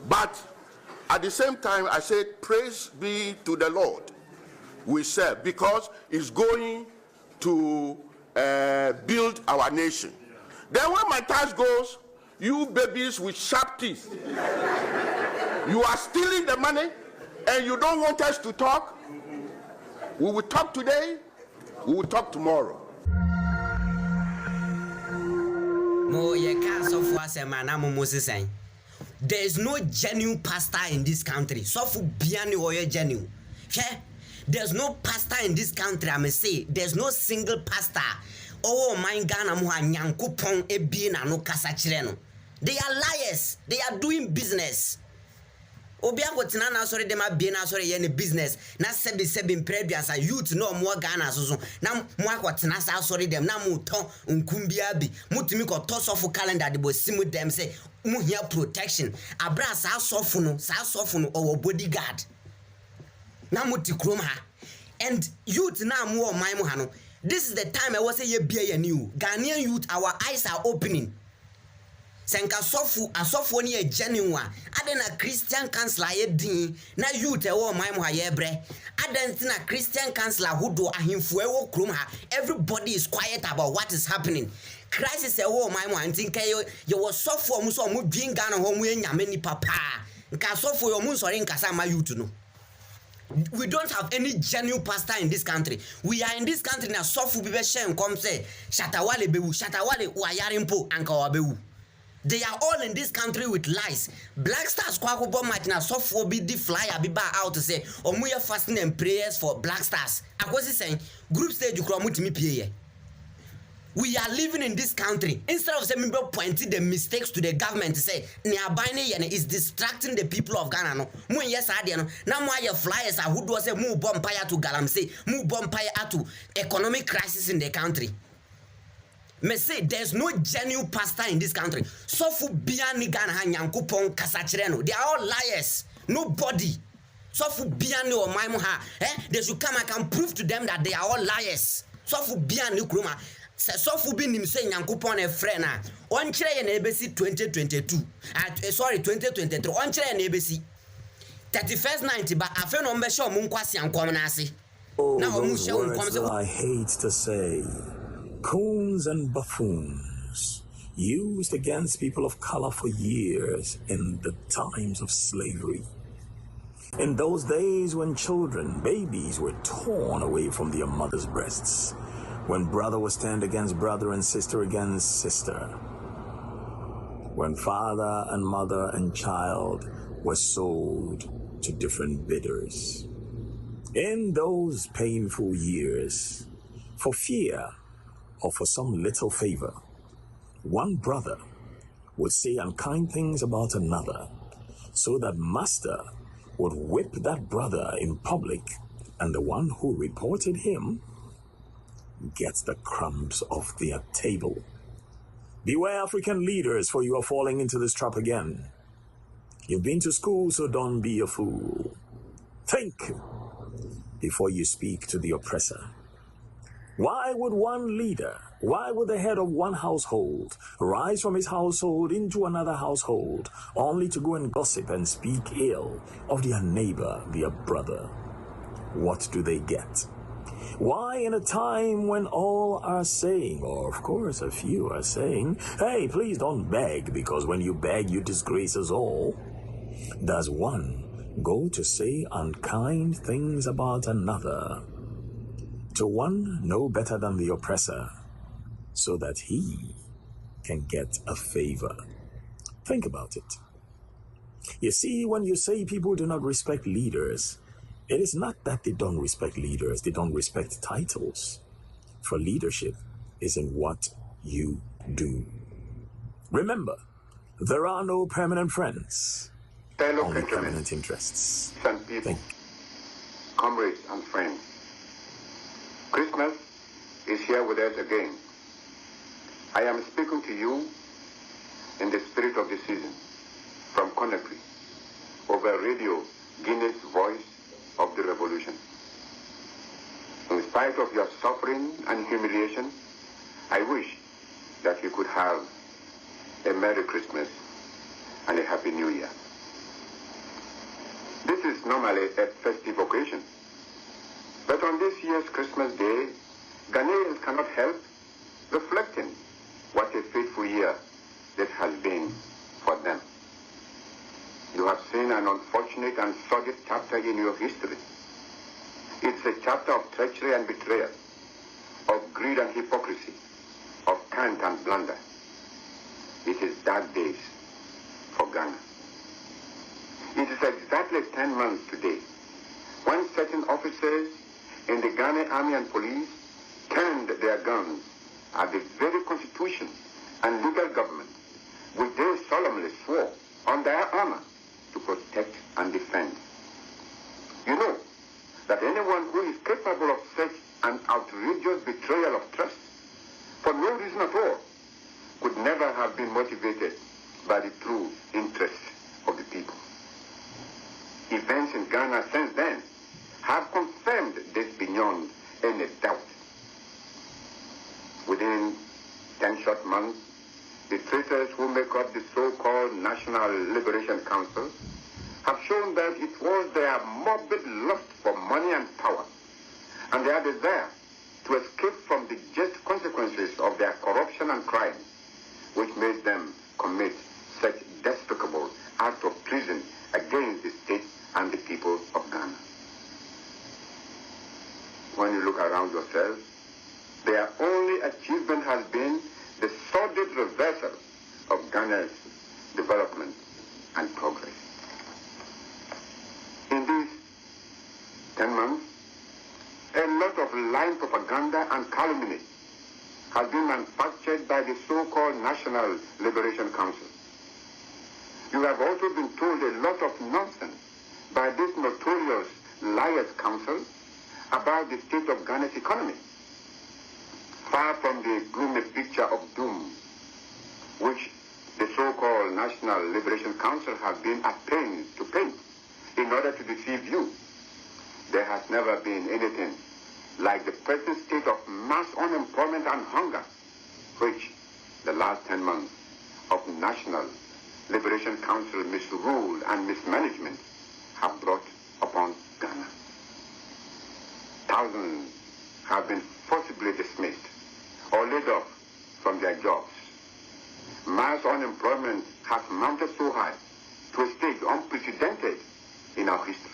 S7: but at the same time I said, praise be to the Lord we serve, because it's going to build our nation. Then when my tax goes, you babies with sharp teeth, you are stealing the money and you don't want us to talk. We will talk today, we will talk tomorrow.
S14: There is no genuine pastor in this country. Genuine. There's no pastor in this country, I may say. There's no single pastor. My Ghana Nyankopon ebina no kasa chireno. They are liars. They are doing business. Obiango tinana sorry dem abina sorry ye business. Na sebi preduasa youth no mo Ghana so. Na mo akwatina sa sorry dem na mo ton nkumbia bi. Mutimi ko toss off calendar de bo simu dem say mu here protection. Abra sa sofu no or bodyguard. Na muti krom ha. And youth na mo my mo hano. This is the time I was say ye be new. Ghanaian youth, our eyes are opening. Senka sofu ni a genuine. Adena Christian counselor ye din na youth e wo my mo ha ye bre. Adentina Christian counselor who do ahimfu e wo krom ha. Everybody is quiet about what is happening. Crisis e wo my mo antinka ye wo sofu omu so omu dwin Ghana ho mu enyame ni papa. Nka sofu yo mu nsori nkasa ma youth no. We don't have any genuine pastor in this country. We are in this country now. Sofu bibe shen come say shatawale wayarimpo anka wabewu. They are all in this country with lies. Black Stars kwako bo matina sofu bi di flyer bi ba out to say omuye fasting and prayers for Black Stars. Akosi saying group stage ukro mutimi pie. We are living in this country. Instead of saying pointing the mistakes to the government to say is distracting the people of Ghana. No, yes, I no. Now your flyers are who do say move bompire to Galamsey, move bompire to economic crisis in the country. Me say there's no genuine pastor in this country. Sofu biani Ghana ha nyankopon kasachire no. They are all liars. Nobody. Sofu biani or maimu ha. They should come. I can prove to them that they are all liars. Sofu biani kruma. Sofu bi nim say nyankopon e frɛ na. Onkyere ye na ebesi 2022. Sorry 2023. Onkyere ye na ebesi 31st night ba afa no mbe show mu nkwasi ankom na ase. Na o mu show nkom se
S15: I hate to say. Coons and buffoons used against people of color for years in the times of slavery. In those days when children, babies, were torn away from their mothers' breasts, when brother was turned against brother and sister against sister, when father and mother and child were sold to different bidders. In those painful years, for fear or for some little favor, one brother would say unkind things about another, so that master would whip that brother in public, and the one who reported him gets the crumbs off their table. Beware, African leaders, for you are falling into this trap again. You've been to school, so don't be a fool. Think before you speak to the oppressor. Why would one leader, why would the head of one household rise from his household into another household only to go and gossip and speak ill of their neighbor, their brother? What do they get? Why, in a time when all are saying, or of course a few are saying, hey, please don't beg, because when you beg, you disgrace us all, does one go to say unkind things about another, to one no better than the oppressor, so that he can get a favor? Think about it. You see, when you say people do not respect leaders, it is not that they don't respect leaders, they don't respect titles. For leadership is in what you do. Remember, there are no permanent friends, only permanent interests.
S16: And people, comrades and friends, Christmas is here with us again. I am speaking to you in the spirit of the season from Conakry over Radio Guinness Voice of the Revolution. In spite of your suffering and humiliation, I wish that you could have a Merry Christmas and a Happy New Year. This is normally a festive occasion, but on this year's Christmas Day, Ghanaians cannot help reflecting what a fateful year this has been for them. You have seen an unfortunate and sordid chapter in your history. It's a chapter of treachery and betrayal, of greed and hypocrisy, of cant and blunder. It is dark days for Ghana. It is exactly 10 months today when certain officers in the Ghana Army and Police turned their guns at the very constitution and legal government which they solemnly swore on their honor to protect and defend. You know that anyone who is capable of such an outrageous betrayal of trust for no reason at all could never have been motivated by the true interests of the people. Events in Ghana since then have confirmed this beyond any doubt. Within 10 short months, the traitors who make up the so-called National Liberation Council have shown that it was their morbid lust for money and power and their desire to escape from the just consequences of their corruption and crime which made them commit such despicable acts of treason against the state and the people of Ghana. When you look around yourselves, their only achievement has been the sordid reversal of Ghana's development and progress. In these 10 months, a lot of lying propaganda and calumny has been manufactured by the so-called National Liberation Council. You have also been told a lot of nonsense by this notorious Liars Council about the state of Ghana's economy. far from the gloomy picture of doom which the so-called National Liberation Council have been at pains to paint in order to deceive you, there has never been anything like the present state of mass unemployment and hunger, which the last 10 months of National Liberation Council misrule and mismanagement have brought upon Ghana. Thousands have been forcibly dismissed or laid off from their jobs. Mass unemployment has mounted so high to a stage unprecedented in our history.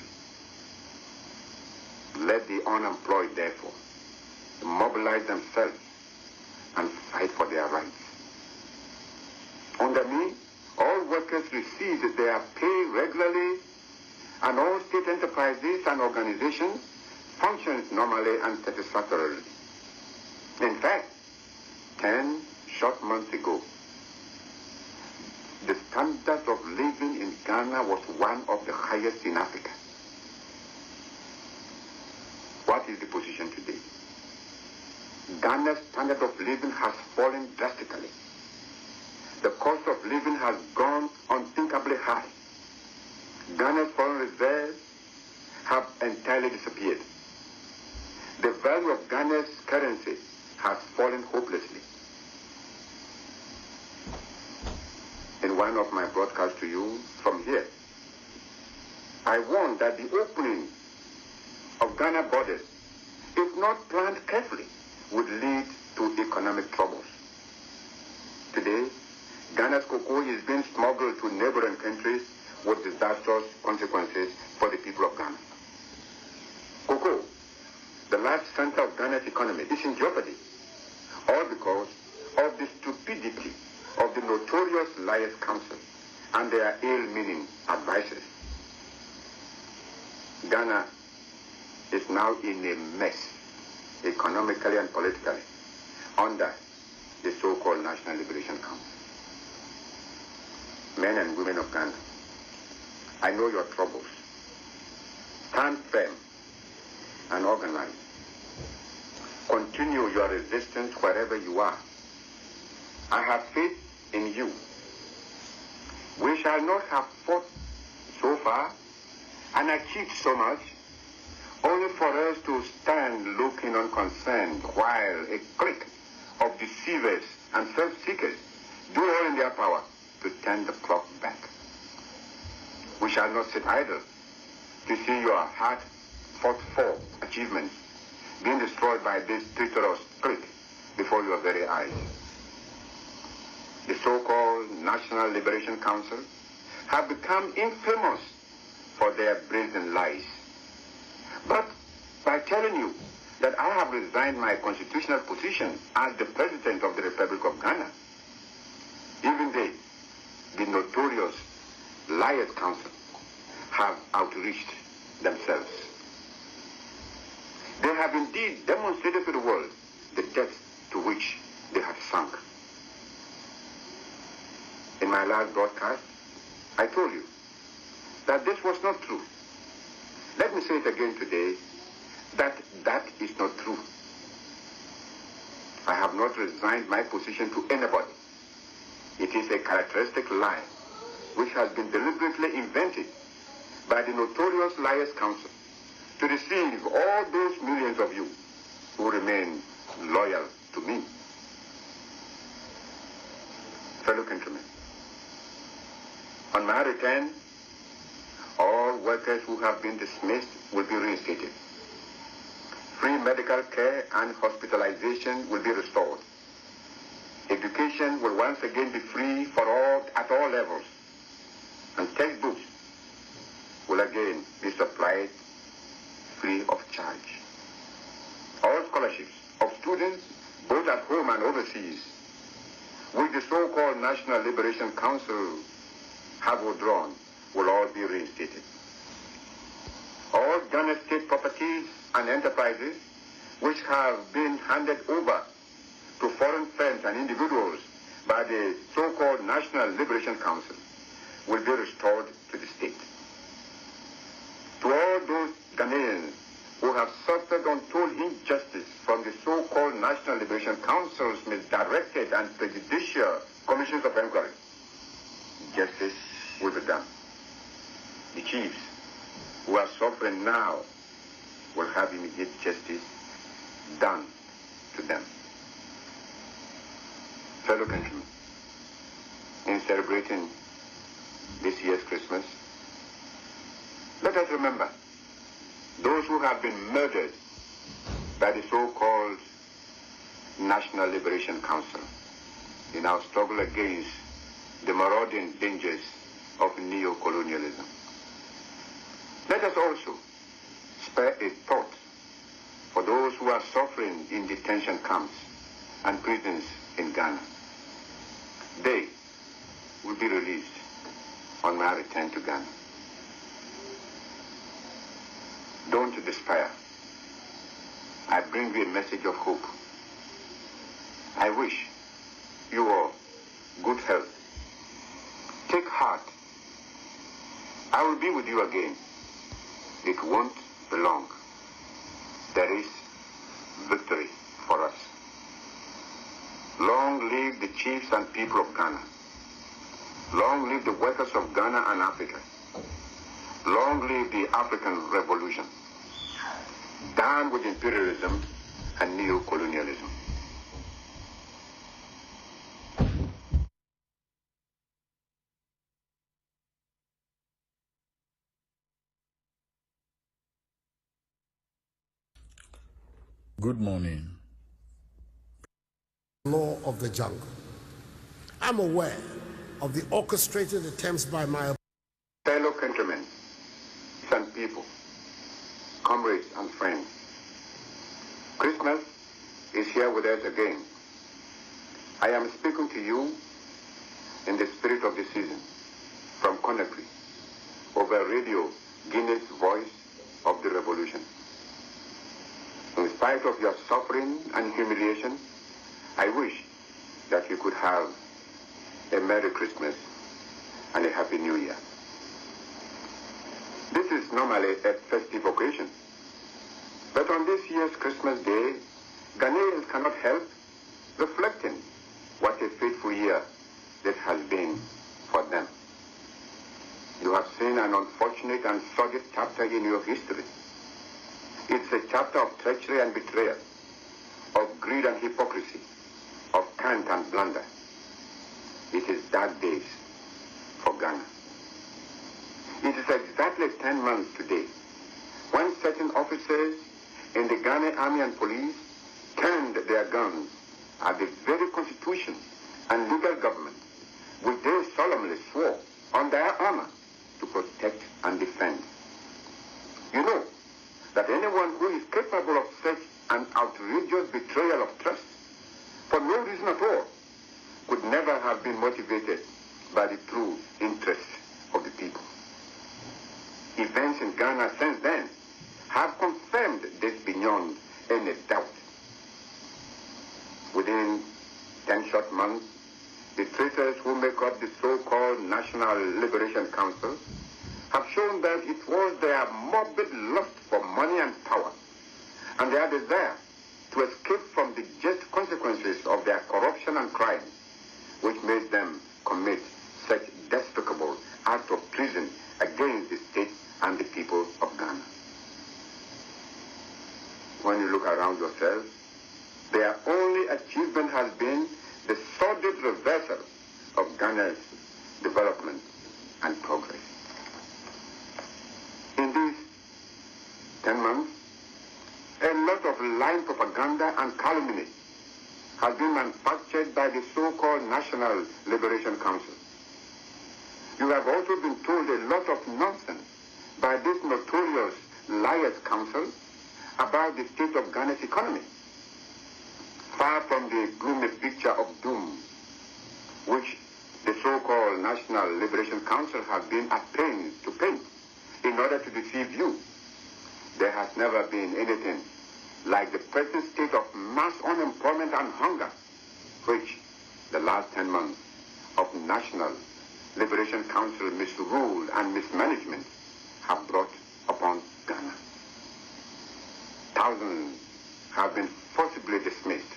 S16: Let the unemployed, therefore, mobilize themselves and fight for their rights. Under me, all workers receive their pay regularly, and all state enterprises and organizations function normally and satisfactorily. In fact, 10 short months ago, the standard of living in Ghana was one of the highest in Africa. What is the position today? Ghana's standard of living has fallen drastically. The cost of living has gone unthinkably high. Ghana's foreign reserves have entirely disappeared. The value of Ghana's currency has fallen hopelessly. In one of my broadcasts to you from here, I warned that the opening of Ghana borders, if not planned carefully, would lead to economic troubles. Today, Ghana's cocoa is being smuggled to neighboring countries with disastrous consequences for the people of Ghana. Cocoa, the large center of Ghana's economy, is in jeopardy, all because of the stupidity of the notorious Liars Council and their ill-meaning advisors. Ghana is now in a mess, economically and politically, under the so-called National Liberation Council. Men and women of Ghana, I know your troubles. Stand firm and organize. Continue your resistance wherever you are. I have faith in you. We shall not have fought so far and achieved so much only for us to stand looking unconcerned while a clique of deceivers and self-seekers do all in their power to turn the clock back. We shall not sit idle to see your hard-fought-for achievements being destroyed by this traitorous clique before your very eyes. The so-called National Liberation Council have become infamous for their brazen lies. But by telling you that I have resigned my constitutional position as the President of the Republic of Ghana, even they, the notorious Liars Council, have outreached themselves. They have indeed demonstrated to the world the depth to which they have sunk. In my last broadcast, I told you that this was not true. Let me say it again today, that is not true. I have not resigned my position to anybody. It is a characteristic lie which has been deliberately invented by the notorious Liars Council to deceive all those millions of you who remain loyal to me. Fellow countrymen, on my return, all workers who have been dismissed will be reinstated. Free medical care and hospitalization will be restored. Education will once again be free for all at all levels, and textbooks will again be supplied free of charge. All scholarships of students, both at home and overseas, which the so-called National Liberation Council have withdrawn, will all be reinstated. All Ghana state properties and enterprises which have been handed over to foreign firms and individuals by the so-called National Liberation Council will be restored to the state. To all those Ghanaians who have suffered untold injustice from the so-called National Liberation Council's misdirected and prejudicial commissions of inquiry, justice will be done. The chiefs who are suffering now will have immediate justice done to them. Fellow countrymen, in celebrating this year's Christmas, let us remember those who have been murdered by the so-called National Liberation Council in our struggle against the marauding dangers of neo-colonialism. Let us also spare a thought for those who are suffering in detention camps and prisons in Ghana. They will be released on my return to Ghana. Don't despair. I bring you a message of hope. I wish you all good health. Take heart. I will be with you again. It won't be long. There is victory for us. Long live the chiefs and people of Ghana. Long live the workers of Ghana and Africa. Long live the African Revolution. Down with imperialism and neo-colonialism.
S12: Good morning.
S2: Law of the jungle. I'm aware of the orchestrated attempts by my
S16: fellow countrymen and people, comrades and friends. Christmas is here with us again. I am speaking to you in the spirit of the season from Conakry over Radio Guinness Voice of the Revolution. In spite of your suffering and humiliation, I wish that you could have a Merry Christmas and a Happy New Year. This is normally a festive occasion, but on this year's Christmas Day, Ghanaians cannot help reflecting what a fateful year this has been for them. You have seen an unfortunate and sordid chapter in your history. It's a chapter of treachery and betrayal, of greed and hypocrisy, of cant and blunder. It is dark days for Ghana. It is exactly 10 months today when certain officers in the Ghana Army and Police turned their guns at the very constitution and legal government which they solemnly swore on their honor to protect and defend. You know that anyone who is capable of such an outrageous betrayal of trust for no reason at all could never have been motivated by the true interests of the people. Events in Ghana since then have confirmed this beyond any doubt. Within 10 short months, the traitors who make up the so-called National Liberation Council have shown that it was their morbid lust for money and power and their desire to escape from the just consequences of their corruption and crime which made them commit such despicable acts of treason against the state and the people of Ghana. When you look around yourselves, their only achievement has been the sordid reversal of Ghana's development and progress. In these 10 months, a lot of lying propaganda and calumny has been manufactured by the so-called National Liberation Council. You have also been told a lot of nonsense by this notorious Liars Council about the state of Ghana's economy. Far from the gloomy picture of doom which the so-called National Liberation Council have been at pains to paint in order to deceive you, there has never been anything like the present state of mass unemployment and hunger which the last 10 months of National Liberation Council misrule and mismanagement have brought upon Ghana. thousands have been forcibly dismissed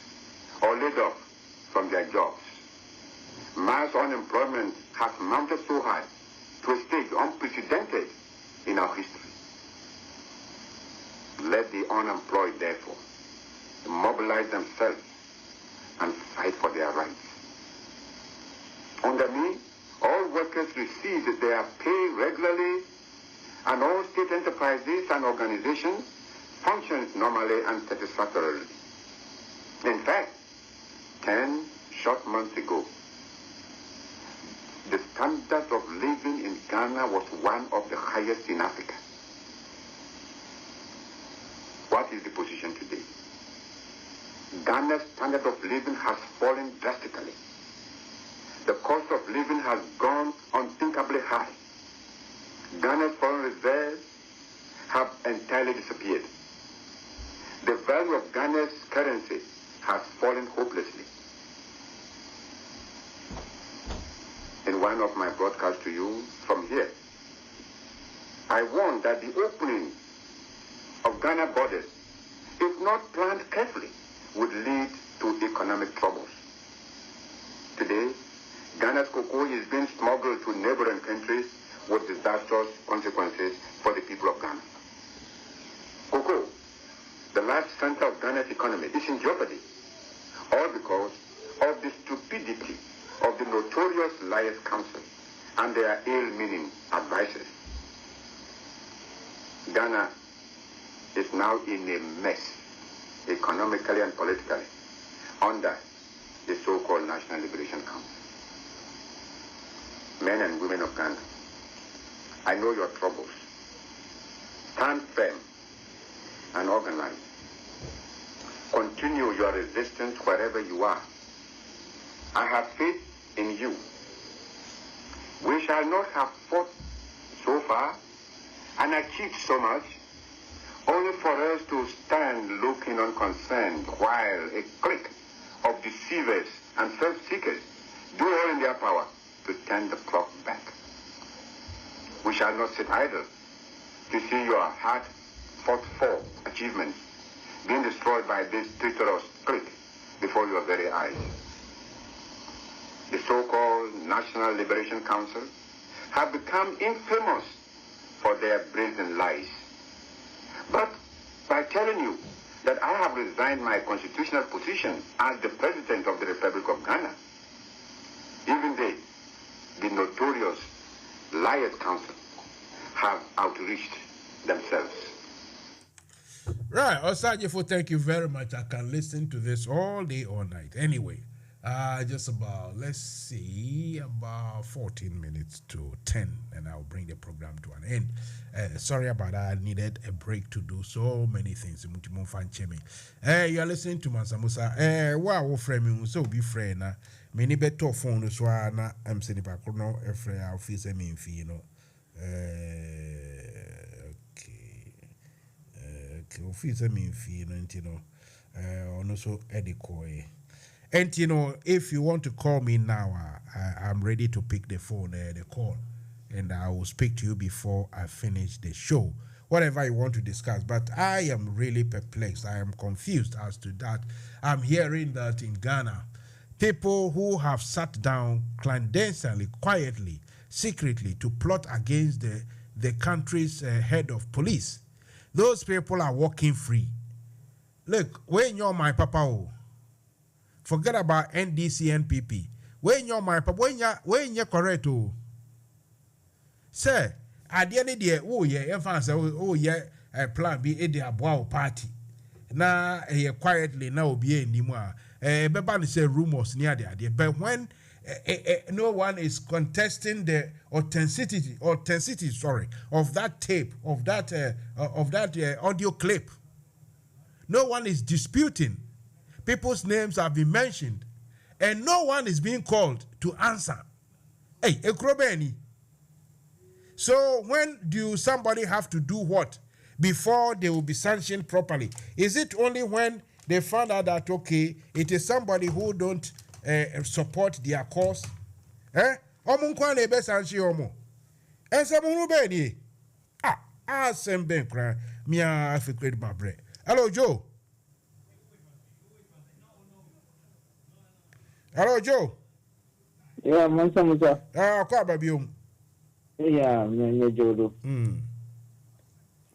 S16: or laid off from their jobs. Mass unemployment has mounted so high to a stage unprecedented in our history. Let the unemployed, therefore, mobilize themselves and fight for their rights. Under me, all workers receive their pay regularly, and all state enterprises and organizations function normally and satisfactorily. In fact, 10 short months ago, the standard of living in Ghana was one of the highest in Africa. What is the position today? Ghana's standard of living has fallen drastically. The cost of living has gone unthinkably high. Ghana's foreign reserves have entirely disappeared. The value of Ghana's currency has fallen hopelessly. In one of my broadcasts to you from here, I warned that the opening of Ghana borders, if not planned carefully, would lead to economic troubles. Today, Ghana's cocoa is being smuggled to neighboring countries with disastrous consequences for the people of Ghana. Cocoa, the large center of Ghana's economy, is in jeopardy, all because of the stupidity of the notorious Liars Council and their ill-meaning advisors. Ghana is now in a mess, economically and politically, under the so-called National Liberation Council. Men and women of Ghana, I know your troubles. Stand firm and organize. Continue your resistance wherever you are. I have faith in you. We shall not have fought so far and achieved so much, only for us to stand looking unconcerned while a clique of deceivers and self-seekers do all in their power to turn the clock back. We shall not sit idle to see your hard-fought-for achievements being destroyed by this traitorous clique before your very eyes. The so-called National Liberation Council have become infamous for their brazen lies. But by telling you that I have resigned my constitutional position as the President of the Republic of Ghana, even they, the notorious Liars Council, have outreached themselves.
S5: Right, Osajifo, thank you very much. I can listen to this all day, all night. Anyway, just about, let's see, about 14 minutes to 10, and I'll bring the program to an end. Sorry about that. I needed a break to do so many things. You are listening to Mansa Musa. Wow, framing so be friend. Many better phone so I'm saying back no every office I mean you know. Okay, office I mean you know, also Edikoy. And you know, if you want to call me now, I'm ready to pick the phone, the call, and I will speak to you before I finish the show. Whatever you want to discuss, but I am really perplexed. I am confused as to that. I'm hearing that in Ghana, people who have sat down clandestinely, quietly, secretly to plot against the country's head of police, those people are walking free. Look, when you're my papa, forget about NDC and PP. When you're my papa, when you're correct, sir, at the end of the day, oh yeah, plan B, a bow party. Now, quietly now be anymore. Beban say rumors near the idea, but when no one is contesting the authenticity, of that tape, of that audio clip, no one is disputing. People's names have been mentioned, and no one is being called to answer. Hey, Ekrobeni. So when do somebody have to do what before they will be sanctioned properly? Is it only when they found out that, okay, it is somebody who don't support their cause? Omunkwane be sanction omo. Ensemunu be ni. Asem ben kra. Mi a fi create my bread. Hello, Joe. Hello, Joe.
S17: Yeah, Mansa Musa.
S5: Kwa baby.
S17: Yeah, Joe.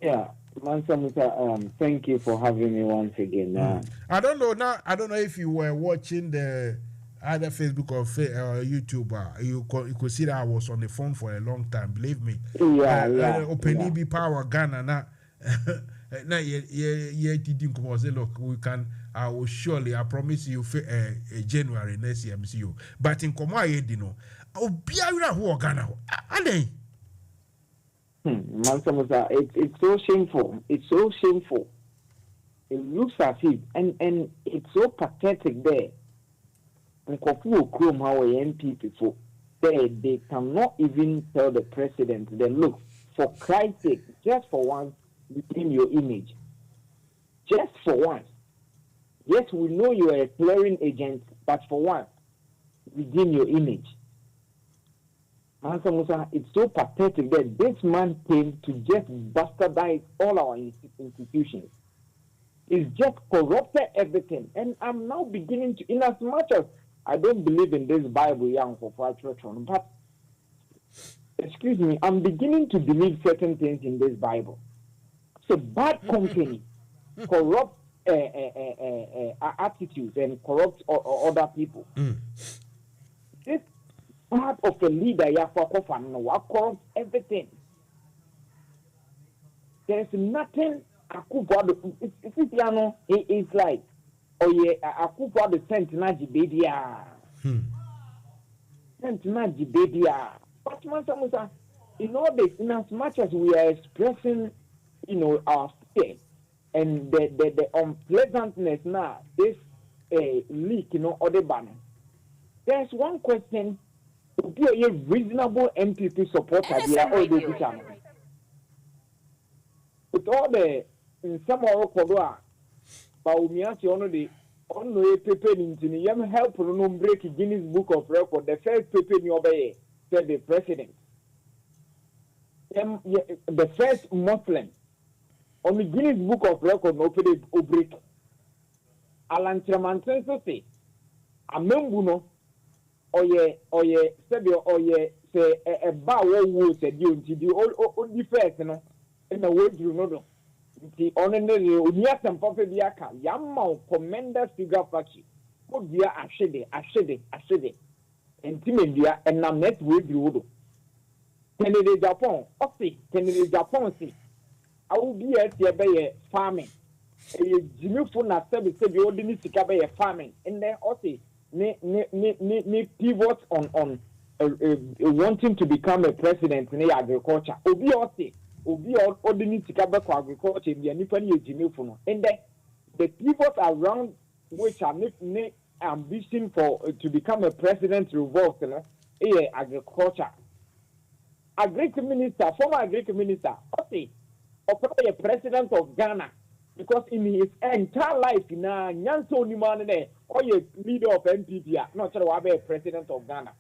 S17: Yeah, Mansa Musa. Thank you for having me once again.
S5: I don't know now. I don't know if you were watching the either Facebook or YouTube. You could see that I was on the phone for a long time. Believe me. Open be power Ghana now. Now didn't come and say, look, we can. I will surely. I promise you. January next year, MCU. But in Koma, you know, I'll be around who Ghana.
S17: Mansa Musa, it's so shameful. It's so shameful. It looks as if, and it's so pathetic there. And Kofu Okrom, how MP people, they cannot even tell the president that, look, for Christ's sake, just for once, redeem your image. Just for once. Yes, we know you are a clearing agent, but for once, redeem your image. Mansa Musa, it's so pathetic that this man came to just bastardize all our institutions. He's just corrupted everything. And I'm now beginning to, in as much as I don't believe in this Bible, but excuse me, I'm beginning to believe certain things in this Bible. So bad company, corrupt attitudes and corrupt other people. This part of the leader, corrupt everything. There's nothing it's like, oh yeah, Akufa the Centenaji baby. Centenaji baby. But Mansa Musa, in all this, in as much as we are expressing, our fear and the unpleasantness now, this leak, or the banner. There's one question: be a reasonable MPP supporter with all the some of our but we have to honor the paper into the help no break Guinness Book of Record. The first paper in obey said the president. The first Muslim on the Guinness Book of Record no break. Alan Tramanten so say Amembuno oye say a bar wo said you all the first no in the way you know. The honorary Unias and Papa Biaka, Yamma, Commander Figure Fachi, put via Ashede, and Timindia, and now next week you. Kennedy Japan, Kennedy Japan, see. I will be at the farming. A Jimmy Funa service said you only need to cover a farming, and then also pivot on wanting to become a president in agriculture. Obi also. Obi ordinary to cover agriculture in the Nipani and the pivot around which are ambition for to become a president revolves agriculture. Former agriculture minister, a president of Ghana, because in his entire life, Nyanso Nimane, or a leader of NPP, not sure why a president of Ghana.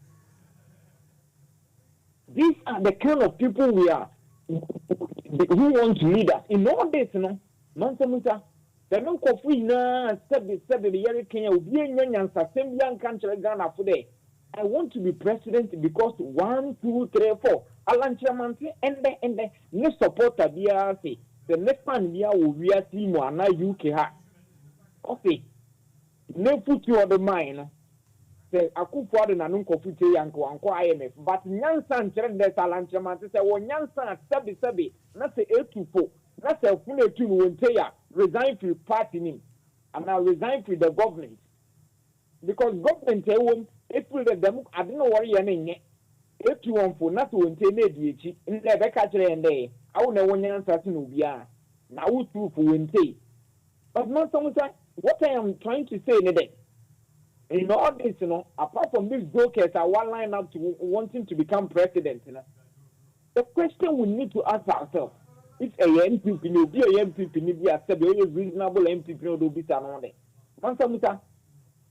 S17: These are the kind of people we are. Who want to lead us in all this, Mansa Musa. The non coffee na the year Kenya will be in Yan Sasembian country Ghana for day. I want to be president because 1, 2, 3, 4. Alan Chamanti and the next supporter BRC. The next man will be a team or UK. Okay. No put you on the mind. Say Akufo na nunko fute yanko anko IMF but nyansa nkyere de talanchama say wo nyansa sabi na say etufo na say fune etu no wonte ya resign from party nim and now resign from the government because government if them I don't know what you nye etu wonfo na so wonte na edi echi nle be ka kire ende awu na wo nyansa ti no bia na wo tufu wonte but not so much what I am trying to say in the in all this, apart from these jokers are one line up to wanting to become president, the question we need to ask ourselves: if a MPP will be a MPP, be a reasonable MPP, will be around it. Mansa Musa,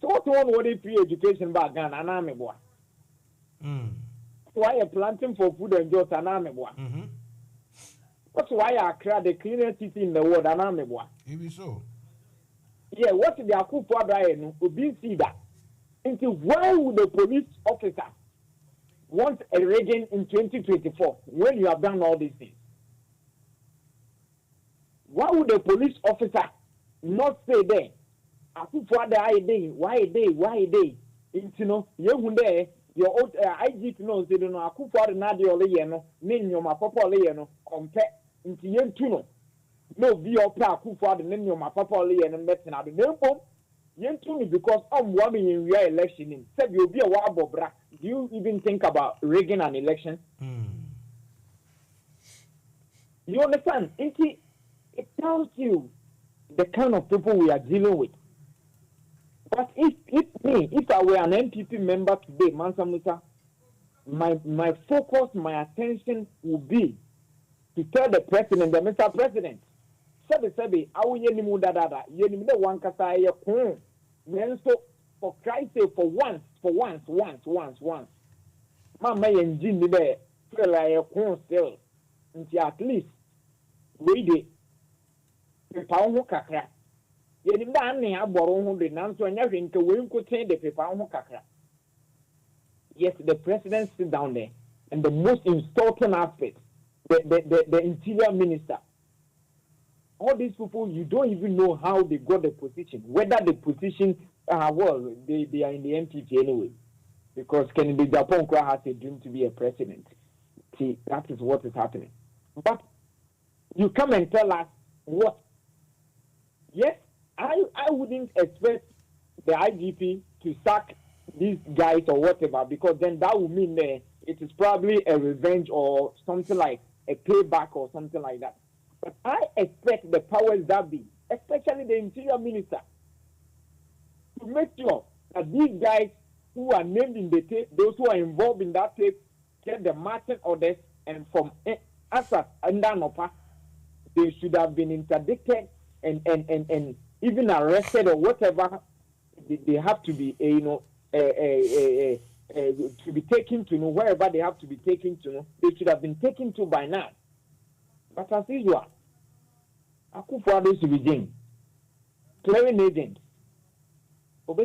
S17: so what one free education back Ghana and army boy? Why a planting for food and jobs and army boy? What's why I create the cleanest city in the world and army boy?
S5: Maybe so.
S17: Yeah, what the Akufo-Addo no obi see that. Into why would the police officer want a Reagan in 2024 when you have done all these things? Why would the police officer not say there, Akufo-Addo why a day? Into no, you there, your old IGP knows they don't know Akufo-Addo no, mean your papa no, compare into yen tuno. No, be your pa Akufo-Addo, name your papa and metin out the name yen tuno because one in real election in said you'll be a wabo bra. Do you even think about rigging an election? You understand? It tells you the kind of people we are dealing with. But if I were an NPP member today, Mansa Musa, my focus, my attention would be to tell the president, the Mr. President, Sebi, I will yenimu da yenimu the one kasa ye so for Christ's sake, for once. Mama engine ni be feel like still, until at least wait it. Pepa ho kakra yenim da ane aboro ho de nanso anya hwenke we nkoten de pepa ho kakra. Yes, the president sit down there, and the most insulting aspect, the interior minister, all these people, you don't even know how they got the position, whether the position they are in the NPP anyway, because Kennedy Japan has a dream to be a president. See, that is what is happening. But you come and tell us what. Yes, I wouldn't expect the IGP to sack these guys or whatever, because then that would mean it is probably a revenge or something like a payback or something like that. But I expect the powers that be, especially the interior minister, to make sure that these guys who are named in the tape, those who are involved in that tape, get the marching orders, and from Assad and Danopa, they should have been interdicted and even arrested or whatever. They have to be to be taken to know wherever they have to be taken to know. They should have been taken to by now. But as usual, Akufo-Addo should be doing clearing agent. But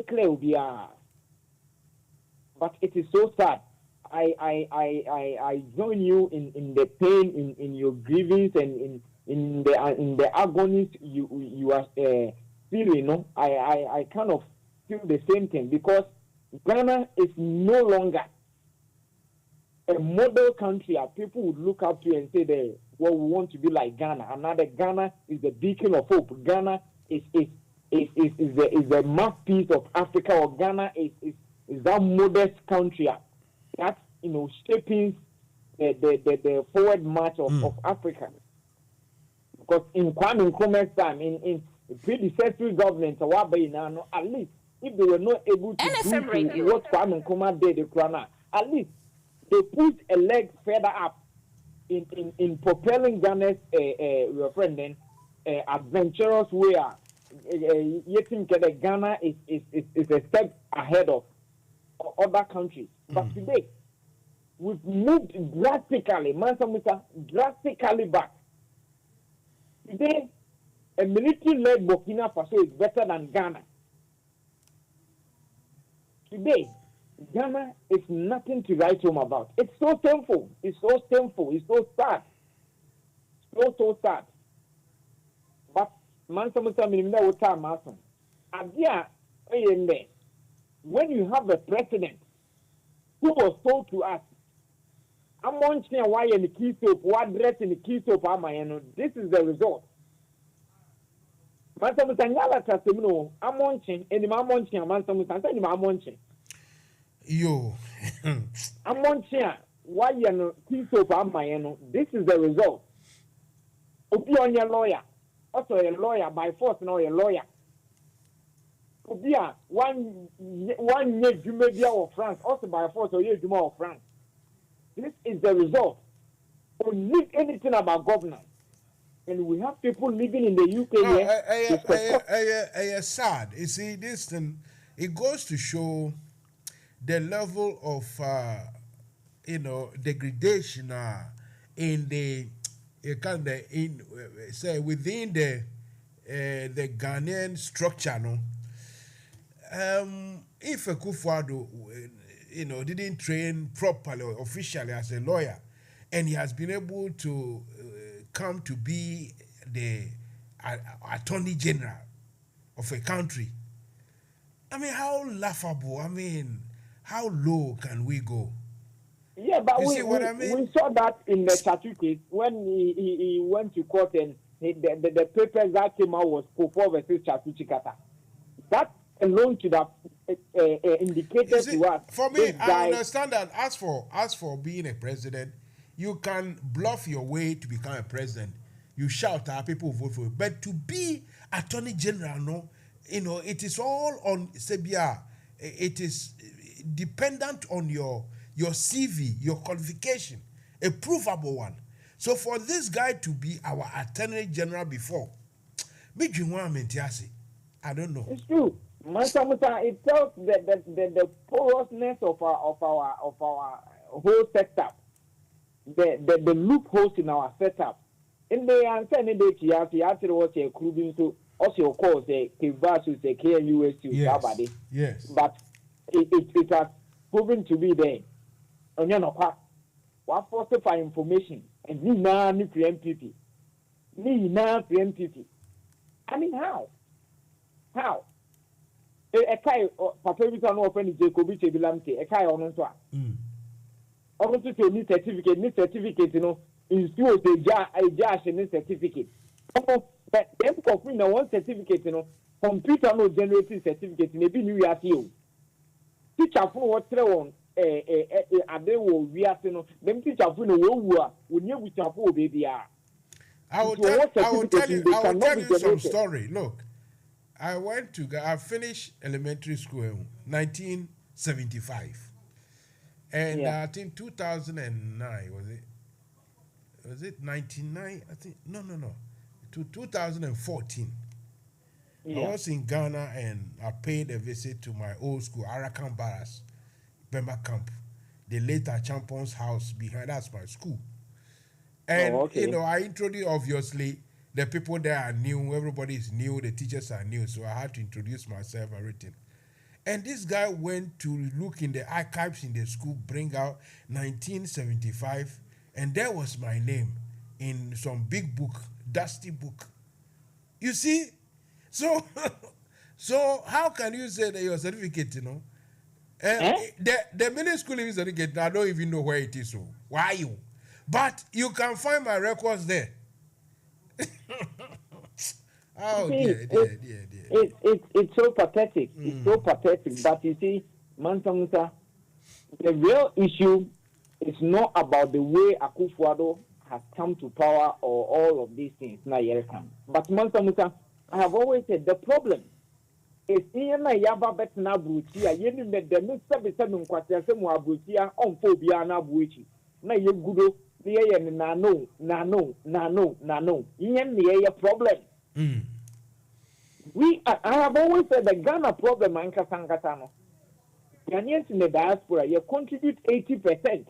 S17: it is so sad. I join you in the pain, in your grievance, and in the agonies you are feeling. No, I kind of feel the same thing, because Ghana is no longer a model country that people would look up to and say that, well, we want to be like Ghana. Another Ghana is the beacon of hope. Ghana is the mouthpiece of Africa, or Ghana is that modest country that shaping the forward march of Africa. Because in Kwame Nkrumah's time, in predecessor governments, at least if they were not able to
S1: NFM
S17: do what Kwame Nkrumah did, at least they put a leg further up in propelling Ghana's adventurous way. You think that Ghana is a step ahead of other countries. But today, we've moved drastically, Mansa Musa, drastically back. Today, a military-led Burkina Faso is better than Ghana. Today, Ghana is nothing to write home about. It's so shameful. It's so shameful. It's so sad. So sad. But Mansa Musa, when you have a president who was told to us, I'm watching why in the key soap, what dress in the key soap, this is the result. Mansa Musa, I'm watching, and I'm watching, Mansa Musa, I'm watching.
S5: Yo,
S17: I'm watching why you key soap, this is the result. Obi on your lawyer, also a lawyer by force, now a lawyer. Obia one year Jumedia of France, also by force or year Juma of France. This is the result. We need anything about governance, and we have people living in the UK
S5: here. Sad. You see, this thing, it goes to show the level of degradation in the within the the Ghanaian structure, no. If a Kufuado, didn't train properly or officially as a lawyer, and he has been able to come to be the attorney general of a country, I mean, how laughable, I mean, how low can we go?
S17: Yeah, but
S5: see what I mean?
S17: We saw that in the certificate when he went to court and the papers that came out was Popo versus Chatuchikata. That alone should have indicated to us.
S5: For me, I understand that as for being a president, you can bluff your way to become a president. You shout at people who vote for you. But to be attorney general, no, it is all on Sebia. It is dependent on your CV, your qualification, a provable one. So for this guy to be our attorney general before, I don't know.
S17: It's true. Mansa Musa, it tells the porousness of our whole setup, the loopholes in our setup. In the answer, in the answer was a clubbing to also cause a Kivasu, a KUSU,
S5: yes.
S17: But it has proven to be there. On your part, what falsify information and me now nuclear MPP. Me now MPP. I mean, how? How? A kai papa bi no offend Jacobi Chebilamte, a kai on to. On to say certificate, institute a judge and certificate. But them coffee no one certificate, computer no generating certificate, maybe new year you. Teacher for what on we are them teacher for no would you with your baby.
S5: I will tell you some story. Look, I finished elementary school in 1975. And I think 2009, was it 99? I think, no. To 2014. I was in Ghana and I paid a visit to my old school, Arakan Barras, Bema Camp, the later Champions House behind us, my school. And, I introduced, obviously, the people there are new, everybody is new, the teachers are new, so I had to introduce myself and everything. And this guy went to look in the archives in the school, bring out 1975, and there was my name in some big book, dusty book. You see? So how can you say that your certificate, the middle school living certificate, I don't even know where it is. So why you? But you can find my records there. Oh, dear.
S17: It's so pathetic. It's so pathetic. But you see, Mansa Musa, the real issue is not about the way Akufo-Addo has come to power or all of these things. But Mansa Musa, I have always said the problem is in a yaba bet na brutia, you met the new 77 quarters and brutia on phobia na buichi. Na ye gudo, na no. Yen the problem. I have always said the Ghana problem, Anka Sankatano. Ghanaians in the diaspora, you contribute 80%.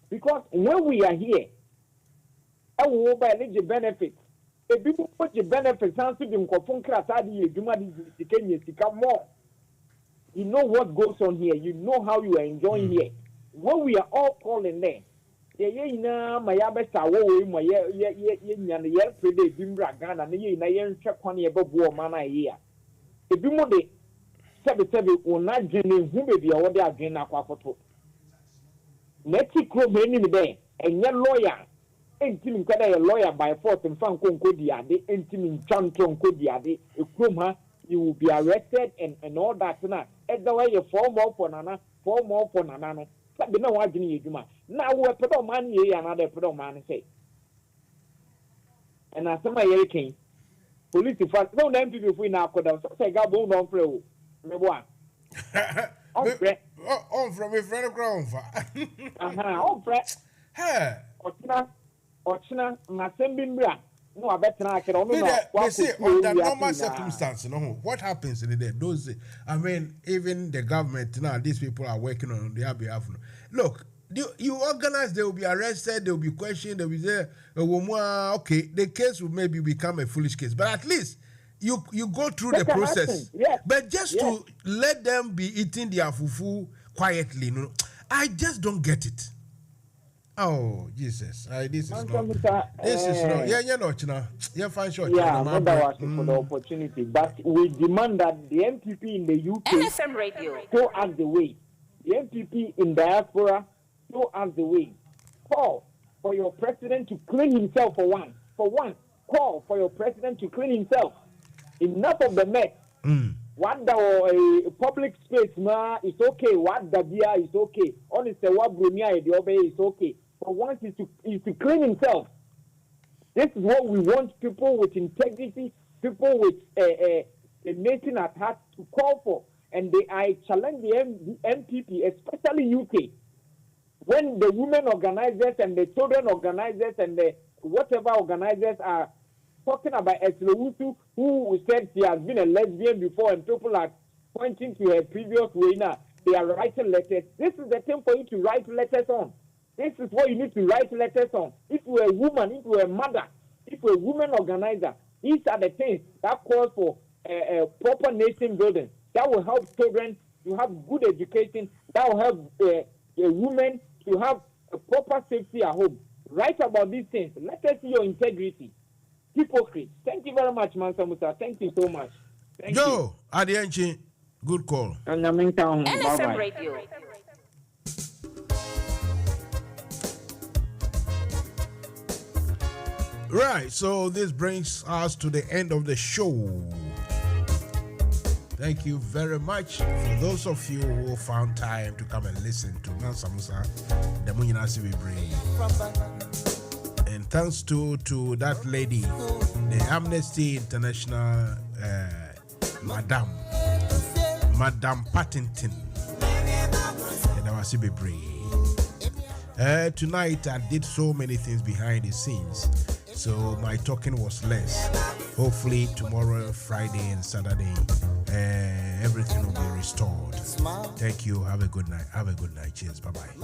S17: Because when we are here, I will buy the benefits. If people put the benefits, more. You know what goes on here. You know how you are enjoying here. When we are all calling there, Entimin kada a lawyer by force and fan diade, entimin chantron diade, a kroma, you will be arrested and all that. At the way you 4 more for Nana, 4 more for Nana. But the no one you do. Now we're put on money, another put on man say. And as somebody came, police fast, no name people we now could have say Gabo non pro. On
S5: from a friend of ground.
S17: On fret. Ochina, Masembra. No, I bet I can only
S5: say under normal circumstances, what happens in the day? Those, I mean, even the government now, these people are working on their behalf. Look, You organize, they will be arrested, they will be questioned, they will be there. Okay, the case will maybe become a foolish case, but at least you go through the process.
S17: Yes.
S5: But just to let them be eating their fufu quietly, I just don't get it. Oh Jesus! This is not. Yeah, fine, sure.
S17: Yeah, for the opportunity, but we demand that the MPP in the UK
S1: NFM Radio
S17: show us the way. The MPP in diaspora show us the way. Call for your president to clean himself for one. Call for your president to clean himself. Enough of the mess. What the public space is okay. What the beer is okay. Honestly, what Brunei the obey is okay. But once is to clean himself. This is what we want: people with integrity, people with a nation at heart to call for. And I challenge the MPP, especially UK, when the women organizers and the children organizers and the whatever organizers are talking about Eslewusu, who said she has been a lesbian before, and people are pointing to her previous winner. They are writing letters. This is the thing for you to write letters on. This is what you need to write letters on. If you're a woman, if you're a mother, if you're a woman organizer, these are the things that call for a proper nation building. That will help children to have good education. That will help women to have a proper safety at home. Write about these things. Let us see your integrity. Hypocrite. Thank you very much, Mansa Musa. Thank you so much. Thank
S5: Joe, Adianchi, good call.
S1: NFM Radio.
S5: Right, so this brings us to the end of the show. Thank you very much for those of you who found time to come and listen to Mansa Musa, the Munyinasi Brave. And thanks to that lady, the Amnesty International Madam Pattington, and I was brave. Tonight I did so many things behind the scenes, so my talking was less. Hopefully tomorrow, Friday and Saturday, everything will be restored. Thank you. Have a good night. Cheers. Bye-bye.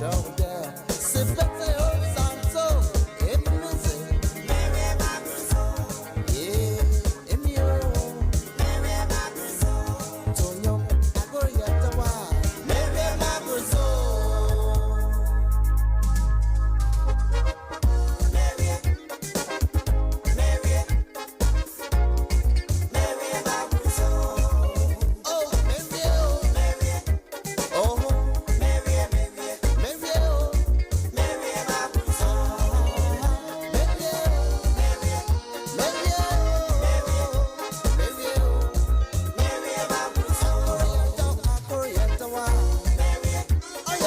S18: Show.